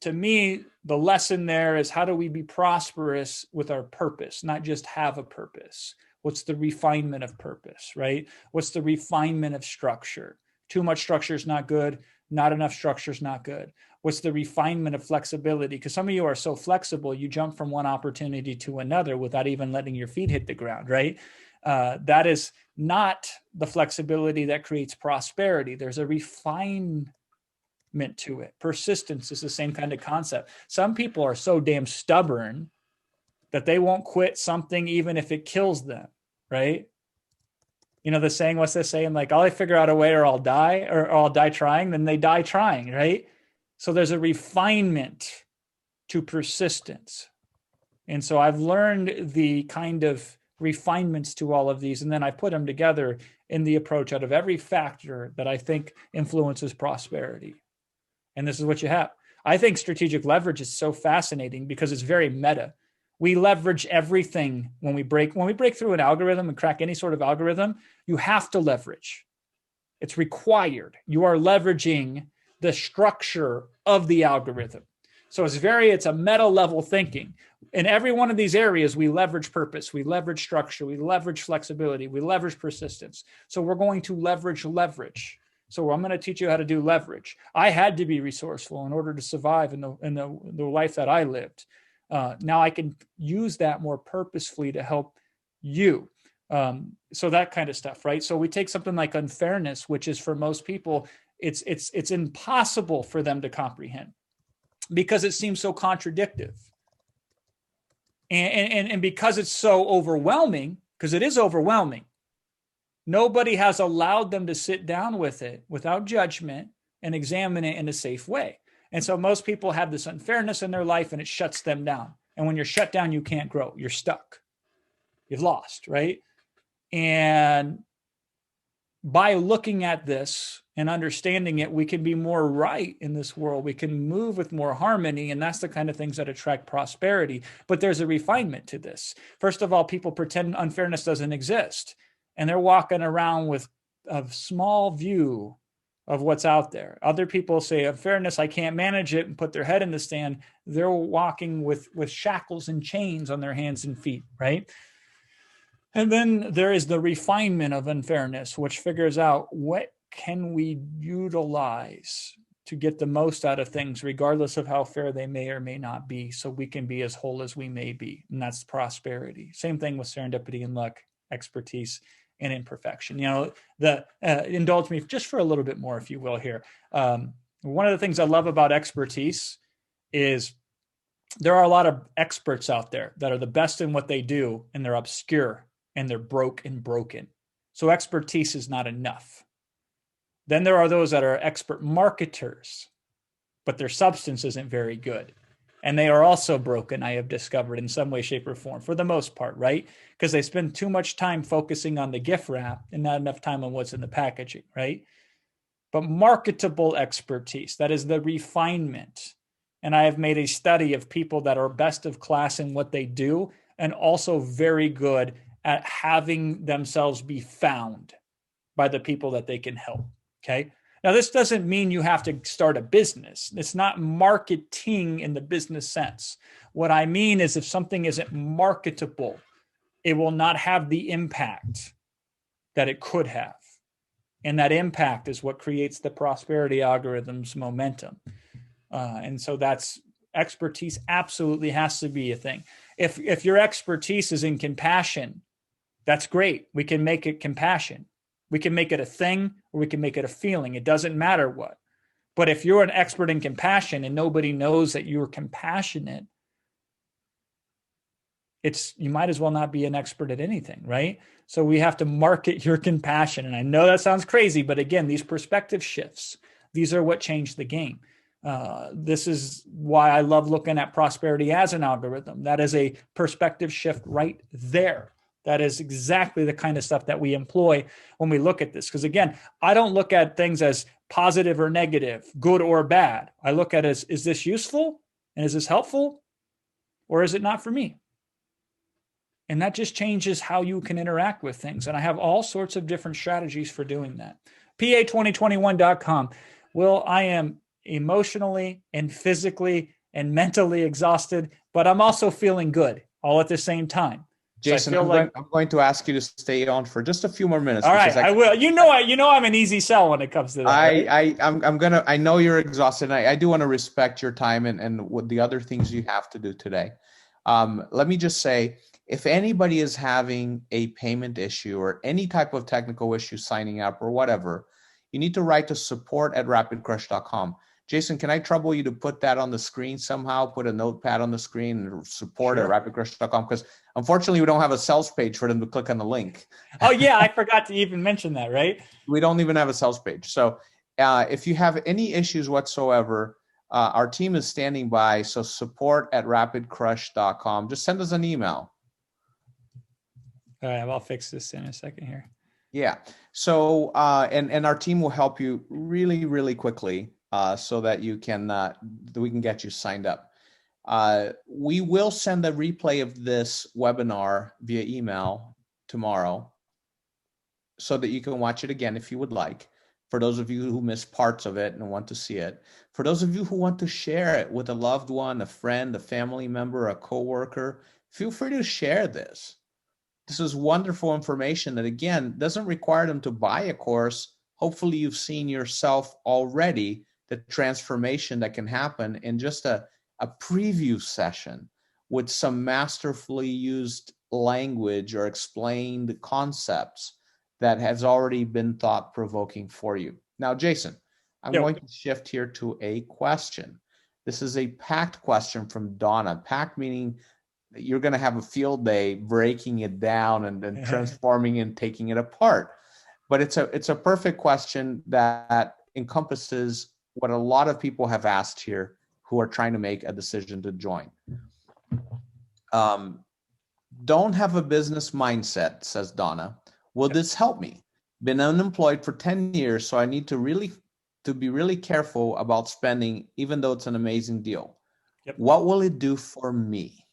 to me, the lesson there is, how do we be prosperous with our purpose, not just have a purpose? What's the refinement of purpose, right? What's the refinement of structure? Too much structure is not good. Not enough structure is not good. What's the refinement of flexibility? Because some of you are so flexible, you jump from one opportunity to another without even letting your feet hit the ground, right? That is not the flexibility that creates prosperity. There's a refinement to it. Persistence is the same kind of concept. Some people are so damn stubborn that they won't quit something even if it kills them, right? You know the saying, what's the saying? Like, I'll figure out a way or I'll die, or I'll die trying. Then they die trying, right? So there's a refinement to persistence. And so I've learned the kind of refinements to all of these, and then I put them together in the approach out of every factor that I think influences prosperity. And this is what you have. I think strategic leverage is so fascinating because it's very meta. We leverage everything when we break through an algorithm and crack any sort of algorithm. You have to leverage. It's required. You are leveraging the structure of the algorithm. So it's a meta level thinking. In every one of these areas, we leverage purpose, we leverage structure, we leverage flexibility, we leverage persistence. So we're going to leverage. So I'm going to teach you how to do leverage. I had to be resourceful in order to survive in the life that I lived. Now I can use that more purposefully to help you. So that kind of stuff, right? So we take something like unfairness, which is for most people, it's impossible for them to comprehend because it seems so contradictive. And because it's so overwhelming, because it is overwhelming, nobody has allowed them to sit down with it without judgment and examine it in a safe way. And so most people have this unfairness in their life and it shuts them down. And when you're shut down, you can't grow. You're stuck. You've lost, right? And by looking at this and understanding it, we can be more right in this world. We can move with more harmony. And that's the kind of things that attract prosperity. But there's a refinement to this. First of all, people pretend unfairness doesn't exist. And they're walking around with a small view of what's out there. Other people say, unfairness, I can't manage it, and put their head in the sand. They're walking with shackles and chains on their hands and feet, right? And then there is the refinement of unfairness, which figures out what can we utilize to get the most out of things, regardless of how fair they may or may not be, so we can be as whole as we may be. And that's prosperity. Same thing with serendipity and luck, expertise, and imperfection. You know, indulge me just for a little bit more, if you will, here. One of the things I love about expertise is there are a lot of experts out there that are the best in what they do, and they're obscure and they're broken. So expertise is not enough. Then there are those that are expert marketers, but their substance isn't very good. And they are also broken, I have discovered, in some way, shape, or form, for the most part, right? Because they spend too much time focusing on the gift wrap and not enough time on what's in the packaging, right? But marketable expertise, that is the refinement. And I have made a study of people that are best of class in what they do and also very good at having themselves be found by the people that they can help. Okay. Now, this doesn't mean you have to start a business. It's not marketing in the business sense. What I mean is if something isn't marketable, it will not have the impact that it could have. And that impact is what creates the prosperity algorithm's momentum. And so that's expertise absolutely has to be a thing. If your expertise is in compassion, that's great. We can make it compassion. We can make it a thing or we can make it a feeling. It doesn't matter what. But if you're an expert in compassion and nobody knows that you're compassionate, you might as well not be an expert at anything, right? So we have to market your compassion. And I know that sounds crazy, but again, these perspective shifts, these are what change the game. This is why I love looking at prosperity as an algorithm. That is a perspective shift right there. That is exactly the kind of stuff that we employ when we look at this. Because again, I don't look at things as positive or negative, good or bad. I look at it as, is this useful? And is this helpful? Or is it not for me? And that just changes how you can interact with things. And I have all sorts of different strategies for doing that. PA2021.com. Will, I am emotionally and physically and mentally exhausted, but I'm also feeling good all at the same time. Jason, so I'm going to ask you to stay on for just a few more minutes. All right, I will. You know, I'm an easy sell when it comes to that. I know you're exhausted. I do want to respect your time and what the other things you have to do today. Let me just say, if anybody is having a payment issue or any type of technical issue signing up or whatever, you need to write to support@rapidcrush.com. Jason, can I trouble you to put that on the screen somehow? Put a notepad on the screen and support@rapidcrush.com, because unfortunately we don't have a sales page for them to click on the link. Oh yeah, I forgot to even mention that, right? We don't even have a sales page. So if you have any issues whatsoever, our team is standing by. So support@rapidcrush.com. Just send us an email. All right, I'll fix this in a second here. Yeah. So and our team will help you really, really quickly so that you can we can get you signed up. We will send a replay of this webinar via email tomorrow so that you can watch it again if you would like. For those of you who missed parts of it and want to see it. For those of you who want to share it with a loved one, a friend, a family member, a coworker, feel free to share this. This is wonderful information that, again, doesn't require them to buy a course. Hopefully you've seen yourself already the transformation that can happen in just a preview session with some masterfully used language or explained concepts that has already been thought-provoking for you. Now, Jason, I'm going to shift here to a question. This is a packed question from Donna. Packed meaning that you're going to have a field day breaking it down and transforming and taking it apart. But it's a perfect question that encompasses what a lot of people have asked here who are trying to make a decision to join. Don't have a business mindset, says Donna. Will this help me? Been unemployed for 10 years, so I need to be really careful about spending, even though it's an amazing deal. What will it do for me?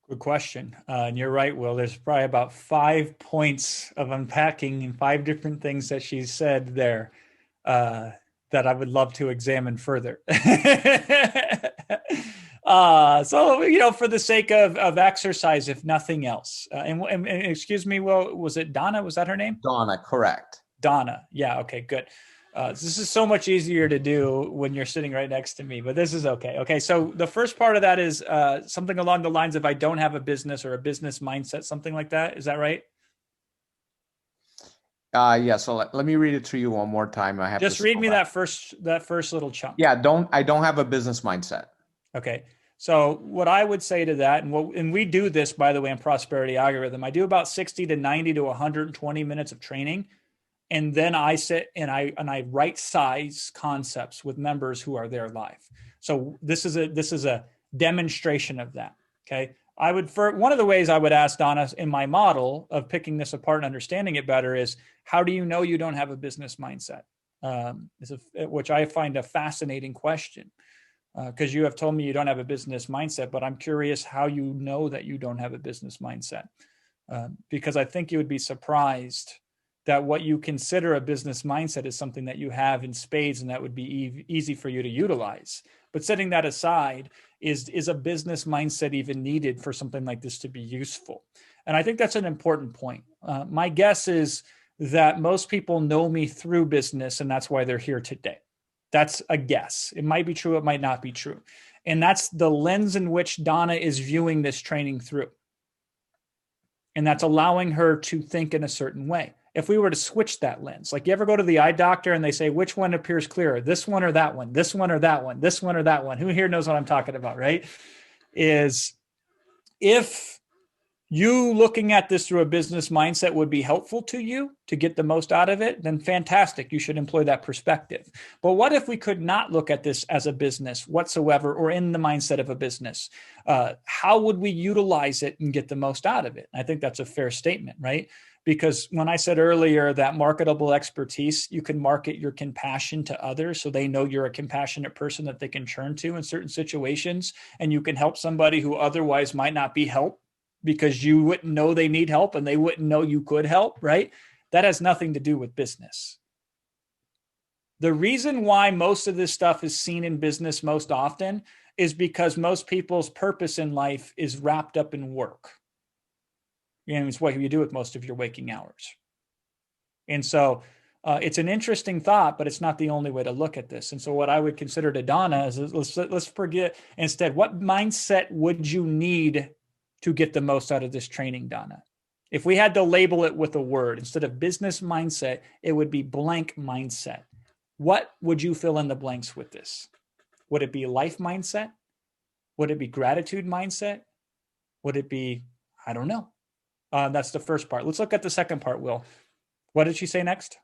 Good question. And you're right, Will. There's probably about 5 points of unpacking and 5 different things that she said there that I would love to examine further. So, for the sake of exercise, if nothing else, and excuse me, Will, was it Donna? Was that her name? Donna, correct. Donna. Yeah. Okay, good. This is so much easier to do when you're sitting right next to me, but this is okay. Okay. So the first part of that is something along the lines of, I don't have a business or a business mindset, something like that. Is that right? Yeah. So let me read it to you one more time. I have just read me that first little chunk. Yeah. I don't have a business mindset. Okay. So what I would say to that, and we do this, by the way, in Prosperity Algorithm, I do about 60 to 90 to 120 minutes of training. And then I sit and I right size concepts with members who are there live. So this is a demonstration of that. Okay. One of the ways I would ask Donna in my model of picking this apart and understanding it better is, how do you know you don't have a business mindset? Which I find a fascinating question, because you have told me you don't have a business mindset, but I'm curious how you know that you don't have a business mindset. Because I think you would be surprised that what you consider a business mindset is something that you have in spades, and that would be easy for you to utilize. But setting that aside, is a business mindset even needed for something like this to be useful? And I think that's an important point. My guess is that most people know me through business, and that's why they're here today. That's a guess. It might be true, it might not be true. And that's the lens in which Donna is viewing this training through. And that's allowing her to think in a certain way. If we were to switch that lens, like you ever go to the eye doctor and they say, which one appears clearer, this one or that one, this one or that one, this one or that one? Who here knows what I'm talking about, right? Is if you looking at this through a business mindset would be helpful to you to get the most out of it, then fantastic. You should employ that perspective. But what if we could not look at this as a business whatsoever, or in the mindset of a business? How would we utilize it and get the most out of it? I think that's a fair statement, right? Because when I said earlier that marketable expertise, you can market your compassion to others so they know you're a compassionate person that they can turn to in certain situations, and you can help somebody who otherwise might not be helped because you wouldn't know they need help and they wouldn't know you could help, right? That has nothing to do with business. The reason why most of this stuff is seen in business most often is because most people's purpose in life is wrapped up in work. And it's what you do with most of your waking hours. And so it's an interesting thought, but it's not the only way to look at this. And so what I would consider to Donna is, let's forget instead, what mindset would you need to get the most out of this training, Donna? If we had to label it with a word, instead of business mindset, it would be blank mindset. What would you fill in the blanks with this? Would it be life mindset? Would it be gratitude mindset? Would it be, I don't know. That's the first part. Let's look at the second part, Will. What did she say next?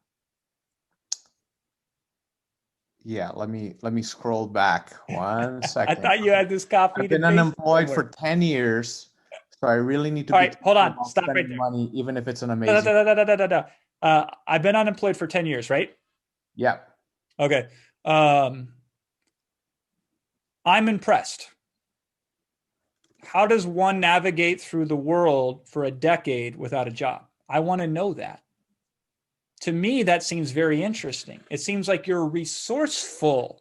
Yeah, let me scroll back 1 second. I thought you had this copy. I've been unemployed for 10 years, so I really need to All right, hold on. Stop right there. Money, even if it's an amazing. I've been unemployed for 10 years, right? Yeah. Okay. I'm impressed. How does one navigate through the world for a decade without a job? I want to know that. To me, that seems very interesting. It seems like you're resourceful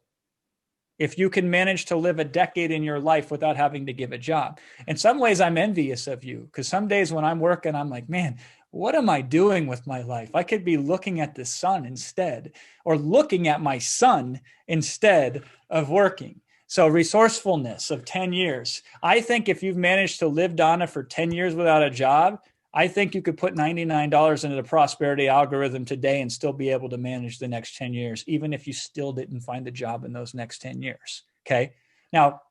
if you can manage to live a decade in your life without having to give a job. In some ways, I'm envious of you, because some days when I'm working, I'm like, man, what am I doing with my life? I could be looking at the sun instead, or looking at my son instead of working. So resourcefulness of 10 years. I think if you've managed to live, Donna, for 10 years without a job, I think you could put $99 into the prosperity algorithm today and still be able to manage the next 10 years, even if you still didn't find a job in those next 10 years. Okay. Now,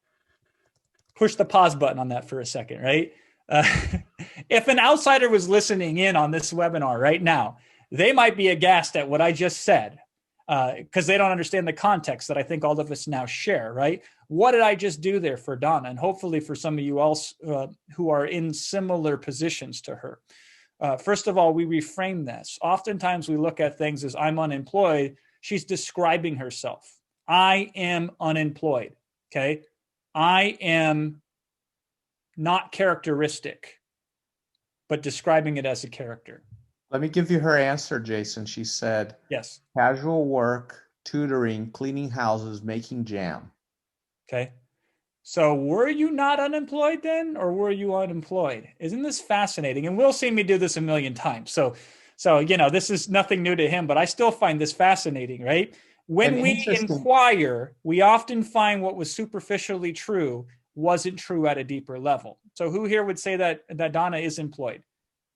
push the pause button on that for a second, right? If an outsider was listening in on this webinar right now, they might be aghast at what I just said, because they don't understand the context that I think all of us now share, right? What did I just do there for Donna? And hopefully for some of you else who are in similar positions to her. First of all, we reframe this. Oftentimes we look at things as, I'm unemployed. She's describing herself. I am unemployed, okay? I am not characteristic, but describing it as a character. Let me give you her answer, Jason. She said, yes, casual work, tutoring, cleaning houses, making jam. Okay. So were you not unemployed then, or were you unemployed? Isn't this fascinating? And Will's seen me do this a million times. So, this is nothing new to him, but I still find this fascinating, right? When we inquire, we often find what was superficially true wasn't true at a deeper level. So who here would say that Donna is employed?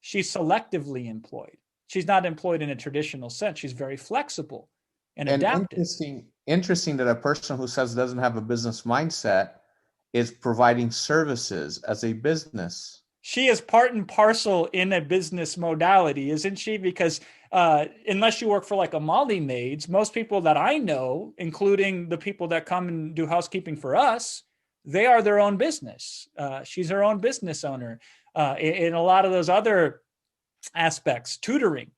She's selectively employed. She's not employed in a traditional sense. She's very flexible and adaptive. Interesting that a person who says doesn't have a business mindset is providing services as a business. She is part and parcel in a business modality, isn't she? Because unless you work for like a Molly Maids, most people that I know, including the people that come and do housekeeping for us, they are their own business. She's her own business owner. In a lot of those other aspects, tutoring.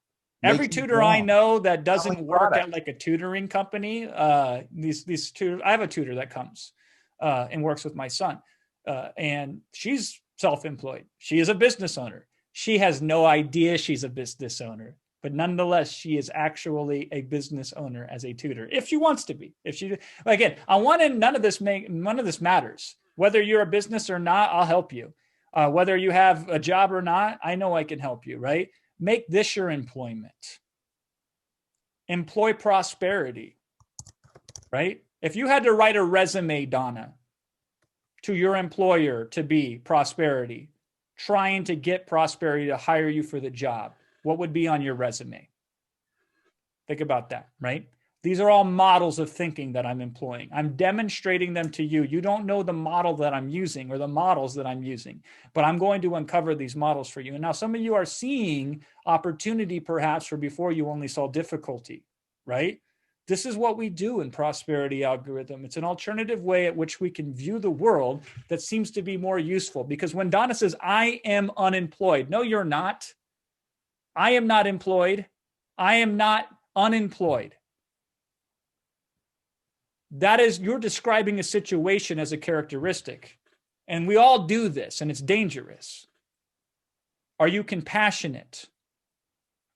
Every tutor I know that doesn't work at like a tutoring company, these tutors, I have a tutor that comes and works with my son, and she's self-employed. She is a business owner. She has no idea she's a business owner, but nonetheless, she is actually a business owner as a tutor, if she wants to be. If she, again, on one end, none of this matters. Whether you're a business or not, I'll help you. Whether you have a job or not, I know I can help you, right? Make this your employment. Employ prosperity, right? If you had to write a resume, Donna, to your employer to be prosperity, trying to get prosperity to hire you for the job, what would be on your resume? Think about that, right? These are all models of thinking that I'm employing. I'm demonstrating them to you. You don't know the model that I'm using or the models that I'm using, but I'm going to uncover these models for you. And now some of you are seeing opportunity perhaps where before you only saw difficulty, right? This is what we do in prosperity algorithm. It's an alternative way at which we can view the world that seems to be more useful. Because when Donna says, I am unemployed, no, you're not. I am not employed. I am not unemployed. That is, you're describing a situation as a characteristic. And we all do this, and it's dangerous. Are you compassionate?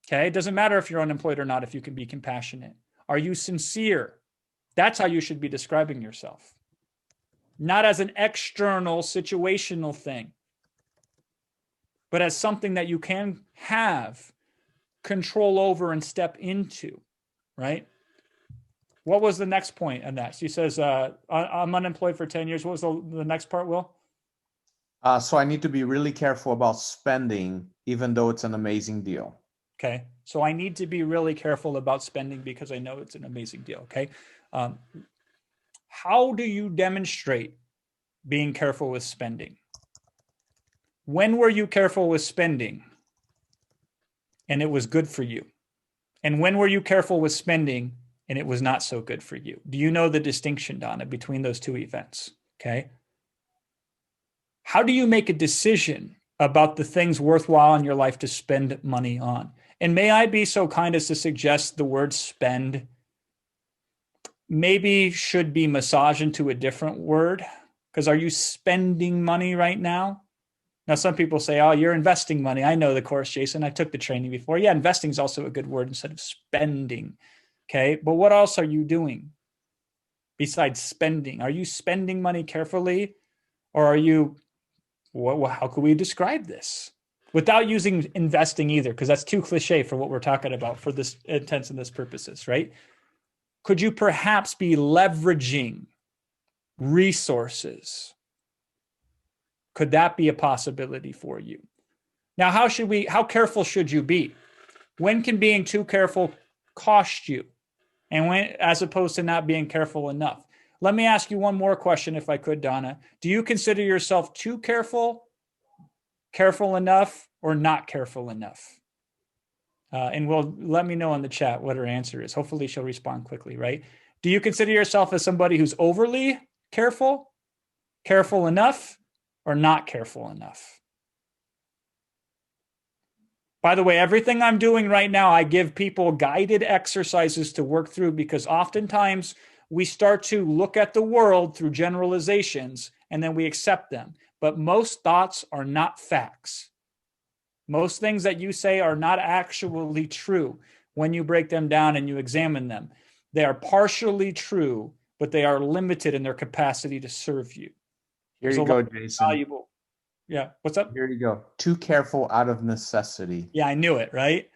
Okay, it doesn't matter if you're unemployed or not, if you can be compassionate. Are you sincere? That's how you should be describing yourself. Not as an external situational thing, but as something that you can have control over and step into, right? What was the next point on that? She says, I'm unemployed for 10 years. What was the next part, Will? So I need to be really careful about spending, even though it's an amazing deal. Okay. So I need to be really careful about spending because I know it's an amazing deal. Okay. How do you demonstrate being careful with spending? When were you careful with spending and it was good for you? And when were you careful with spending and it was not so good for you? Do you know the distinction, Donna, between those two events? Okay. How do you make a decision about the things worthwhile in your life to spend money on? And may I be so kind as to suggest the word spend maybe should be massaged into a different word? Because are you spending money right now? Now, some people say, oh, you're investing money. I know the course, Jason. I took the training before. Yeah, investing is also a good word instead of spending. Okay, but what else are you doing besides spending? Are you spending money carefully, or are you, how could we describe this? Without using investing either, because that's too cliche for what we're talking about for this intents and this purposes, right? Could you perhaps be leveraging resources? Could that be a possibility for you? Now, how careful should you be? When can being too careful cost you? And when, as opposed to not being careful enough? Let me ask you one more question, if I could, Donna. Do you consider yourself too careful, careful enough, or not careful enough? And let me know in the chat what her answer is. Hopefully she'll respond quickly, right? Do you consider yourself as somebody who's overly careful, careful enough, or not careful enough? By the way, everything I'm doing right now, I give people guided exercises to work through, because oftentimes we start to look at the world through generalizations and then we accept them. But most thoughts are not facts. Most things that you say are not actually true when you break them down and you examine them. They are partially true, but they are limited in their capacity to serve you. Here you go, Jason. Valuable. Yeah. What's up? Here you go. Too careful out of necessity. Yeah, I knew it, right?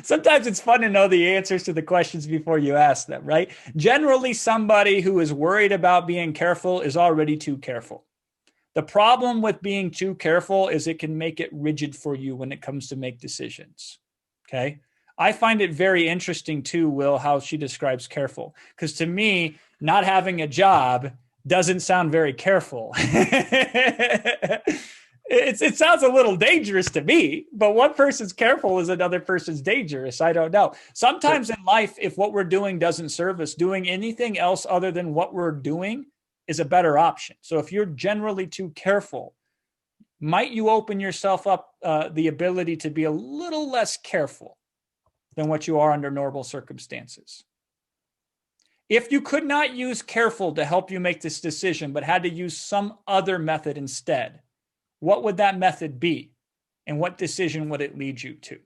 Sometimes it's fun to know the answers to the questions before you ask them, right? Generally, somebody who is worried about being careful is already too careful. The problem with being too careful is it can make it rigid for you when it comes to make decisions. Okay. I find it very interesting too, Will, how she describes careful. Because to me, not having a job doesn't sound very careful. It sounds a little dangerous to me, but one person's careful is another person's dangerous. I don't know. Sometimes in life, if what we're doing doesn't serve us, doing anything else other than what we're doing is a better option. So if you're generally too careful, might you open yourself up the ability to be a little less careful than what you are under normal circumstances? If you could not use careful to help you make this decision, but had to use some other method instead, what would that method be? And what decision would it lead you to?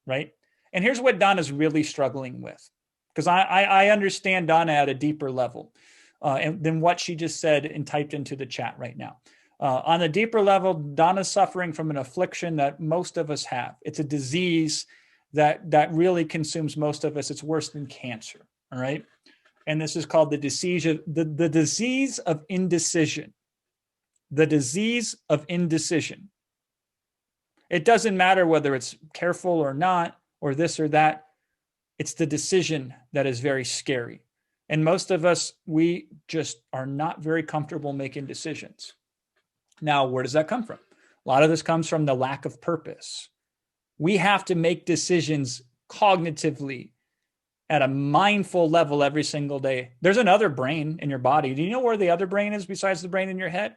Right? And here's what Donna's really struggling with, because I understand Donna at a deeper level than what she just said and typed into the chat right now. On a deeper level, Donna's suffering from an affliction that most of us have. It's a disease that really consumes most of us. It's worse than cancer. All right. And this is called the disease of indecision. The disease of indecision. It doesn't matter whether it's careful or not, or this or that. It's the decision that is very scary. And most of us, we just are not very comfortable making decisions. Now, where does that come from? A lot of this comes from the lack of purpose. We have to make decisions cognitively at a mindful level every single day. There's another brain in your body. Do you know where the other brain is besides the brain in your head?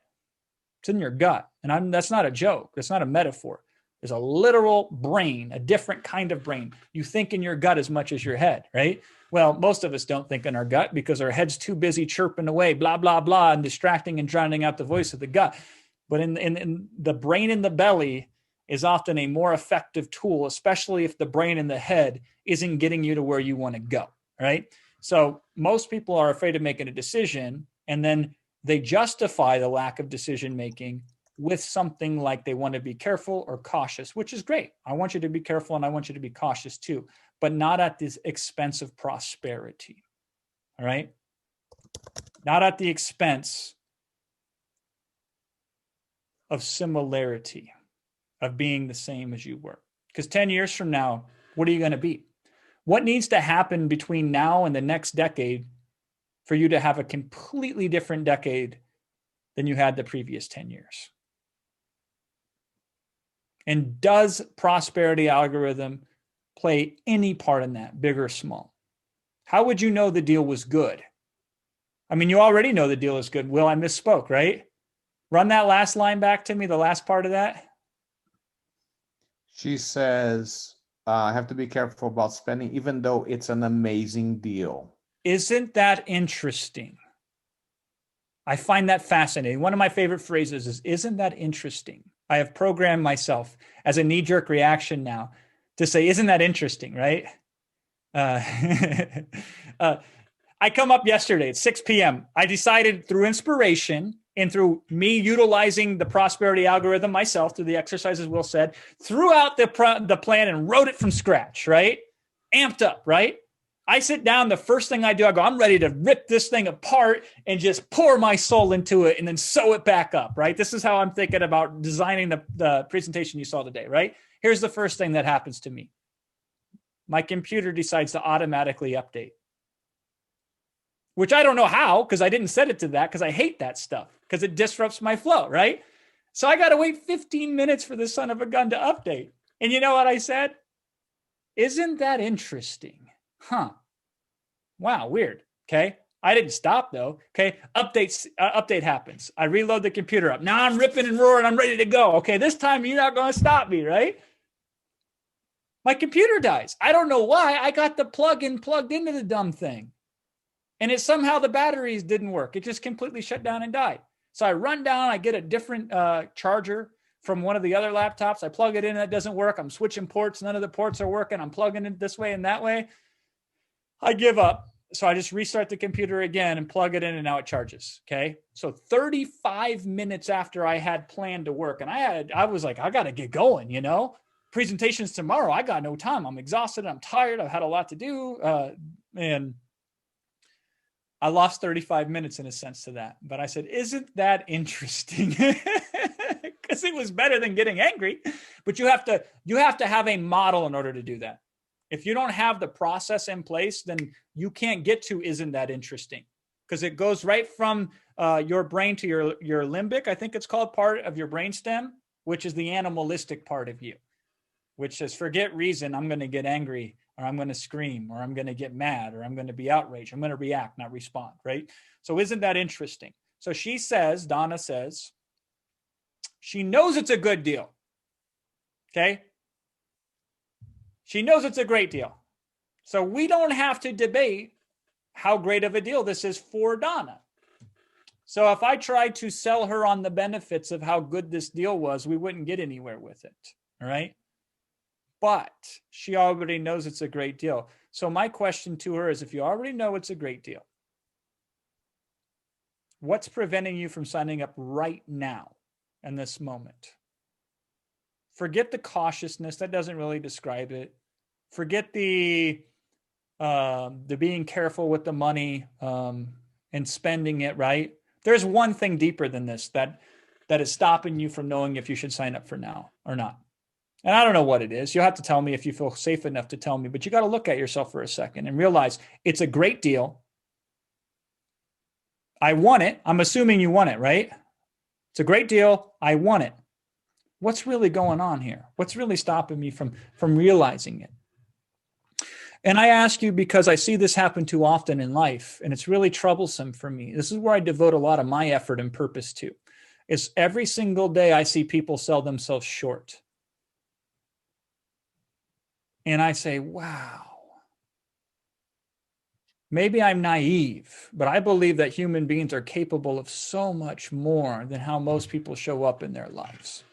It's in your gut. And that's not a joke. That's not a metaphor. There's a literal brain, a different kind of brain. You think in your gut as much as your head, right? Well, most of us don't think in our gut because our head's too busy chirping away, blah, blah, blah, and distracting and drowning out the voice of the gut. But in the brain in the belly is often a more effective tool, especially if the brain in the head isn't getting you to where you want to go, right? So most people are afraid of making a decision, and then they justify the lack of decision-making with something like they want to be careful or cautious, which is great. I want you to be careful and I want you to be cautious too, but not at the expense of prosperity, all right? Not at the expense of similarity, of being the same as you were. Because 10 years from now, what are you going to be? What needs to happen between now and the next decade for you to have a completely different decade than you had the previous 10 years? And does prosperity algorithm play any part in that, big or small? How would you know the deal was good? I mean, you already know the deal is good. Will, I misspoke, right? Run that last line back to me, the last part of that. She says, I have to be careful about spending, even though it's an amazing deal. Isn't that interesting? I find that fascinating. One of my favorite phrases is, isn't that interesting? I have programmed myself as a knee-jerk reaction now to say, isn't that interesting, right? I come up yesterday at 6 p.m. I decided through inspiration and through me utilizing the prosperity algorithm myself through the exercises Will said, threw out the plan and wrote it from scratch, right? Amped up, right? I sit down, the first thing I do, I go, I'm ready to rip this thing apart and just pour my soul into it and then sew it back up, right? This is how I'm thinking about designing the presentation you saw today, right? Here's the first thing that happens to me. My computer decides to automatically update, which I don't know how, because I didn't set it to that, because I hate that stuff, because it disrupts my flow, right? So I got to wait 15 minutes for this son of a gun to update. And you know what I said? Isn't that interesting? Huh. Wow, weird. Okay. I didn't stop though. Okay. Update happens. I reload the computer up. Now I'm ripping and roaring. I'm ready to go. Okay. This time you're not going to stop me, right? My computer dies. I don't know why. I got the plug-in plugged into the dumb thing. And it somehow the batteries didn't work. It just completely shut down and died. So I run down, I get a different charger from one of the other laptops. I plug it in, that doesn't work. I'm switching ports. None of the ports are working. I'm plugging it this way and that way. I give up. So I just restart the computer again and plug it in, and now it charges. Okay. So 35 minutes after I had planned to work, and I was like, I got to get going, you know, presentations tomorrow. I got no time. I'm exhausted. I'm tired. I've had a lot to do. And I lost 35 minutes in a sense to that. But I said, isn't that interesting? Because it was better than getting angry. But you have to have a model in order to do that. If you don't have the process in place, then you can't get to isn't that interesting. because it goes right from your brain to your limbic, I think it's called, part of your brainstem, which is the animalistic part of you, which says, forget reason, I'm going to get angry, or I'm going to scream, or I'm going to get mad, or I'm going to be outraged. I'm going to react, not respond, right? So isn't that interesting? So she says, Donna says, she knows it's a good deal. Okay? She knows it's a great deal. So we don't have to debate how great of a deal this is for Donna. So if I tried to sell her on the benefits of how good this deal was, we wouldn't get anywhere with it. All right? But she already knows it's a great deal. So my question to her is, if you already know it's a great deal, what's preventing you from signing up right now in this moment? Forget the cautiousness. That doesn't really describe it. Forget the being careful with the money and spending it, right? There's one thing deeper than this that is stopping you from knowing if you should sign up for now or not. And I don't know what it is. You'll have to tell me if you feel safe enough to tell me, but you got to look at yourself for a second and realize it's a great deal. I want it. I'm assuming you want it, right? It's a great deal. I want it. What's really going on here? What's really stopping me from realizing it? And I ask you because I see this happen too often in life, and it's really troublesome for me. This is where I devote a lot of my effort and purpose to. Is every single day I see people sell themselves short. And I say, wow, maybe I'm naive, but I believe that human beings are capable of so much more than how most people show up in their lives.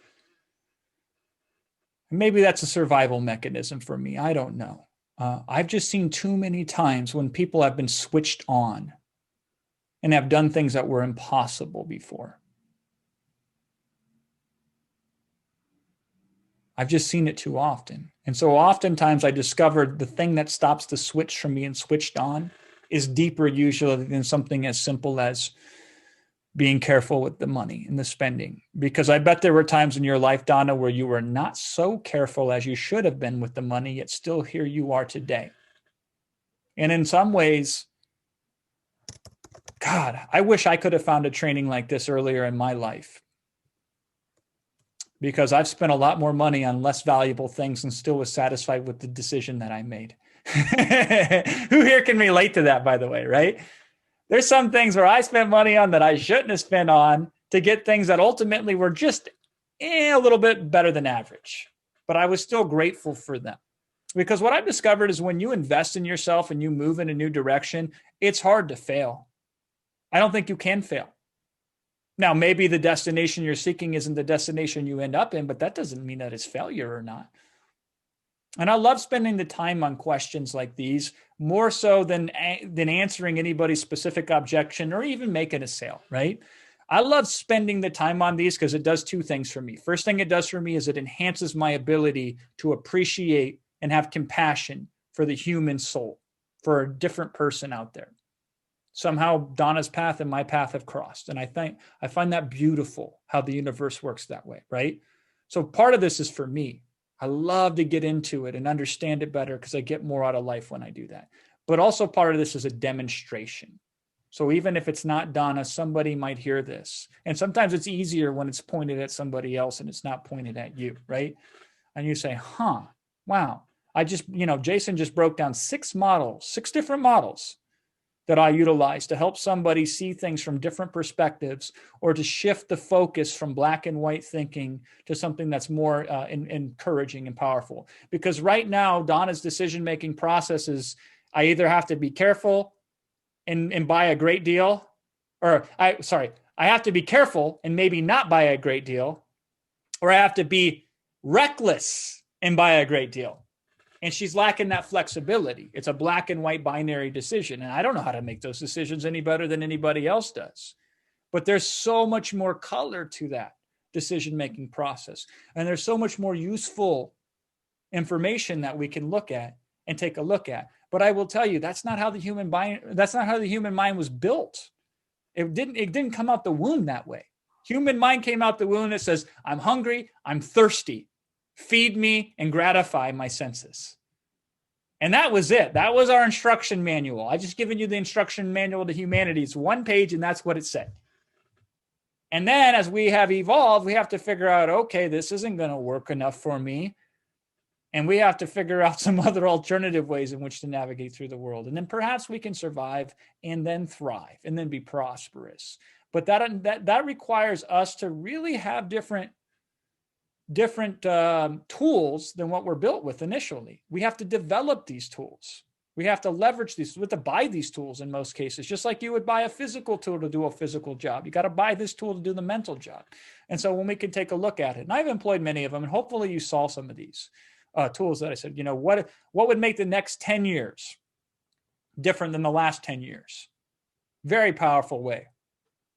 Maybe that's a survival mechanism for me. I don't know. I've just seen too many times when people have been switched on and have done things that were impossible before. I've just seen it too often. And so oftentimes I discovered the thing that stops the switch from being switched on is deeper usually than something as simple as being careful with the money and the spending. Because I bet there were times in your life, Donna, where you were not so careful as you should have been with the money, yet still here you are today. And in some ways, God, I wish I could have found a training like this earlier in my life. Because I've spent a lot more money on less valuable things and still was satisfied with the decision that I made. Who here can relate to that, by the way, right? There's some things where I spent money on that I shouldn't have spent on to get things that ultimately were just a little bit better than average. But I was still grateful for them. Because what I've discovered is when you invest in yourself and you move in a new direction, it's hard to fail. I don't think you can fail. Now, maybe the destination you're seeking isn't the destination you end up in, but that doesn't mean that it's failure or not. And I love spending the time on questions like these, more so than answering anybody's specific objection or even making a sale, right? I love spending the time on these because it does two things for me. First thing it does for me is it enhances my ability to appreciate and have compassion for the human soul, for a different person out there. Somehow Donna's path and my path have crossed. And I find that beautiful how the universe works that way, right? So part of this is for me. I love to get into it and understand it better because I get more out of life when I do that. But also part of this is a demonstration. So even if it's not Donna, somebody might hear this. And sometimes it's easier when it's pointed at somebody else and it's not pointed at you, right? And you say, wow. Jason just broke down 6 different models that I utilize to help somebody see things from different perspectives or to shift the focus from black and white thinking to something that's more encouraging and powerful. Because right now, Donna's decision-making process is I either have to be careful and buy a great deal, I have to be careful and maybe not buy a great deal, or I have to be reckless and buy a great deal. And she's lacking that flexibility. It's a black and white binary decision. And I don't know how to make those decisions any better than anybody else does. But there's so much more color to that decision-making process. And there's so much more useful information that we can look at and take a look at. But I will tell you, that's not how the human mind was built. It didn't come out the womb that way. Human mind came out the womb that says, I'm hungry, I'm thirsty. Feed me and gratify my senses. And that was it. That was our instruction manual. I just given you the instruction manual to humanity. It's 1 page, and that's what it said. And then as we have evolved, we have to figure out, okay, this isn't going to work enough for me. And we have to figure out some other alternative ways in which to navigate through the world. And then perhaps we can survive and then thrive and then be prosperous. But that requires us to really have different tools than what we're built with initially. We have to develop these tools. We have to leverage these. We have to buy these tools in most cases, just like you would buy a physical tool to do a physical job. You got to buy this tool to do the mental job. And so when we can take a look at it, and I've employed many of them, and hopefully you saw some of these tools that I said, what would make the next 10 years different than the last 10 years? Very powerful way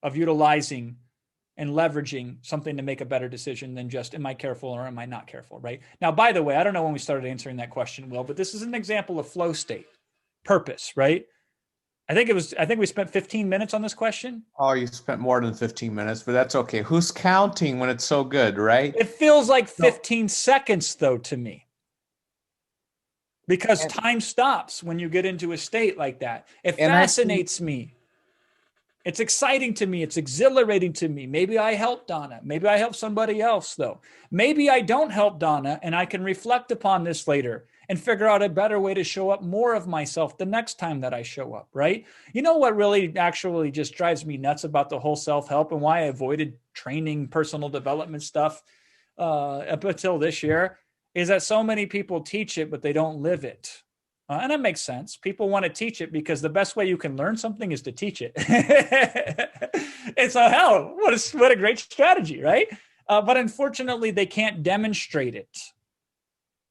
of utilizing and leveraging something to make a better decision than just, am I careful or am I not careful, right? Now, by the way, I don't know when we started answering that question, Will, but this is an example of flow state, purpose, right? I think we spent 15 minutes on this question. Oh, you spent more than 15 minutes, but that's okay. Who's counting when it's so good, right? It feels like 15 seconds, though, to me. Because time stops when you get into a state like that. It fascinates me. It's exciting to me. It's exhilarating to me. Maybe I help Donna. Maybe I help somebody else, though. Maybe I don't help Donna, and I can reflect upon this later and figure out a better way to show up more of myself the next time that I show up, right? You know what really actually just drives me nuts about the whole self-help and why I avoided training, personal development stuff up until this year is that so many people teach it, but they don't live it. And that makes sense. People want to teach it because the best way you can learn something is to teach it. And so, hell, what a great strategy, right? But unfortunately, they can't demonstrate it.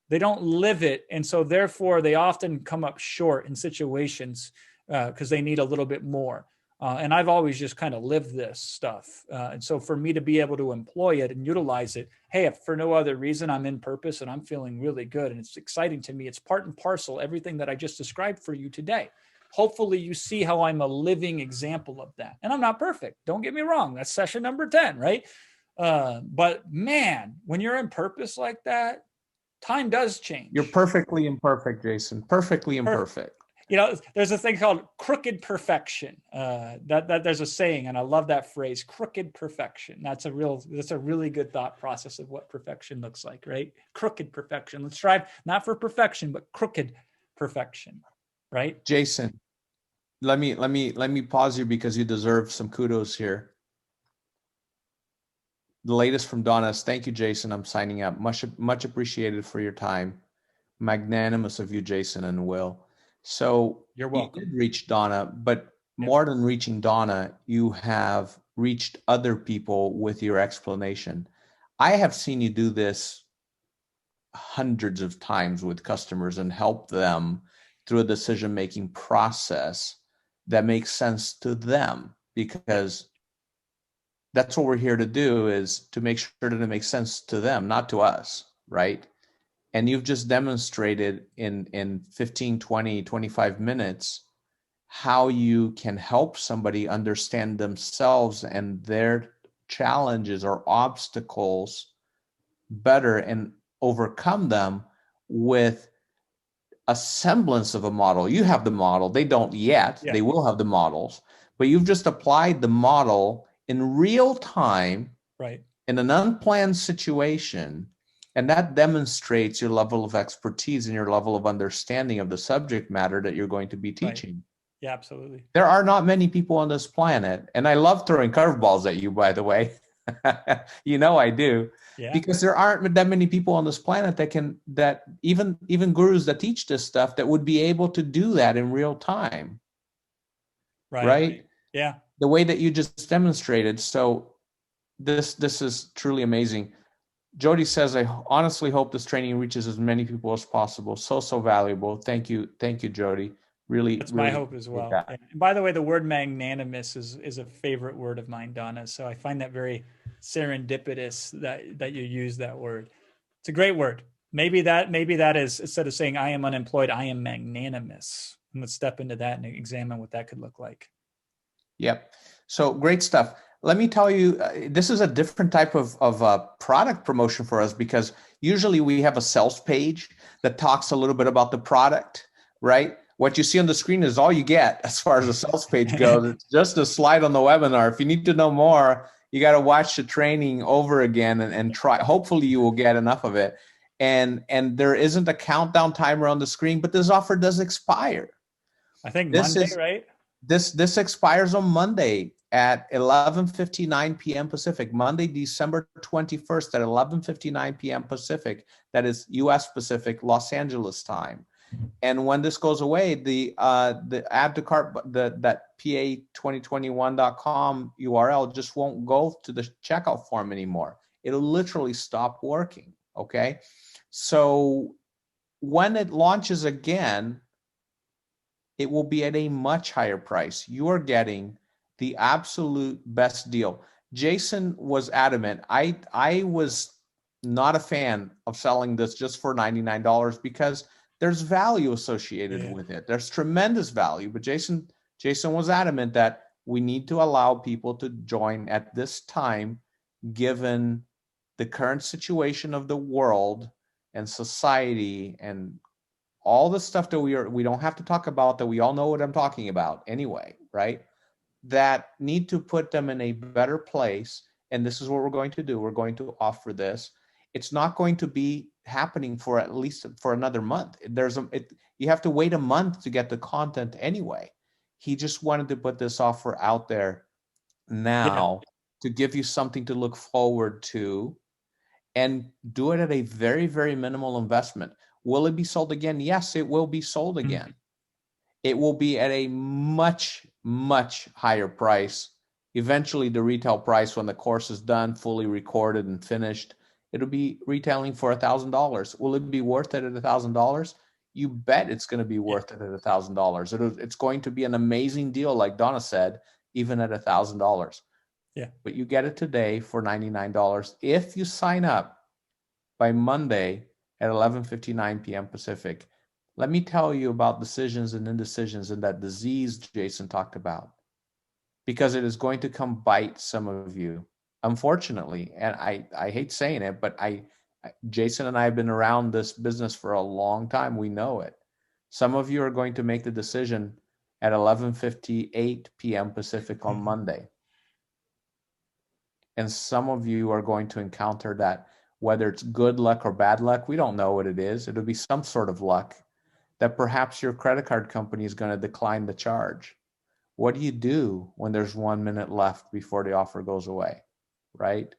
They don't live it. And so therefore, they often come up short in situations because they need a little bit more. And I've always just kind of lived this stuff. And so for me to be able to employ it and utilize it, hey, if for no other reason, I'm in purpose and I'm feeling really good and it's exciting to me. It's part and parcel, everything that I just described for you today. Hopefully you see how I'm a living example of that. And I'm not perfect. Don't get me wrong. That's session number 10, right? But man, when you're in purpose like that, time does change. You're perfectly imperfect, Jason. Perfectly imperfect. There's a thing called crooked perfection. That there's a saying, and I love that phrase, crooked perfection. That's a really good thought process of what perfection looks like, right? Crooked perfection. Let's strive not for perfection, but crooked perfection, right? Jason, let me pause you because you deserve some kudos here. The latest from Donna is, thank you, Jason. I'm signing up. Much appreciated for your time. Magnanimous of you, Jason and Will. So you're welcome. You did reach Donna, but more than reaching Donna, you have reached other people with your explanation. I have seen you do this hundreds of times with customers and help them through a decision-making process that makes sense to them, because that's what we're here to do, is to make sure that it makes sense to them, not to us, right? And you've just demonstrated in 15, 20, 25 minutes how you can help somebody understand themselves and their challenges or obstacles better and overcome them with a semblance of a model. You have the model. They don't yet. Yeah. They will have the models. But you've just applied the model in real time, right, in an unplanned situation. And that demonstrates your level of expertise and your level of understanding of the subject matter that you're going to be teaching. Right. Yeah, absolutely. There are not many people on this planet, and I love throwing curveballs at you, by the way. I do. Yeah. Because there aren't that many people on this planet that even gurus that teach this stuff that would be able to do that in real time. Right? Yeah. The way that you just demonstrated. So this is truly amazing. Jody says, I honestly hope this training reaches as many people as possible. So valuable. Thank you, Jody. Really, that's my hope as well. Yeah. And by the way, the word magnanimous is a favorite word of mine, Donna. So I find that very serendipitous that you use that word. It's a great word. Maybe that is, instead of saying I am unemployed, I am magnanimous. And let's step into that and examine what that could look like. Yep. So great stuff. Let me tell you, this is a different type of product promotion for us, because usually we have a sales page that talks a little bit about the product, right? What you see on the screen is all you get as far as the sales page goes. It's just a slide on the webinar. If you need to know more, you got to watch the training over again and try. Hopefully you will get enough of it. And there isn't a countdown timer on the screen, but this offer does expire. I think This Monday, is right? this expires on Monday at 11:59 p.m. Pacific. Monday, December 21st at 11:59 p.m. Pacific. That is U.S. Pacific, Los Angeles time. And when this goes away, the add to cart, that pa2021.com URL just won't go to the checkout form anymore. It'll literally stop working. Okay, so when it launches again, it will be at a much higher price. You are getting the absolute best deal. Jason was adamant. I was not a fan of selling this just for $99 because there's value associated with it. There's tremendous value, but Jason was adamant that we need to allow people to join at this time, given the current situation of the world and society and all the stuff that we don't have to talk about, that we all know what I'm talking about anyway, right? That need to put them in a better place. And this is what we're going to do. We're going to offer this. It's not going to be happening for at least for another month. You have to wait a month to get the content anyway. He just wanted to put this offer out there now to give you something to look forward to, and do it at a very, very minimal investment. Will it be sold again? Yes, it will be sold again. It will be at a much, much higher price. Eventually, the retail price, when the course is done, fully recorded and finished, it'll be retailing for $1,000. Will it be worth it at $1,000? You bet it's going to be worth it at $1,000. It's going to be an amazing deal, like Donna said, even at $1,000. Yeah. But you get it today for $99 if you sign up by Monday at 11:59 p.m. Pacific. Let me tell you about decisions and indecisions and that disease Jason talked about, because it is going to come bite some of you, unfortunately. And I hate saying it, but Jason and I have been around this business for a long time. We know it. Some of you are going to make the decision at 11:58 p.m. Pacific on Monday. And some of you are going to encounter that, whether it's good luck or bad luck, we don't know what it is. It'll be some sort of luck that perhaps your credit card company is going to decline the charge. What do you do when there's 1 minute left before the offer goes away, right?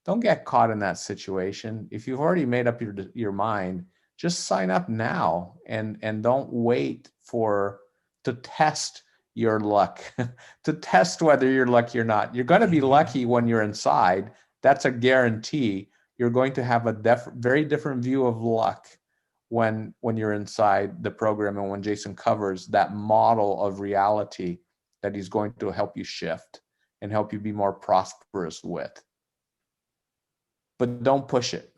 Don't get caught in that situation. If you've already made up your mind, just sign up now and don't wait to test your luck, to test whether you're lucky or not. You're going to be lucky when you're inside. That's a guarantee. You're going to have a very different view of luck when you're inside the program, and when Jason covers that model of reality that he's going to help you shift and help you be more prosperous with. But don't push it.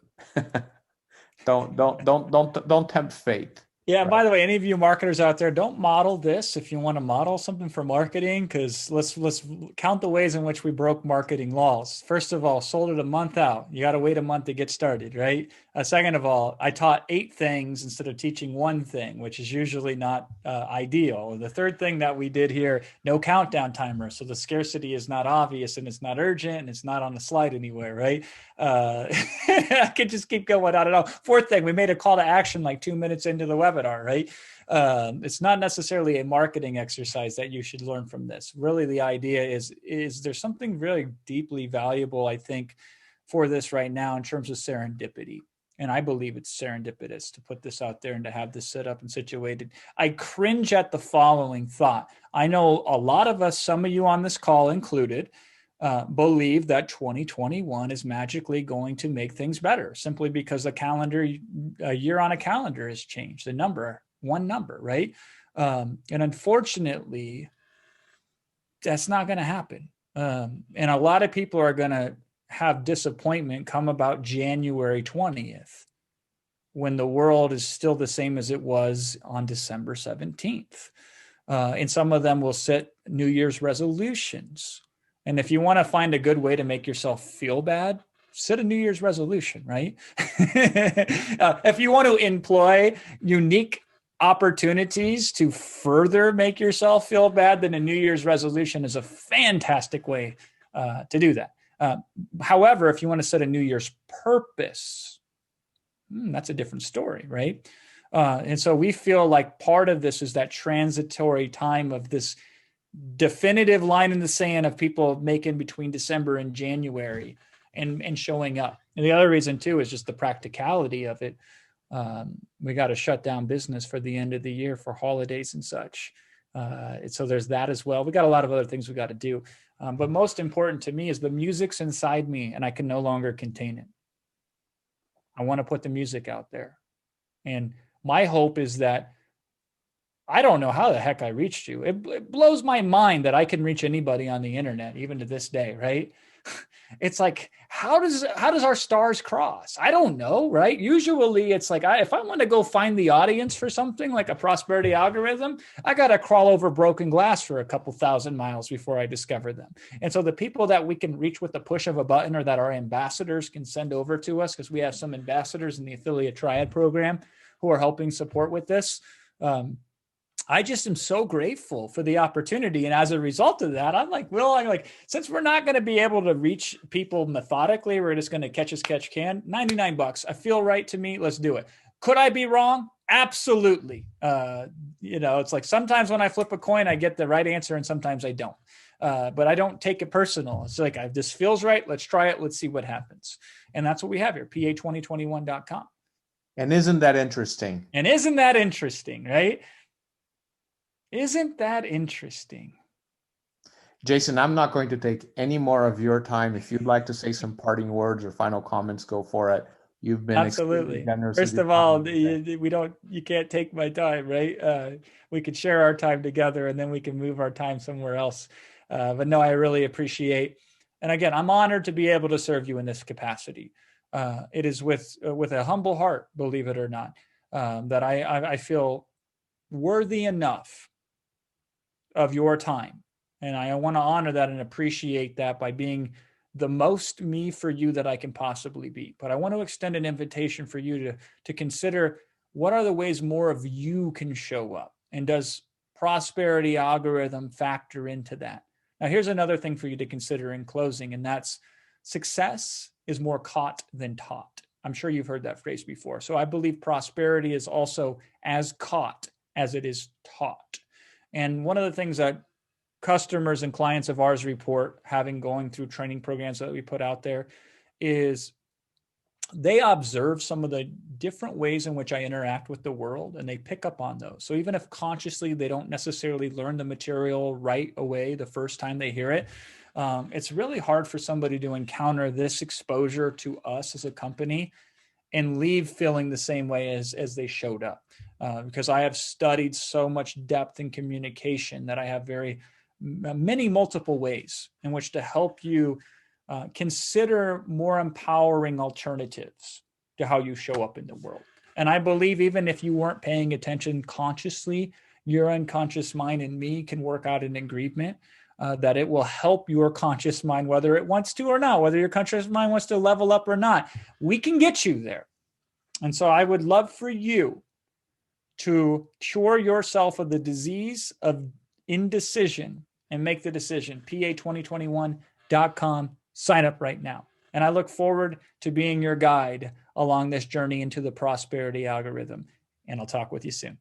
Don't tempt fate. Yeah, and by the way, any of you marketers out there, don't model this if you want to model something for marketing, because let's count the ways in which we broke marketing laws. First of all, sold it a month out. You got to wait a month to get started, right? Second of all, I taught 8 things instead of teaching 1 thing, which is usually not ideal. The third thing that we did here, no countdown timer. So the scarcity is not obvious and it's not urgent and it's not on the slide anywhere, right? I could just keep going. I don't know. Fourth thing, we made a call to action like 2 minutes into the webinar, right? It's not necessarily a marketing exercise that you should learn from this. Really, the idea is there's something really deeply valuable, I think, for this right now in terms of serendipity. And I believe it's serendipitous to put this out there and to have this set up and situated. I cringe at the following thought. I know a lot of us, some of you on this call included, believe that 2021 is magically going to make things better simply because a year on a calendar has changed, one number, right? And unfortunately, that's not going to happen. And a lot of people are going to have disappointment come about January 20th, when the world is still the same as it was on December 17th. And some of them will set New Year's resolutions. And if you want to find a good way to make yourself feel bad, set a New Year's resolution, right? If you want to employ unique opportunities to further make yourself feel bad, then a New Year's resolution is a fantastic way to do that. However, if you want to set a New Year's purpose, that's a different story, right? And so we feel like part of this is that transitory time of this definitive line in the sand of people making between December and January and showing up. And the other reason too is just the practicality of it. We got to shut down business for the end of the year for holidays and such. So there's that as well. We got a lot of other things we got to do. But most important to me is the music's inside me and I can no longer contain it. I want to put the music out there. And my hope is that I don't know how the heck I reached you. It blows my mind that I can reach anybody on the internet, even to this day, right? It's like, how does our stars cross? I don't know, right? Usually it's like, if I want to go find the audience for something like a prosperity algorithm, I got to crawl over broken glass for a couple thousand miles before I discover them. And so the people that we can reach with the push of a button or that our ambassadors can send over to us, because we have some ambassadors in the Affiliate Triad program who are helping support with this. I just am so grateful for the opportunity. And as a result of that, I'm like, since we're not going to be able to reach people methodically, we're just going to catch as catch can. $99. I feel right to me. Let's do it. Could I be wrong? Absolutely. It's like sometimes when I flip a coin, I get the right answer and sometimes I don't. But I don't take it personal. It's like, this feels right. Let's try it. Let's see what happens. And that's what we have here, pa2021.com. And isn't that interesting? And isn't that interesting, right? Isn't that interesting? Jason, I'm not going to take any more of your time. If you'd like to say some parting words or final comments, go for it. You've been absolutely generous. First of all, you can't take my time, right? We could share our time together and then we can move our time somewhere else. But no, I really appreciate. And again, I'm honored to be able to serve you in this capacity. It is with a humble heart, believe it or not, that I feel worthy enough of your time. And I want to honor that and appreciate that by being the most me for you that I can possibly be. But I want to extend an invitation for you to consider what are the ways more of you can show up, and does prosperity algorithm factor into that? Now, here's another thing for you to consider in closing, and that's success is more caught than taught. I'm sure you've heard that phrase before. So I believe prosperity is also as caught as it is taught. And one of the things that customers and clients of ours report, having going through training programs that we put out there, is they observe some of the different ways in which I interact with the world, and they pick up on those. So even if consciously they don't necessarily learn the material right away the first time they hear it, it's really hard for somebody to encounter this exposure to us as a company and leave feeling the same way as they showed up. Because I have studied so much depth in communication that I have many multiple ways in which to help you consider more empowering alternatives to how you show up in the world. And I believe even if you weren't paying attention consciously, your unconscious mind and me can work out an agreement that it will help your conscious mind, whether it wants to or not, whether your conscious mind wants to level up or not. We can get you there. And so I would love for you to cure yourself of the disease of indecision and make the decision. pa2021.com. Sign up right now. And I look forward to being your guide along this journey into the prosperity algorithm. And I'll talk with you soon.